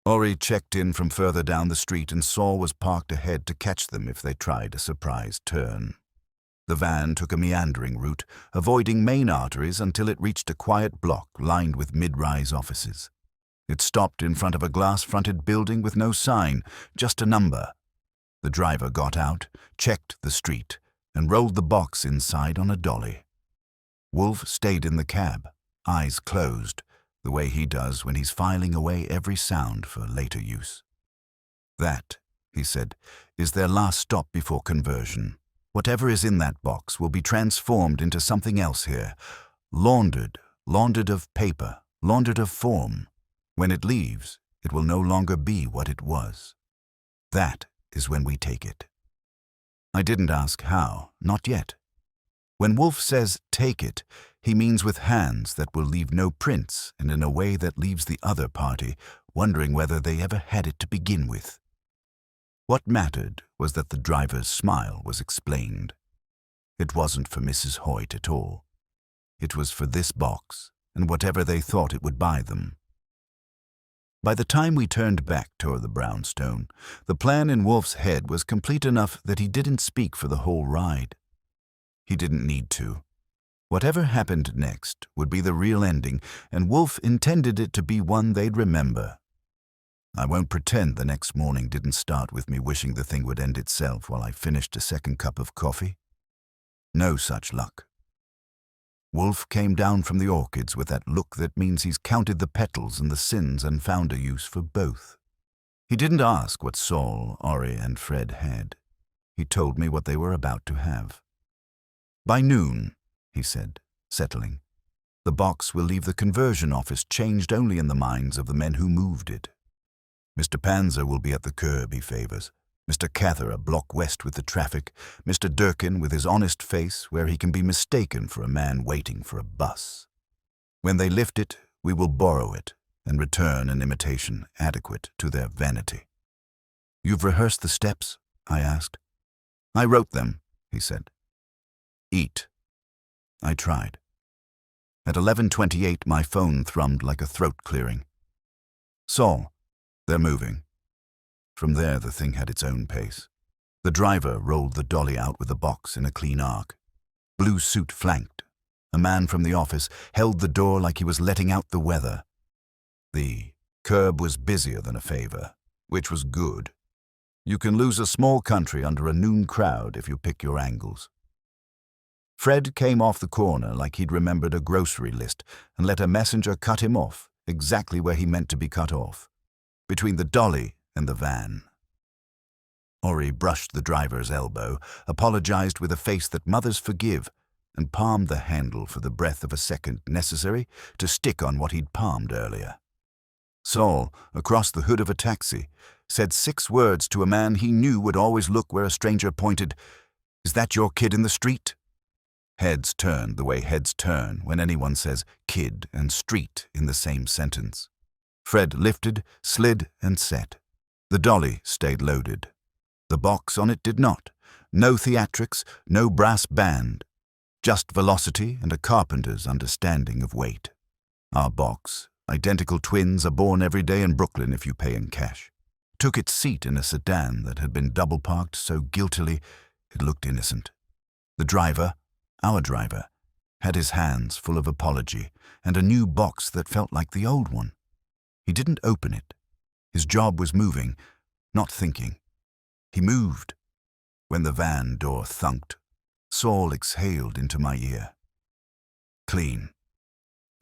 Ori checked in from further down the street and Saul was parked ahead to catch them if they tried a surprise turn. The van took a meandering route, avoiding main arteries until it reached a quiet block lined with mid-rise offices. It stopped in front of a glass-fronted building with no sign, just a number. The driver got out, checked the street, and rolled the box inside on a dolly. Wolfe stayed in the cab, eyes closed, the way he does when he's filing away every sound for later use. "That," he said, "is their last stop before conversion. Whatever is in that box will be transformed into something else here. Laundered of paper, laundered of form. When it leaves, it will no longer be what it was. That is when we take it." I didn't ask how, not yet. When Wolfe says take it, he means with hands that will leave no prints and in a way that leaves the other party wondering whether they ever had it to begin with. What mattered was that the driver's smile was explained. It wasn't for Mrs. Hoyt at all. It was for this box and whatever they thought it would buy them. By the time we turned back toward the brownstone, the plan in Wolfe's head was complete enough that he didn't speak for the whole ride. He didn't need to. Whatever happened next would be the real ending, and Wolfe intended it to be one they'd remember. I won't pretend the next morning didn't start with me wishing the thing would end itself while I finished a second cup of coffee. No such luck. Wolfe came down from the orchids with that look that means he's counted the petals and the sins and found a use for both. He didn't ask what Saul, Ori, and Fred had. He told me what they were about to have. "By noon," he said, settling, "the box will leave the conversion office changed only in the minds of the men who moved it. Mr. Panzer will be at the curb he favors, Mr. Cather a block west with the traffic, Mr. Durkin with his honest face where he can be mistaken for a man waiting for a bus. When they lift it, we will borrow it and return an imitation adequate to their vanity." "You've rehearsed the steps?" I asked. "I wrote them," he said. "Eat." I tried. At 11:28, my phone thrummed like a throat clearing. "Saul, they're moving." From there, the thing had its own pace. The driver rolled the dolly out with the box in a clean arc. Blue suit flanked. A man from the office held the door like he was letting out the weather. The curb was busier than a favor, which was good. You can lose a small country under a noon crowd if you pick your angles. Fred came off the corner like he'd remembered a grocery list and let a messenger cut him off exactly where he meant to be cut off, between the dolly and the van. Ori brushed the driver's elbow, apologized with a face that mothers forgive, and palmed the handle for the breath of a second necessary to stick on what he'd palmed earlier. Saul, across the hood of a taxi, said 6 words to a man he knew would always look where a stranger pointed. "Is that your kid in the street?" Heads turned the way heads turn when anyone says kid and street in the same sentence. Fred lifted, slid, and set. The dolly stayed loaded. The box on it did not. No theatrics, no brass band. Just velocity and a carpenter's understanding of weight. Our box, identical twins, are born every day in Brooklyn if you pay in cash, took its seat in a sedan that had been double-parked so guiltily it looked innocent. The driver, our driver, had his hands full of apology and a new box that felt like the old one. He didn't open it. His job was moving, not thinking. He moved. When the van door thunked, Saul exhaled into my ear. Clean.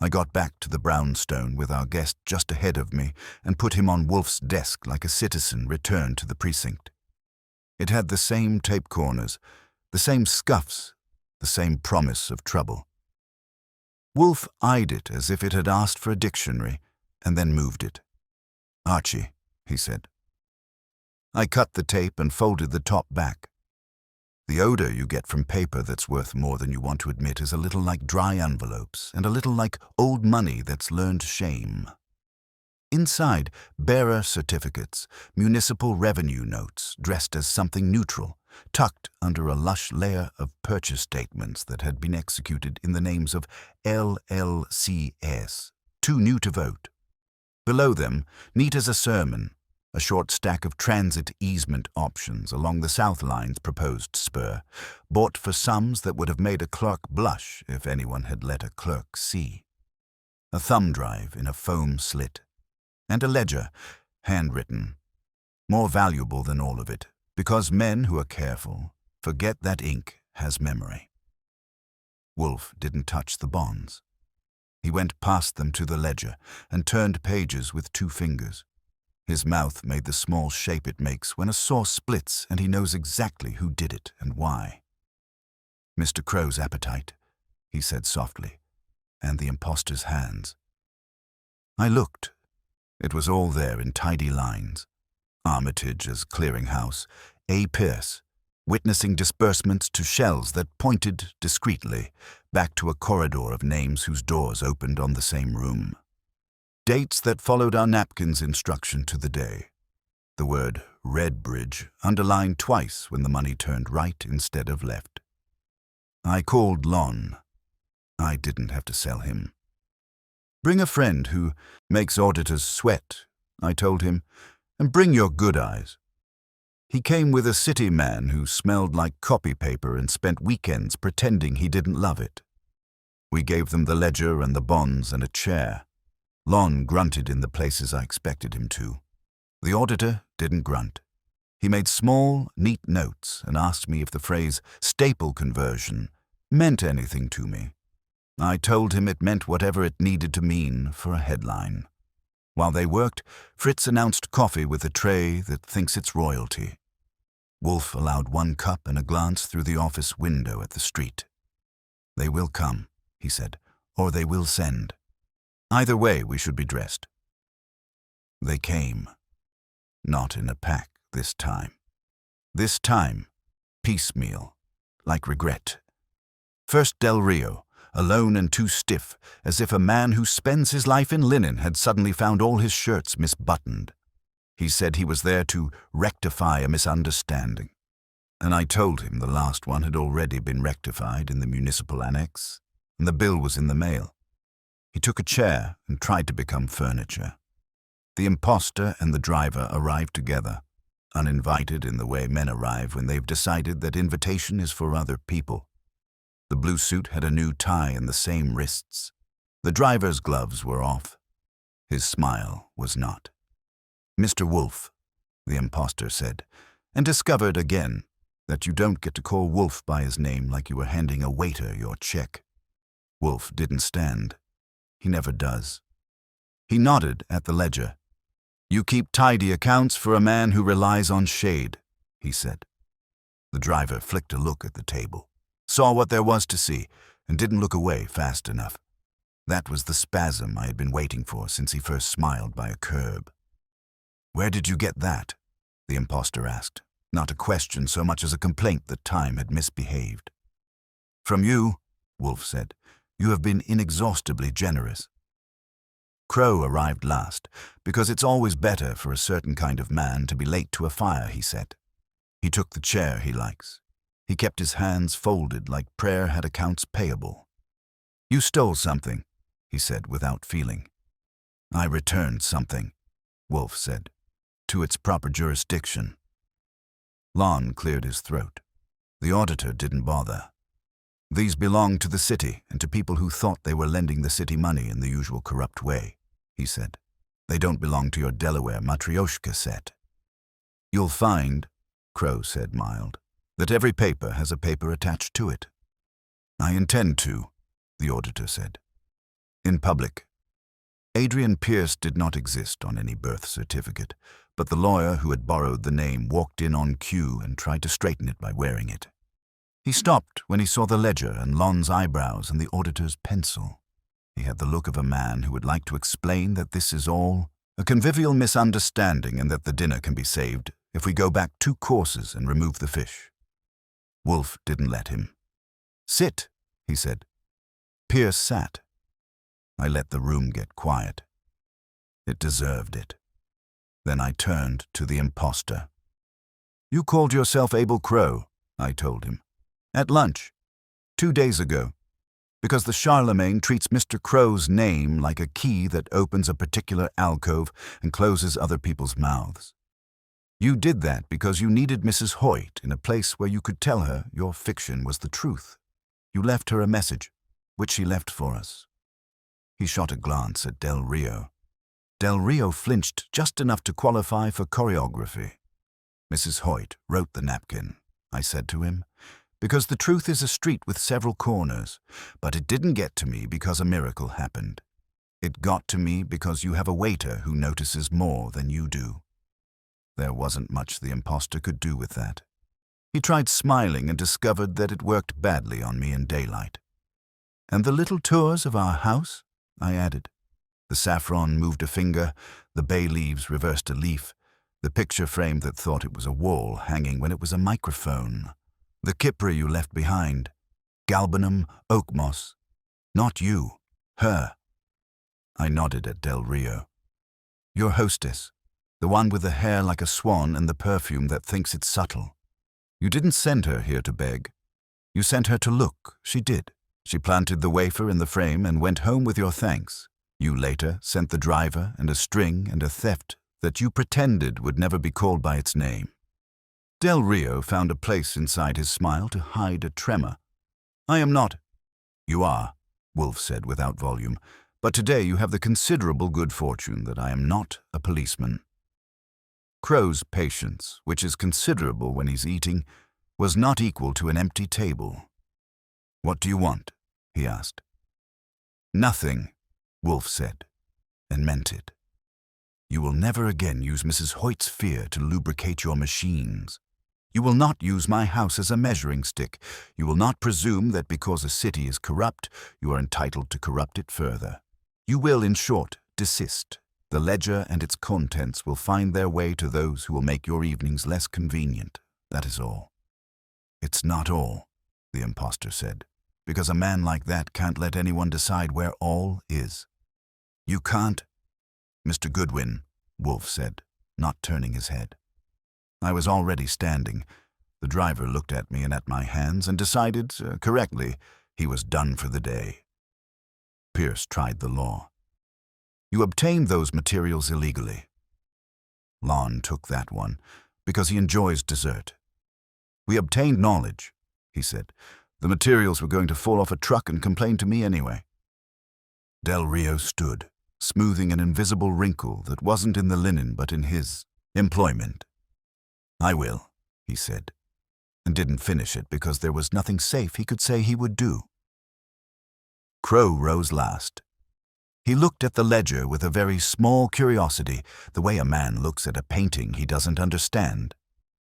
I got back to the brownstone with our guest just ahead of me and put him on Wolfe's desk like a citizen returned to the precinct. It had the same tape corners, the same scuffs, the same promise of trouble. Wolfe eyed it as if it had asked for a dictionary and then moved it. "Archie," he said. I cut the tape and folded the top back. The odor you get from paper that's worth more than you want to admit is a little like dry envelopes and a little like old money that's learned shame. Inside, bearer certificates, municipal revenue notes dressed as something neutral, tucked under a lush layer of purchase statements that had been executed in the names of LLCS, too new to vote. Below them, neat as a sermon, a short stack of transit easement options along the South Line's proposed spur, bought for sums that would have made a clerk blush if anyone had let a clerk see. A thumb drive in a foam slit, and a ledger, handwritten, more valuable than all of it, because men who are careful forget that ink has memory. Wolfe didn't touch the bonds. He went past them to the ledger and turned pages with 2 fingers. His mouth made the small shape it makes when a saw splits and he knows exactly who did it and why. "Mr. Crow's appetite," he said softly, "and the impostor's hands." I looked. It was all there in tidy lines. Armitage as clearinghouse, A. Pierce, witnessing disbursements to shells that pointed discreetly back to a corridor of names whose doors opened on the same room. Dates that followed our napkin's instruction to the day. The word Redbridge underlined twice when the money turned right instead of left. I called Lon. I didn't have to sell him. "Bring a friend who makes auditors sweat," I told him, "and bring your good eyes." He came with a city man who smelled like copy paper and spent weekends pretending he didn't love it. We gave them the ledger and the bonds and a chair. Lon grunted in the places I expected him to. The auditor didn't grunt. He made small, neat notes and asked me if the phrase staple conversion meant anything to me. I told him it meant whatever it needed to mean for a headline. While they worked, Fritz announced coffee with a tray that thinks it's royalty. Wolfe allowed 1 cup and a glance through the office window at the street. "They will come," he said, "or they will send. Either way, we should be dressed." They came. Not in a pack this time. This time, piecemeal, like regret. First Del Rio, alone and too stiff, as if a man who spends his life in linen had suddenly found all his shirts misbuttoned. He said he was there to rectify a misunderstanding, and I told him the last one had already been rectified in the municipal annex, and the bill was in the mail. He took a chair and tried to become furniture. The impostor and the driver arrived together, uninvited in the way men arrive when they've decided that invitation is for other people. The blue suit had a new tie and the same wrists. The driver's gloves were off. His smile was not. "Mr. Wolfe," the impostor said, and discovered again that you don't get to call Wolfe by his name like you were handing a waiter your check. Wolfe didn't stand. He never does. He nodded at the ledger. "You keep tidy accounts for a man who relies on shade," he said. The driver flicked a look at the table, saw what there was to see, and didn't look away fast enough. That was the spasm I had been waiting for since he first smiled by a curb. "Where did you get that?" the impostor asked, not a question so much as a complaint that time had misbehaved. "From you," Wolfe said. "You have been inexhaustibly generous." Crow arrived last, because it's always better for a certain kind of man to be late to a fire, he said. He took the chair he likes. He kept his hands folded like prayer had accounts payable. "You stole something," he said without feeling. "I returned something," Wolfe said, "to its proper jurisdiction." Lon cleared his throat. The auditor didn't bother. "These belong to the city and to people who thought they were lending the city money in the usual corrupt way," he said. "They don't belong to your Delaware Matryoshka set." "You'll find," Crow said mild, "that every paper has a paper attached to it." "I intend to," the auditor said. "In public." Adrian Pierce did not exist on any birth certificate, but the lawyer who had borrowed the name walked in on cue and tried to straighten it by wearing it. He stopped when he saw the ledger and Lon's eyebrows and the auditor's pencil. He had the look of a man who would like to explain that this is all a convivial misunderstanding and that the dinner can be saved if we go back 2 courses and remove the fish. Wolfe didn't let him. "Sit," he said. Pierce sat. I let the room get quiet. It deserved it. Then I turned to the imposter. "You called yourself Abel Crow," I told him. "At lunch, 2 days ago, because the Charlemagne treats Mr. Crow's name like a key that opens a particular alcove and closes other people's mouths. You did that because you needed Mrs. Hoyt in a place where you could tell her your fiction was the truth. You left her a message, which she left for us." He shot a glance at Del Rio. Del Rio flinched just enough to qualify for choreography. "Mrs. Hoyt wrote the napkin," I said to him, "because the truth is a street with several corners, but it didn't get to me because a miracle happened. It got to me because you have a waiter who notices more than you do." There wasn't much the imposter could do with that. He tried smiling and discovered that it worked badly on me in daylight. "And the little tours of our house?" I added. The saffron moved a finger, the bay leaves reversed a leaf, the picture frame that thought it was a wall hanging when it was a microphone. "The Kipra you left behind. Galbanum, oak moss. Not you, her." I nodded at Del Rio. "Your hostess, the one with the hair like a swan and the perfume that thinks it's subtle. You didn't send her here to beg. You sent her to look, she did. She planted the wafer in the frame and went home with your thanks. You later sent the driver and a string and a theft that you pretended would never be called by its name." Del Rio found a place inside his smile to hide a tremor. "I am not." "You are," Wolfe said without volume, "but today you have the considerable good fortune that I am not a policeman." Crow's patience, which is considerable when he's eating, was not equal to an empty table. "What do you want?" he asked. "Nothing," Wolfe said, and meant it. "You will never again use Mrs. Hoyt's fear to lubricate your machines. You will not use my house as a measuring stick. You will not presume that because a city is corrupt, you are entitled to corrupt it further. You will, in short, desist. The ledger and its contents will find their way to those who will make your evenings less convenient. That is all." "It's not all," the imposter said, "because a man like that can't let anyone decide where all is." "You can't?" "Mr. Goodwin," Wolfe said, not turning his head. I was already standing. The driver looked at me and at my hands and decided, correctly, he was done for the day. Pierce tried the law. "You obtained those materials illegally." Lon took that one, because he enjoys dessert. "We obtained knowledge," he said. "The materials were going to fall off a truck and complain to me anyway." Del Rio stood, smoothing an invisible wrinkle that wasn't in the linen but in his employment. "I will," he said, and didn't finish it because there was nothing safe he could say he would do. Crow rose last. He looked at the ledger with a very small curiosity, the way a man looks at a painting he doesn't understand,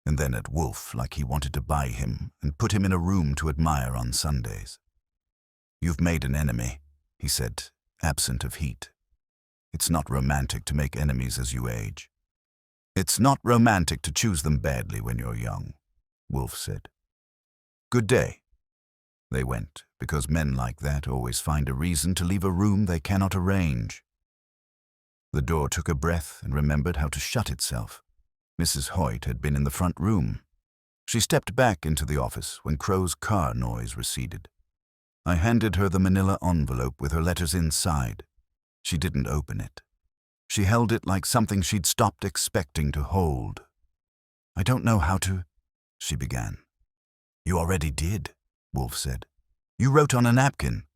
and then at Wolfe like he wanted to buy him and put him in a room to admire on Sundays. "You've made an enemy," he said, absent of heat. "It's not romantic to make enemies as you age." "It's not romantic to choose them badly when you're young," Wolfe said. "Good day." They went, because men like that always find a reason to leave a room they cannot arrange. The door took a breath and remembered how to shut itself. Mrs. Hoyt had been in the front room. She stepped back into the office when Crow's car noise receded. I handed her the manila envelope with her letters inside. She didn't open it. She held it like something she'd stopped expecting to hold. "I don't know how to," she began. "You already did," Wolfe said. "You wrote on a napkin."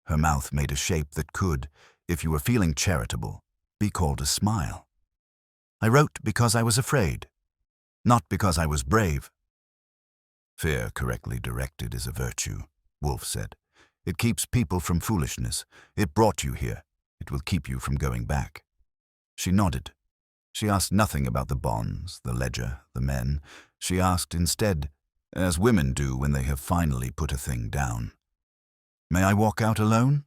Her mouth made a shape that could, if you were feeling charitable, be called a smile. "I wrote because I was afraid, not because I was brave." "Fear correctly directed is a virtue," Wolfe said. "It keeps people from foolishness. It brought you here. It will keep you from going back." She nodded. She asked nothing about the bonds, the ledger, the men. She asked instead, as women do when they have finally put a thing down, "May I walk out alone?"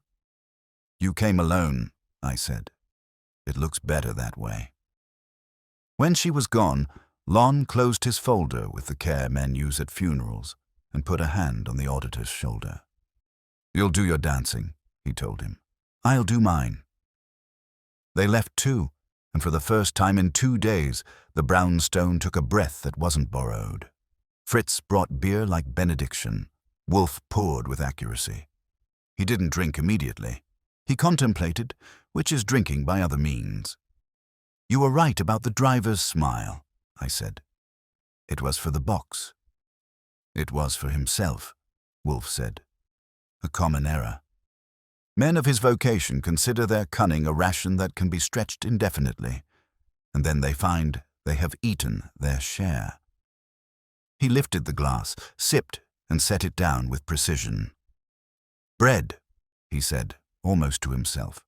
"You came alone," I said. "It looks better that way." When she was gone, Lon closed his folder with the care men use at funerals and put a hand on the auditor's shoulder. "You'll do your dancing," he told him. "I'll do mine." They left too, and for the first time in 2 days, the brownstone took a breath that wasn't borrowed. Fritz brought beer like benediction. Wolfe poured with accuracy. He didn't drink immediately. He contemplated, which is drinking by other means. "You were right about the driver's smile," I said. "It was for the box." "It was for himself," Wolfe said. "A common error. Men of his vocation consider their cunning a ration that can be stretched indefinitely, and then they find they have eaten their share." He lifted the glass, sipped, and set it down with precision. "Bread," he said, almost to himself.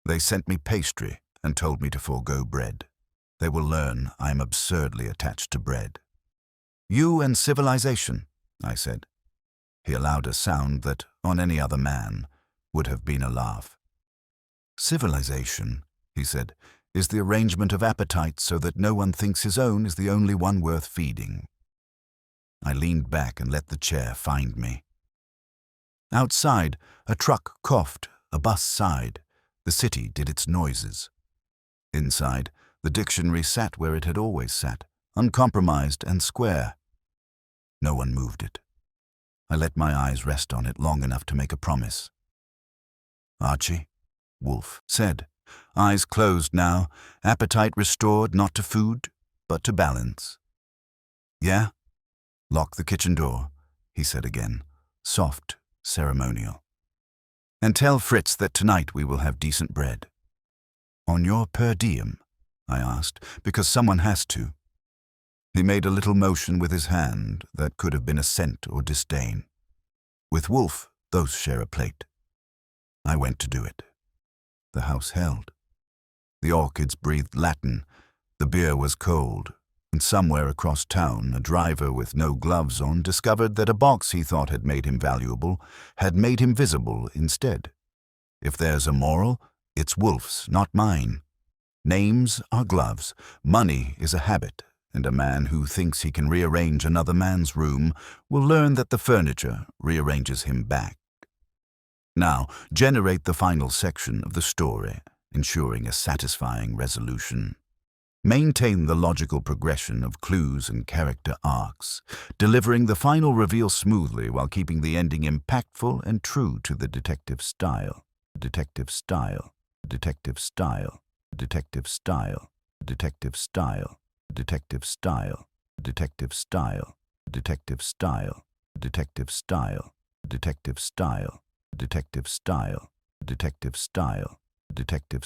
"They sent me pastry and told me to forego bread. They will learn I am absurdly attached to bread." "You and civilization," I said. He allowed a sound that, on any other man, would have been a laugh. "Civilization," he said, "is the arrangement of appetites so that no one thinks his own is the only one worth feeding." I leaned back and let the chair find me. Outside, a truck coughed, a bus sighed. The city did its noises. Inside, the dictionary sat where it had always sat, uncompromised and square. No one moved it. I let my eyes rest on it long enough to make a promise. "Archie," Wolfe said, eyes closed now, appetite restored not to food, but to balance. "Yeah? Lock the kitchen door," he said again, soft, ceremonial. "And tell Fritz that tonight we will have decent bread." "On your per diem?" I asked, "because someone has to." He made a little motion with his hand that could have been assent or disdain. With Wolfe, those share a plate. I went to do it. The house held. The orchids breathed Latin. The beer was cold. And somewhere across town, a driver with no gloves on discovered that a box he thought had made him valuable had made him visible instead. If there's a moral, it's Wolfe's, not mine. Names are gloves. Money is a habit, and a man who thinks he can rearrange another man's room will learn that the furniture rearranges him back. Now, generate the final section of the story, ensuring a satisfying resolution. Maintain the logical progression of clues and character arcs, delivering the final reveal smoothly while keeping the ending impactful and true to the detective style. Detective style. Detective style. Detective style. Detective style. Detective style. Detective style. Detective style. Detective style. Detective style. Detective style. Detective style. Detective style. Detective